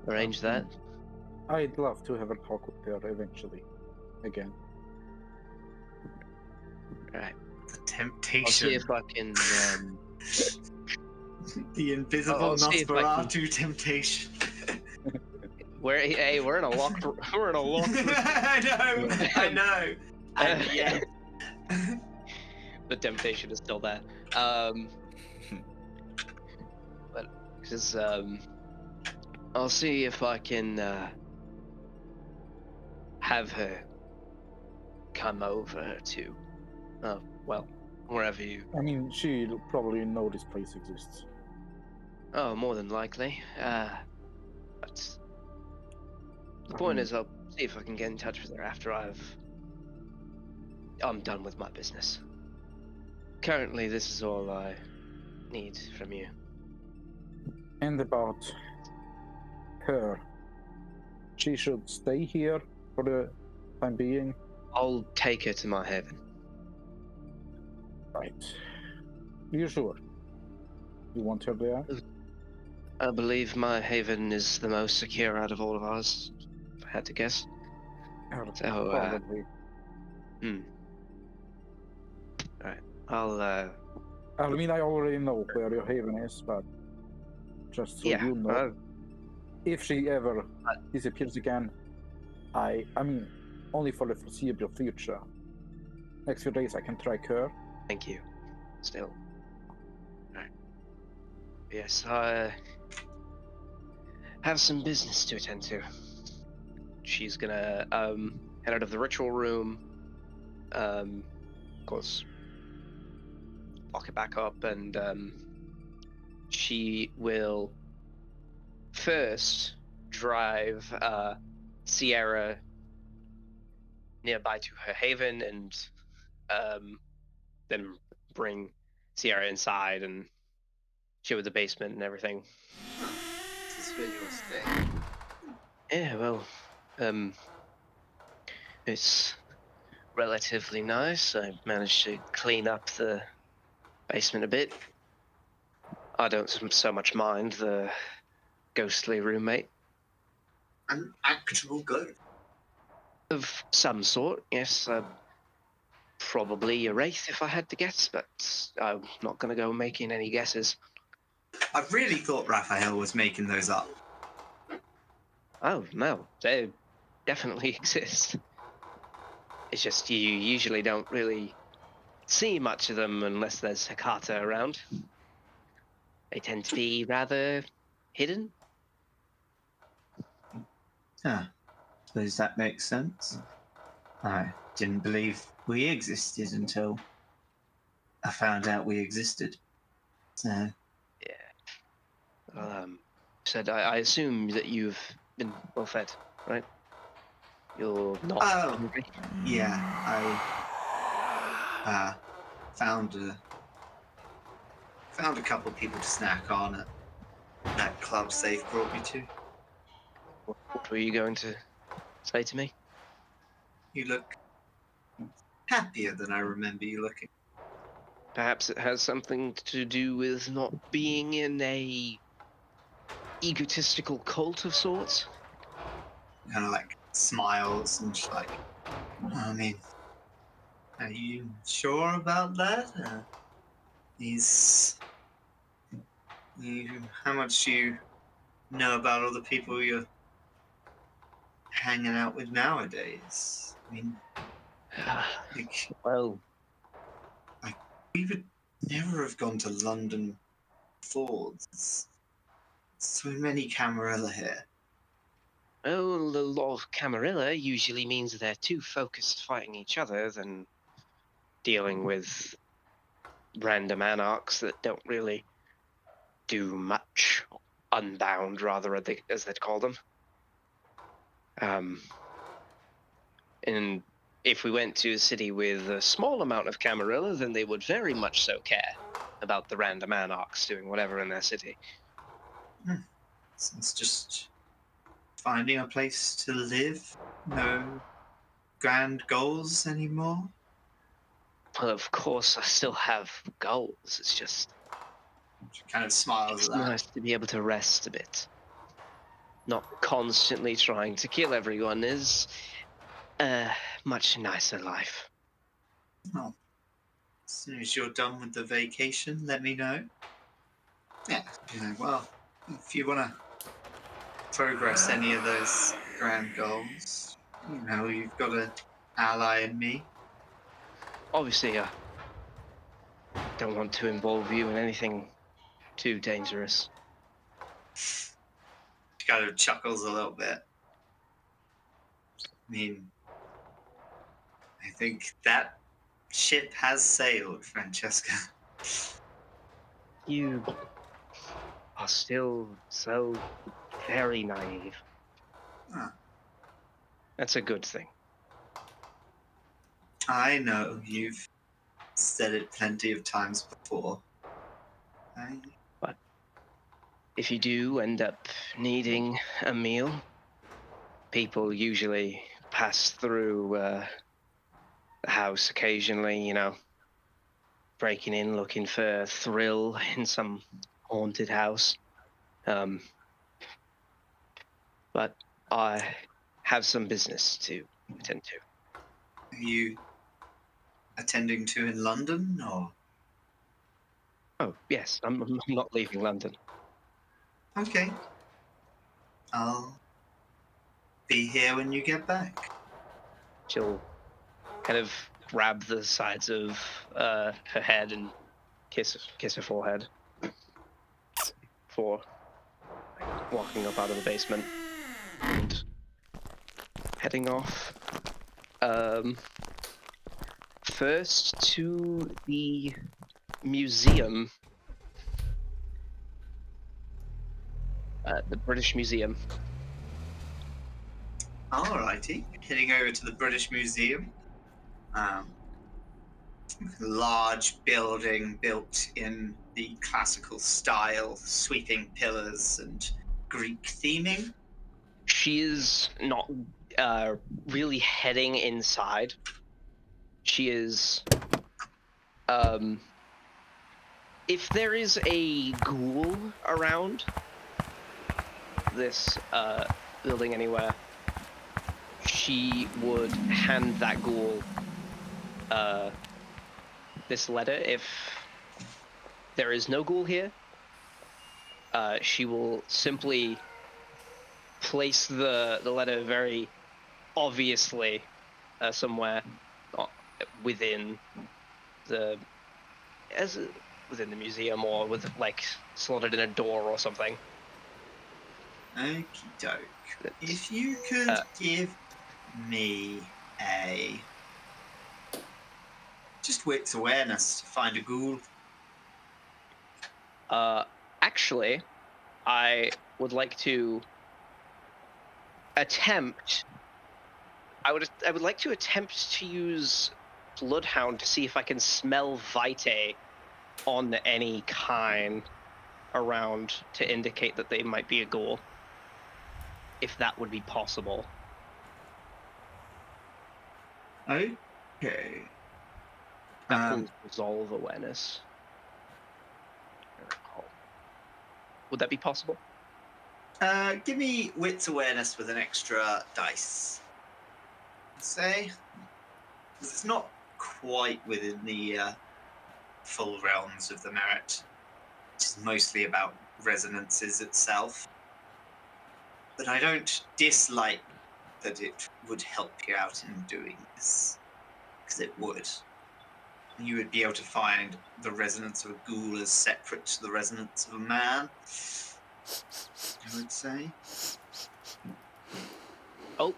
arrange that. I'd love to have a talk with her eventually. Again. Right. The I'll temptation. see if I can, The invisible I'll see if I can- Nosferatu temptation. we're in a locked I know. And yet. The temptation is still there. But because I'll see if I can have her come over to, wherever you. I mean, she'll probably know this place exists. Oh, more than likely. But the point is, I'll see if I can get in touch with her after I'm done with my business. Currently, this is all I need from you. And about her. She should stay here for the time being. I'll take her to my haven. Right. You sure? You want her there? I believe my haven is the most secure out of all of ours. I had to guess. So, Probably. Alright, I'll, I mean, I already know where your haven is, but just so yeah, you know, if she ever disappears again, I mean, only for the foreseeable future. Next few days I can track her. thank you. Still. Alright. Yes, I have some business to attend to. She's gonna head out of the ritual room, of course, lock it back up, and she will first drive Sierra nearby to her haven, and then bring Sierra inside and show her the basement and everything. This is where you're staying. Yeah, well, it's relatively nice. I managed to clean up the basement a bit. I don't so much mind the ghostly roommate. An actual ghost. Of some sort, yes. Probably a wraith if I had to guess, but I'm not going to go making any guesses. I really thought Raphael was making those up. Oh, no, they definitely exist. It's just you usually don't really see much of them unless there's Hakata around. They tend to be rather hidden. Huh. Suppose that makes sense. I didn't believe we existed until I found out we existed. So, Yeah. Well, said I assume that you've been well fed, right? You're not hungry? yeah, I found a couple people to snack on at that club Saiph brought me to. What were you going to say to me? You look happier than I remember you looking. Perhaps it has something to do with not being in a egotistical cult of sorts. Kind of like smiles and just like, I mean, are you sure about that? How much do you know about all the people you're hanging out with nowadays? I mean, like, Well, we would never have gone to London before. There's so many Camarilla here. well, the law of Camarilla usually means they're too focused fighting each other than dealing with random anarchs that don't really do much. Unbound, rather, as they'd call them. And if we went to a city with a small amount of Camarilla, then they would very much so care about the random anarchs doing whatever in their city. So it's just finding a place to live. No grand goals anymore. Well, of course, I still have goals. It's just She kind of smiles it's at that. nice to be able to rest a bit. Not constantly trying to kill everyone is a much nicer life. Oh. As soon as you're done with the vacation, let me know. Yeah. Well, if you want to progress any of those grand goals, you've got an ally in me. Obviously, I don't want to involve you in anything too dangerous. She kind of chuckles a little bit. I mean, I think that ship has sailed, Francesca. You are still so very naive. Huh. That's a good thing. I know you've said it plenty of times before. But if you do end up needing a meal, people usually pass through the house occasionally, breaking in, looking for a thrill in some haunted house. But I have some business to attend to. Are you attending to in London, or? Oh, yes, I'm not leaving London. Okay. I'll be here when you get back. She'll kind of grab the sides of her head and kiss her forehead for walking up out of the basement and heading off. First to the museum, the British Museum. Alrighty, heading over to the British Museum. Large building built in the classical style, sweeping pillars and Greek theming. She is not really heading inside. She is, if there is a ghoul around this building anywhere, she would hand that ghoul this letter. If there is no ghoul here, she will simply place the letter very obviously somewhere within the within the museum, or with like slotted in a door or something. Okie doke. If you could give me a just wits awareness to find a ghoul. Actually, I would like to attempt. I would like to attempt to use Bloodhound to see if I can smell vitae on any kind around to indicate that they might be a ghoul. If that would be possible. Okay. That can resolve awareness. Would that be possible? Give me wits awareness with an extra dice. Say, 'cause it's not quite within the full realms of the merit. It's mostly about resonances itself. But I don't dislike that it would help you out in doing this, because it would. You would be able to find the resonance of a ghoul as separate to the resonance of a man, I would say. Oh.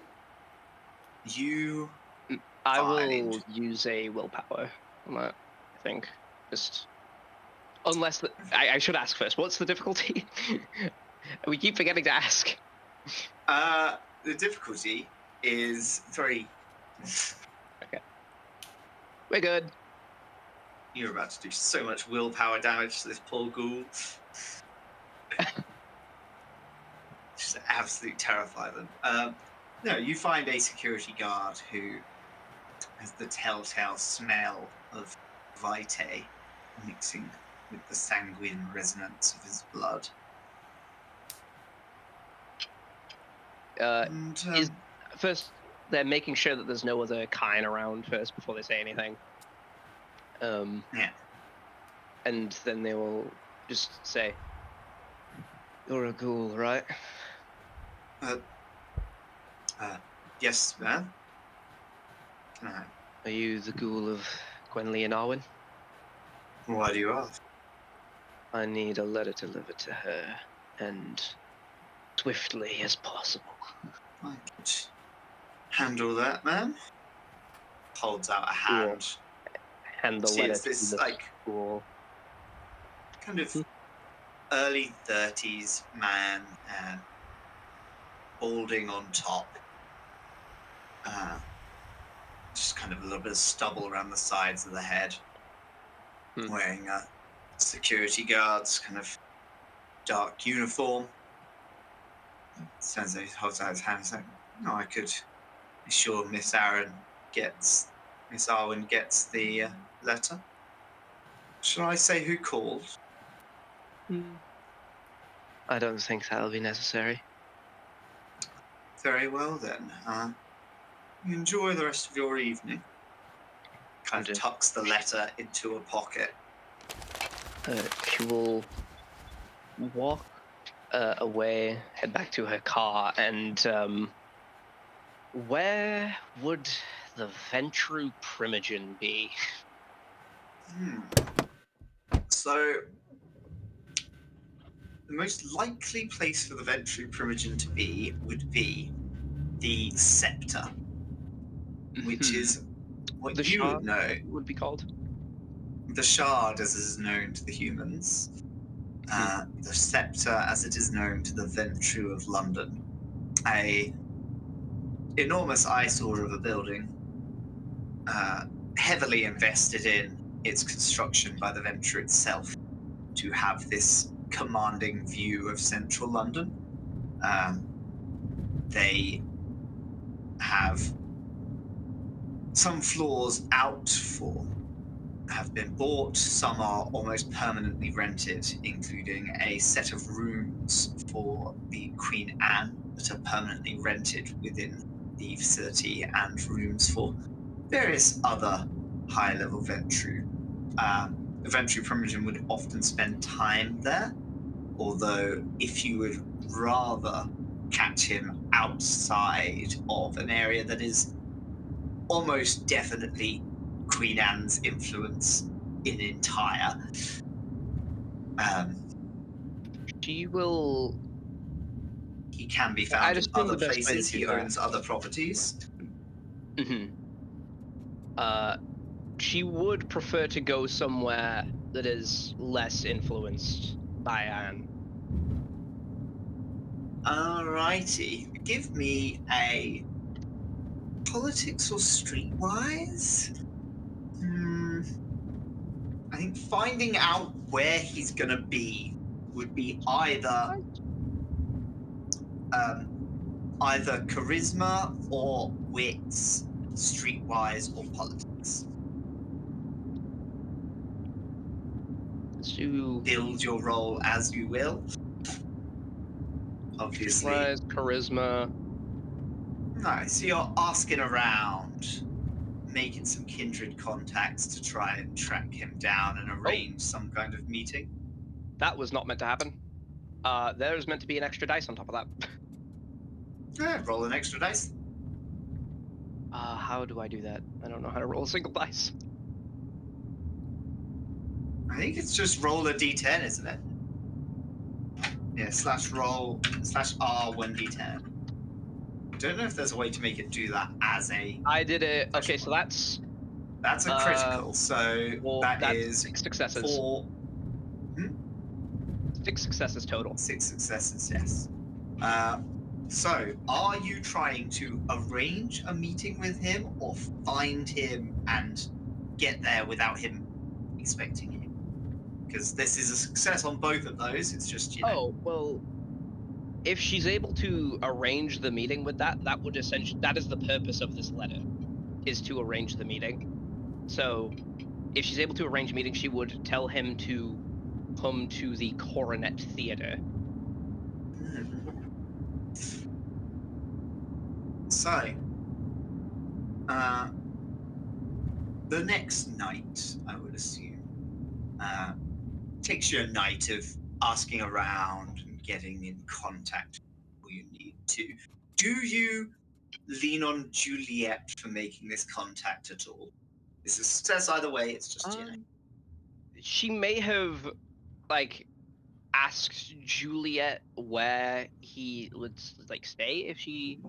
I will use a willpower on that, I think. Just... Unless... I should ask first, what's the difficulty? We keep forgetting to ask. The difficulty is 3. Okay. We're good. You're about to do so much willpower damage to this poor ghoul. Just absolutely terrify them. No, you find a security guard who has the telltale smell of vitae mixing with the sanguine resonance of his blood. First, they're making sure that there's no other kind around first before they say anything. Yeah. And then they will just say, "You're a ghoul, right?" Yes, ma'am. Are you the ghoul of Gwenley and Arwen? Why do you ask? I need a letter delivered to her, and swiftly as possible. I could handle that, ma'am. Holds out a hand. Cool. Hand the letter it's this to the school. Kind of early 30s man, balding on top. Just kind of a little bit of stubble around the sides of the head. Wearing a security guard's kind of dark uniform. Sounds like he holds out his hand and says, "No, I could be sure Miss Arwen gets the letter. Shall I say who called?" I don't think that'll be necessary. Very well then. You enjoy the rest of your evening. Kind of Okay. tucks the letter into a pocket. She will walk away, head back to her car, and where would the Ventru Primogen be? So, the most likely place for the Ventru Primogen to be would be the Scepter, which is what The you would Shard know. would be called. The Shard, as it is known to the humans. The Scepter, as it is known to the Ventru of London. A enormous eyesore of a building, heavily invested in its construction by the Ventru itself to have this commanding view of central London. They have some floors out for have been bought, some are almost permanently rented, including a set of rooms for the Queen Anne that are permanently rented within the facility, and rooms for various other high-level Ventru. The Ventru Primogen would often spend time there, although if you would rather catch him outside of an area that is almost definitely Queen Anne's influence in entire. She will. He can be I'd found in assume other the best way to places. do He that. owns other properties. She would prefer to go somewhere that is less influenced by Anne. Alrighty. Give me a politics or streetwise. I think finding out where he's gonna be would be either charisma or wits, streetwise or politics. To Build your role as you will. Obviously. streetwise, charisma. Nice. So you're asking around, making some kindred contacts to try and track him down and arrange some kind of meeting. That was not meant to happen. There's meant to be an extra dice on top of that. Yeah, roll an extra dice. How do I do that? I don't know how to roll a single dice. I think it's just roll a d10, isn't it? Yeah, /roll /R 1d10. I don't know if there's a way to make it do that as a. I did it. Okay, so that's a critical. So that's is 6 successes. 4. 6 successes total. 6 successes, yes. So, are you trying to arrange a meeting with him or find him and get there without him expecting you? Because this is a success on both of those. It's just, you know. Oh, well, if she's able to arrange the meeting with that would essentially, that is the purpose of this letter, is to arrange the meeting. So, if she's able to arrange a meeting, she would tell him to come to the Coronet Theater. So, the next night, I would assume, takes you a night of asking around and getting in contact with who you need to. Do you lean on Juliet for making this contact at all? It's a success either way, it's just, you know. She may have, like, asked Juliet where he would, like, stay if she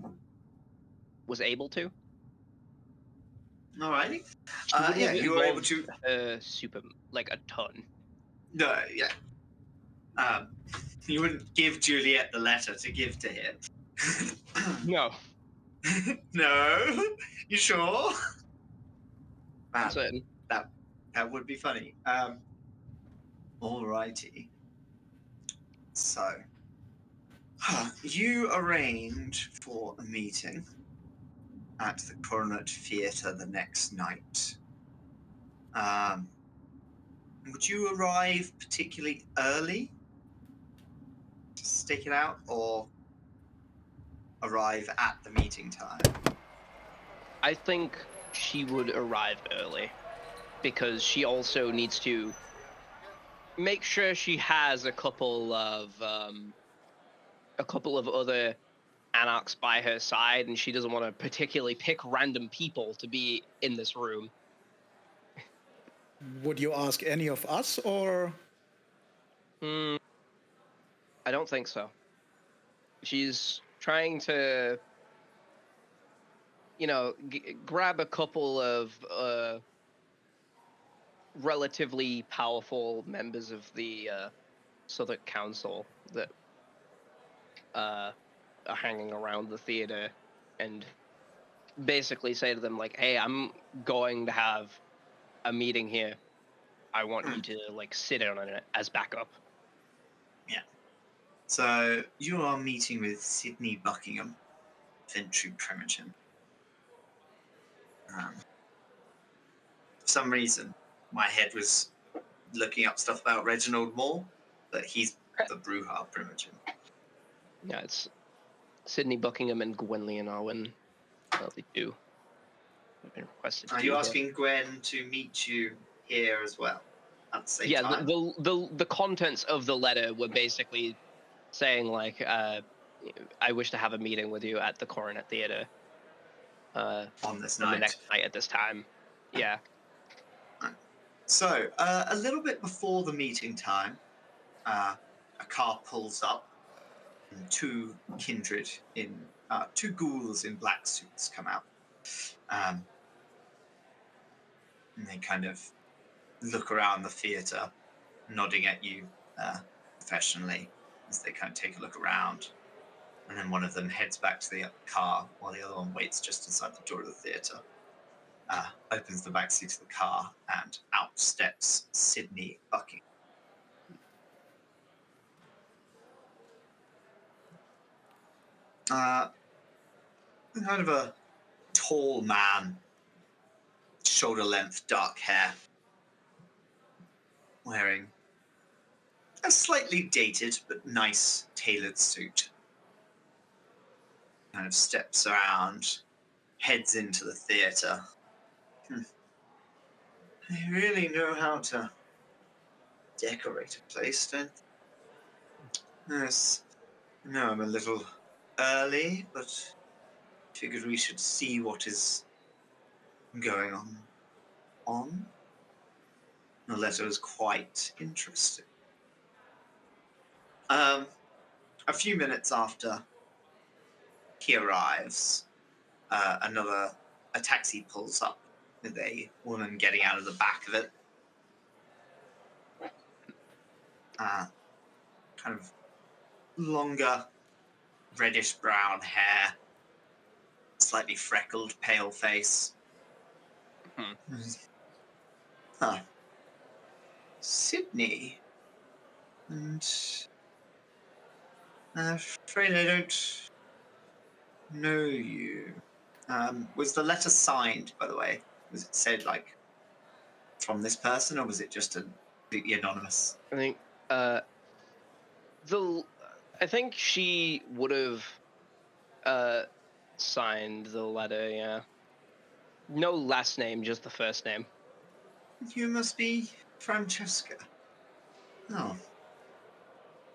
was able to. Alrighty. Yeah, you were able to. Super, like, a ton. No, yeah. You wouldn't give Juliet the letter to give to him. No. No? You sure? I'm certain. That would be funny. Alrighty. So, you arrange for a meeting at the Coronet Theater the next night. Would you arrive particularly early to stake it out, or arrive at the meeting time? I think she would arrive early because she also needs to make sure she has a couple of other anarchs by her side, and she doesn't want to particularly pick random people to be in this room. Would you ask any of us, or? I don't think so. She's trying to, grab a couple of relatively powerful members of the Southwark Council that are hanging around the theater, and basically say to them, like, hey, I'm going to have a meeting here. I want you to, like, sit in on it as backup. Yeah. So you are meeting with Sydney Buckingham, Ventry Primogen. For some reason, my head was looking up stuff about Reginald Moore, but he's the Bruja Primogen. Yeah, it's Sydney Buckingham and Gwenllian Owen. Well, they do. I've been requested. Are you asking Gwen to meet you here as well at the same time? The contents of the letter were basically saying, like, I wish to have a meeting with you at the Coronet Theater. On this night. The next night at this time. Yeah. So, a little bit before the meeting time, a car pulls up, and two ghouls in black suits come out. And they kind of look around the theatre, nodding at you professionally as they kind of take a look around. And then one of them heads back to the car while the other one waits just inside the door of the theatre. Opens the back seat of the car, and out steps Sydney Buckingham. Kind of a tall man, shoulder-length, dark hair, wearing a slightly dated but nice tailored suit. Kind of steps around, heads into the theatre. They really know how to decorate a place, don't they? Yes. I know I'm a little early, but figured we should see what is going on. The letter is quite interesting. A few minutes after he arrives, a taxi pulls up with a woman getting out of the back of it. Kind of longer, reddish-brown hair, slightly freckled, pale face. Sydney. And I'm afraid I don't know you. Was the letter signed, by the way? Was it said, like, from this person, or was it just completely anonymous? I think I think she would have signed the letter, yeah. No last name, just the first name. You must be Francesca. Oh.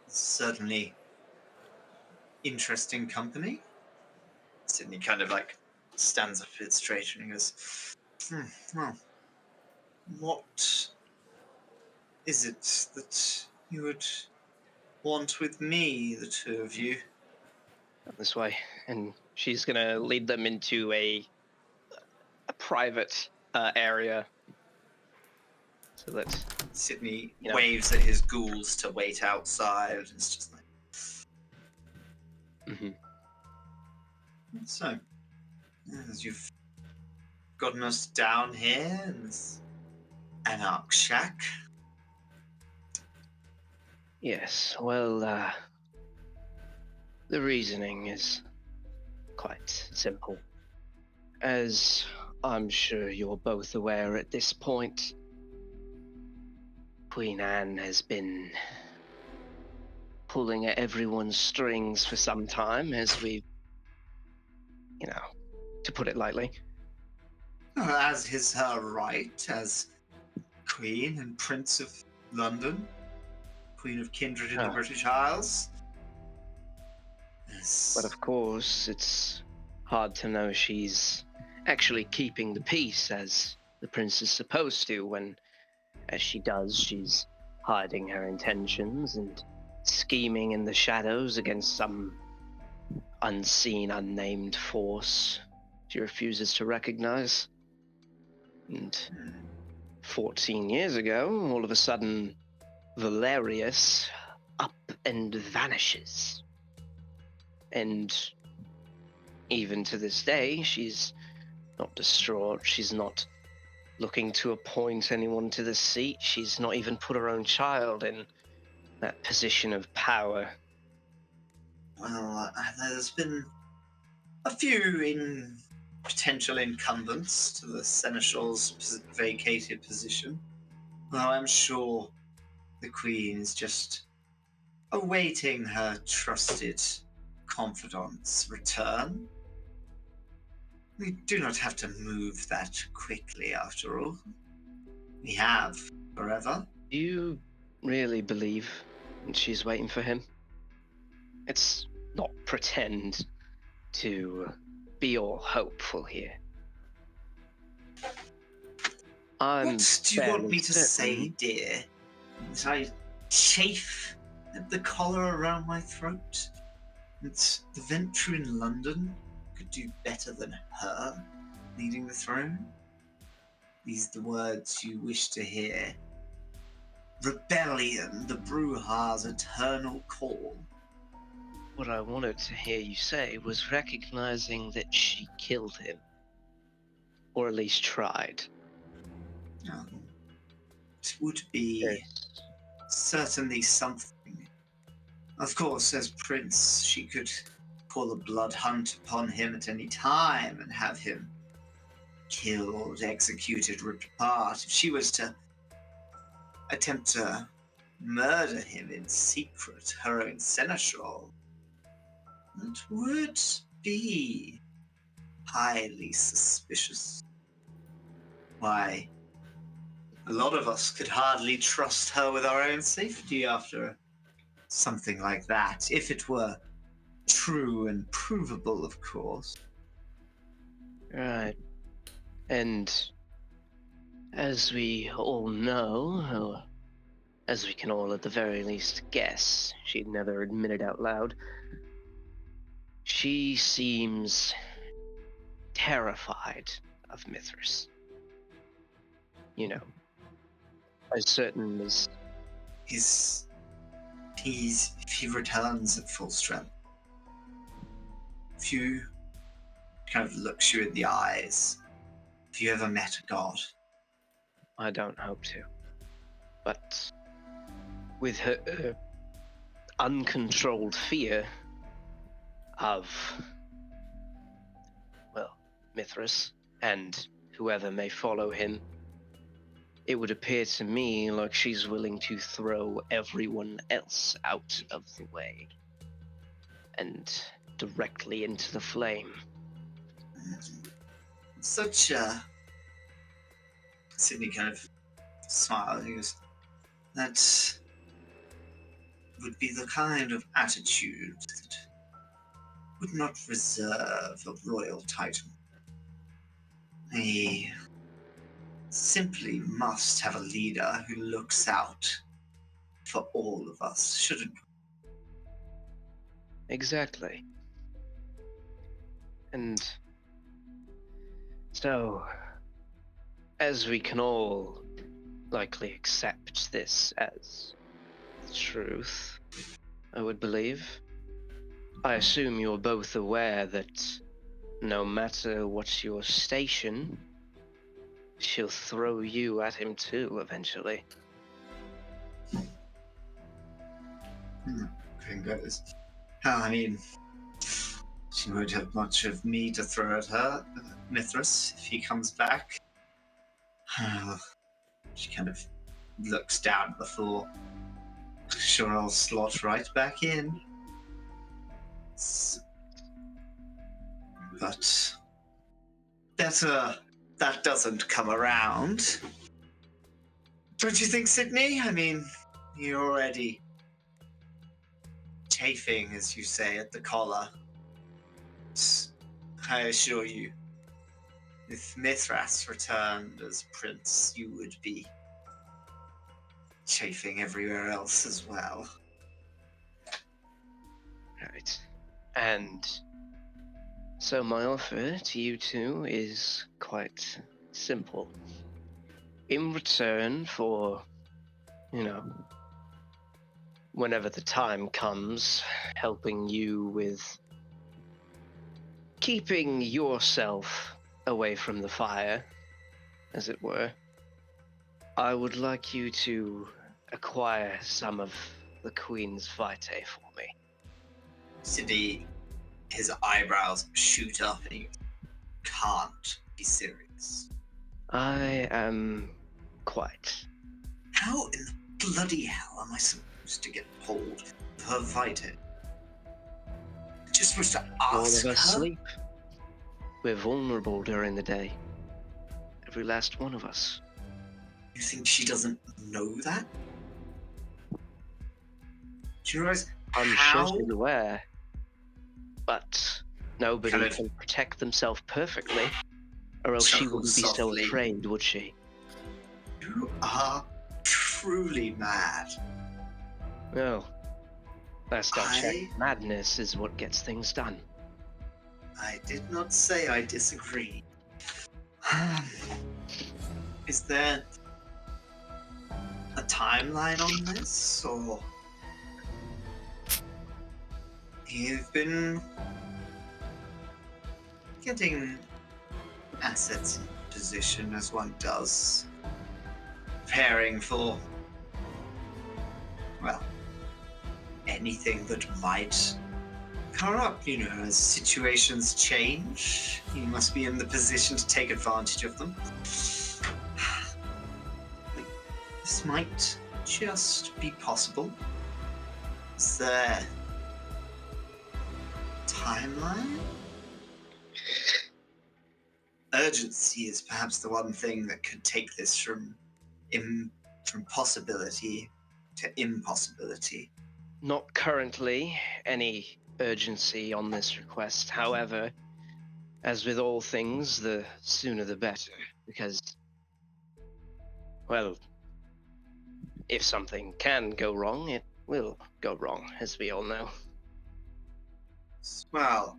Certainly interesting company. Sydney kind of, like, stands up a bit straighter and goes, well, what is it that you would want with me, the two of you? This way. And she's going to lead them into a private area. So that Sydney waves at his ghouls to wait outside. It's just like... So, as you've gotten us down here in this anarch shack. Yes, well, the reasoning is quite simple. As I'm sure you're both aware at this point, Queen Anne has been pulling at everyone's strings for some time as we to put it lightly. As is her right as Queen and Prince of London, Queen of Kindred in the British Isles. Yes. But of course, it's hard to know she's actually keeping the peace as the prince is supposed to when, as she does, she's hiding her intentions and scheming in the shadows against some unseen, unnamed force she refuses to recognize. And 14 years ago, all of a sudden, Valerius up and vanishes. And even to this day, she's not distraught. She's not looking to appoint anyone to the seat. She's not even put her own child in that position of power. Well, there's been a few potential incumbents to the Seneschal's vacated position. Well, I'm sure the Queen is just awaiting her trusted confidant's return. We do not have to move that quickly, after all. We have forever. Do you really believe she's waiting for him? It's not pretend to be all hopeful here. What do you want me to say, dear? That I chafe at the collar around my throat? That the venture in London could do better than her leading the throne? These are the words you wish to hear. Rebellion, the Brujah's eternal call. What I wanted to hear you say was recognizing that she killed him. Or at least tried. It would be certainly something. Of course, as Prince, she could call a blood hunt upon him at any time and have him killed, executed, ripped apart. If she was to attempt to murder him in secret, her own seneschal, it would be highly suspicious. Why, a lot of us could hardly trust her with our own safety after something like that, if it were true and provable, of course. Right. And as we all know, or as we can all at the very least guess, she'd never admit it out loud, she seems terrified of Mithras. As certain as... If he returns at full strength, if you kind of looks you in the eyes, have you ever met a god? I don't hope to. But with her uncontrolled fear of, Mithras and whoever may follow him, it would appear to me like she's willing to throw everyone else out of the way and directly into the flame. Such a... Sydney kind of smiled. He goes, that would be the kind of attitude that would not reserve a royal title. He simply must have a leader who looks out for all of us, shouldn't we? Exactly. And so, as we can all likely accept this as truth, I would believe, I assume you're both aware that no matter what your station, she'll throw you at him too, eventually. Fingers. I mean, she won't have much of me to throw at her, Mithras, if he comes back. She kind of looks down at the floor. Sure, I'll slot right back in. but better that doesn't come around. Don't you think, Sydney? I mean, you're already chafing, as you say, at the collar. I assure you, if Mithras returned as prince, you would be chafing everywhere else as well. Right. And so my offer to you two is quite simple. In return for, whenever the time comes, helping you with keeping yourself away from the fire, as it were, I would like you to acquire some of the Queen's vitae for me. Sydney, his eyebrows shoot up and he can't be serious. I am quite. How in the bloody hell am I supposed to get hold of her vitae? Just supposed to All of ask us her? sleep. We're vulnerable during the day. Every last one of us. You think she doesn't know that? Do you realize I'm how? sure she's aware. But nobody Kind of- can protect themselves perfectly. Or else she Chuckle wouldn't be so softly. afraid, would she? You are truly mad. Well, last I I- checked, madness is what gets things done. I did not say I disagree. Is there a timeline on this, or you've been getting assets in position as one does, preparing for, well, anything that might come up, as situations change, you must be in the position to take advantage of them. This might just be possible. Is there a timeline? Urgency is perhaps the one thing that could take this from possibility to impossibility. Not currently any urgency on this request. However, as with all things, the sooner the better. Because, well, if something can go wrong, it will go wrong, as we all know. Well,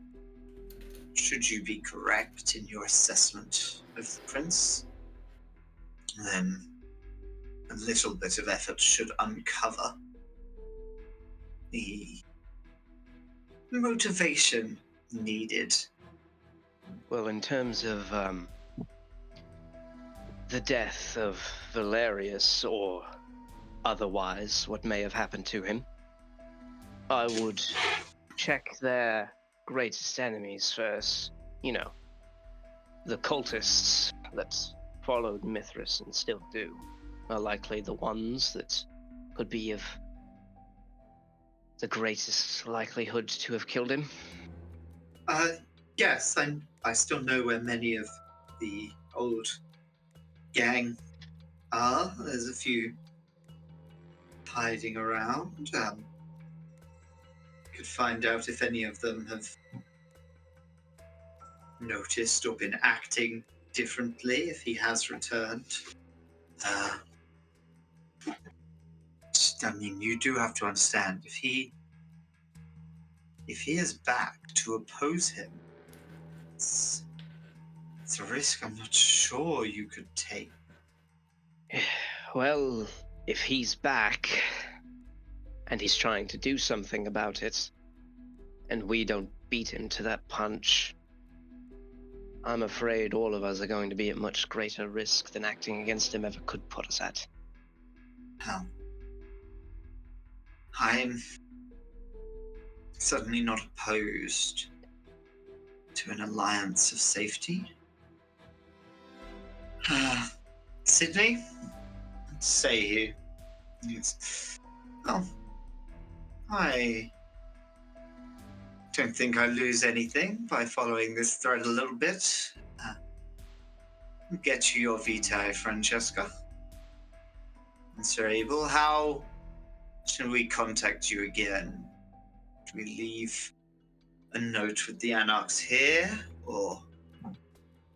should you be correct in your assessment of the prince, then a little bit of effort should uncover the motivation needed. Well, in terms of the death of Valerius, or otherwise what may have happened to him, I would check their greatest enemies first. The cultists that followed Mithras and still do are likely the ones that could be of the greatest likelihood to have killed him. Yes, I still know where many of the old gang are. There's a few hiding around. Could find out if any of them have noticed or been acting differently if he has returned. You do have to understand, if he is back to oppose him, it's a risk I'm not sure you could take. Well, if he's back, and he's trying to do something about it, and we don't beat him to that punch, I'm afraid all of us are going to be at much greater risk than acting against him ever could put us at. I'm certainly not opposed to an alliance of safety. Sydney? Say you. Yes. Well, I Don't think I lose anything by following this thread a little bit. Get you your vitae, Francesca. Mr. Abel, how should we contact you again? Do we leave a note with the Anarchs here, or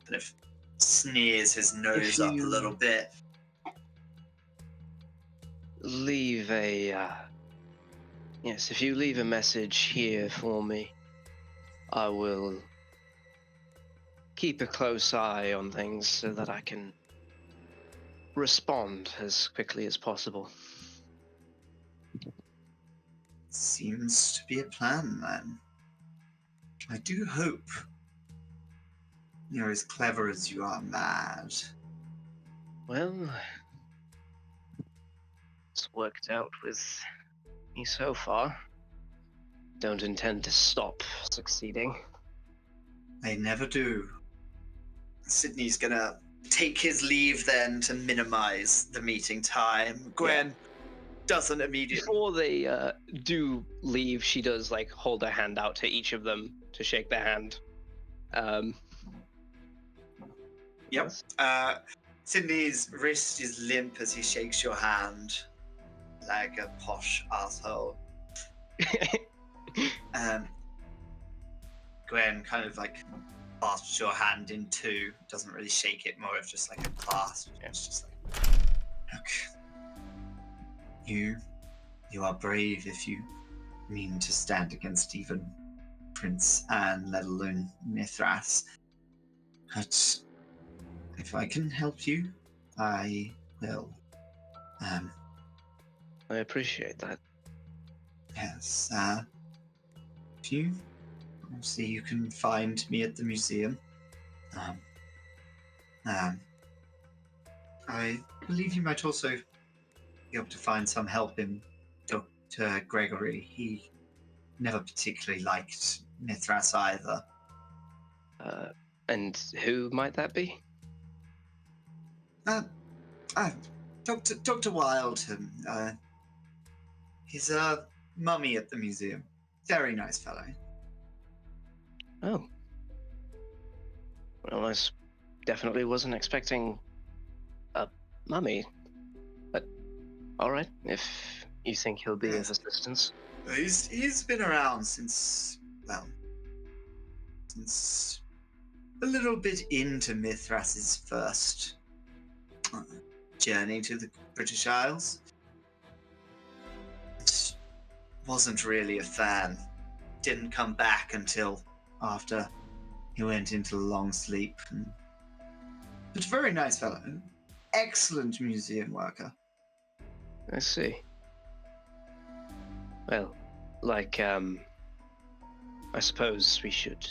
kind of sneers his nose up a little bit? Leave a yes, if you leave a message here for me, I will keep a close eye on things so that I can respond as quickly as possible. Seems to be a plan, then. I do hope you're as clever as you are mad. Well, it's worked out with me so far. Don't intend to stop succeeding. I never do. Sydney's gonna take his leave then to minimize the meeting time. Gwen doesn't immediately. Before they do leave, she does like hold her hand out to each of them to shake their hand. Yep. Sydney's wrist is limp as he shakes your hand like a posh asshole. Gwen kind of like clasps your hand in two. Doesn't really shake it, more of just like a clasp. It's just like, look, you are brave if you mean to stand against even Prince Anne, let alone Mithras. But if I can help you, I will. I appreciate that. Yes, if you see, you can find me at the museum. I believe you might also be able to find some help in Dr. Gregory. He never particularly liked Mithras either. And who might that be? Dr. Wildham. He's a mummy at the museum. Very nice fellow. Oh. Well, I definitely wasn't expecting a mummy. But, alright, if you think he'll be of assistance. He's been around since a little bit into Mithras's first journey to the British Isles. Wasn't really a fan. Didn't come back until after he went into long sleep. But a very nice fellow. Excellent museum worker. I see. Well, I suppose we should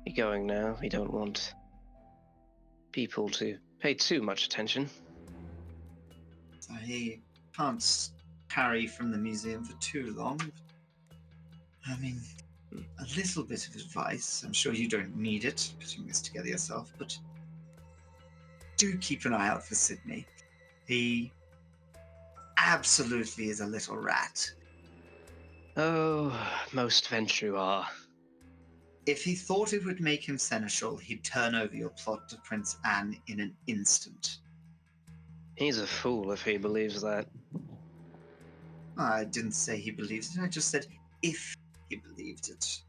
be going now. We don't want people to pay too much attention. I can't carry from the museum for too long. I mean, a little bit of advice. I'm sure you don't need it, putting this together yourself, but do keep an eye out for Sydney. He absolutely is a little rat. Oh, most Ventru are. If he thought it would make him seneschal, he'd turn over your plot to Prince Anne in an instant. He's a fool if he believes that. I didn't say he believes it, I just said if he believed it.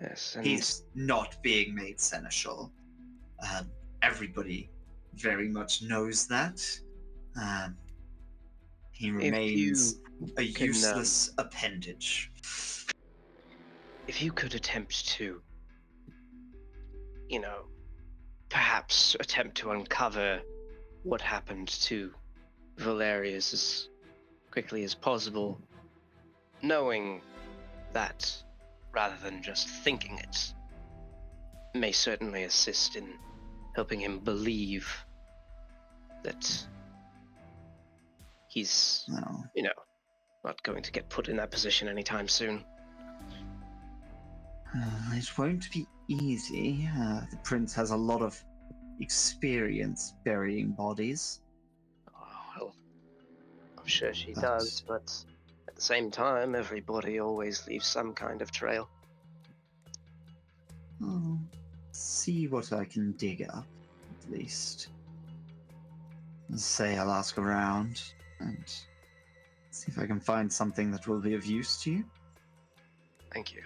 Yes, and He's not being made seneschal. Everybody very much knows that. He remains a useless appendage. if you could attempt to, perhaps attempt to uncover what happened to Valerius as quickly as possible, knowing that rather than just thinking it, may certainly assist in helping him believe that he's, not going to get put in that position anytime soon. It won't be easy. The prince has a lot of experience burying bodies. Oh, well, I'm sure she does, but At the same time, everybody always leaves some kind of trail. I'll see what I can dig up, at least. I'll ask around and see if I can find something that will be of use to you. Thank you.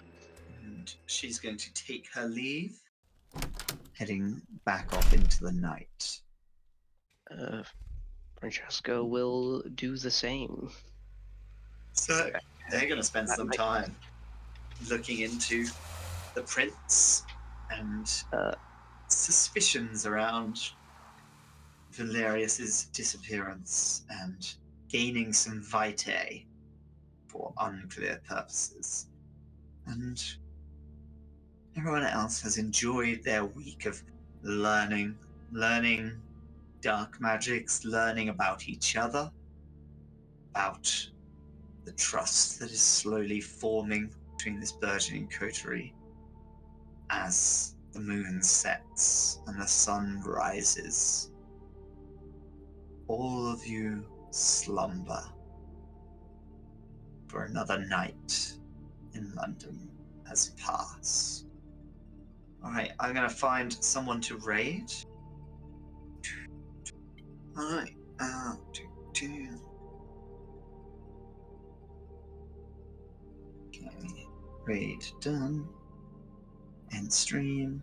And she's going to take her leave, heading back off into the night. Francesca will do the same. So they're going to spend That some might- time looking into the prints and suspicions around Valerius's disappearance and gaining some vitae for unclear purposes. And everyone else has enjoyed their week of learning dark magics, learning about each other, about the trust that is slowly forming between this burgeoning coterie as the moon sets and the sun rises. All of you slumber for another night in London has passed. Alright, I'm gonna find someone to raid. Alright, okay, raid done. End stream.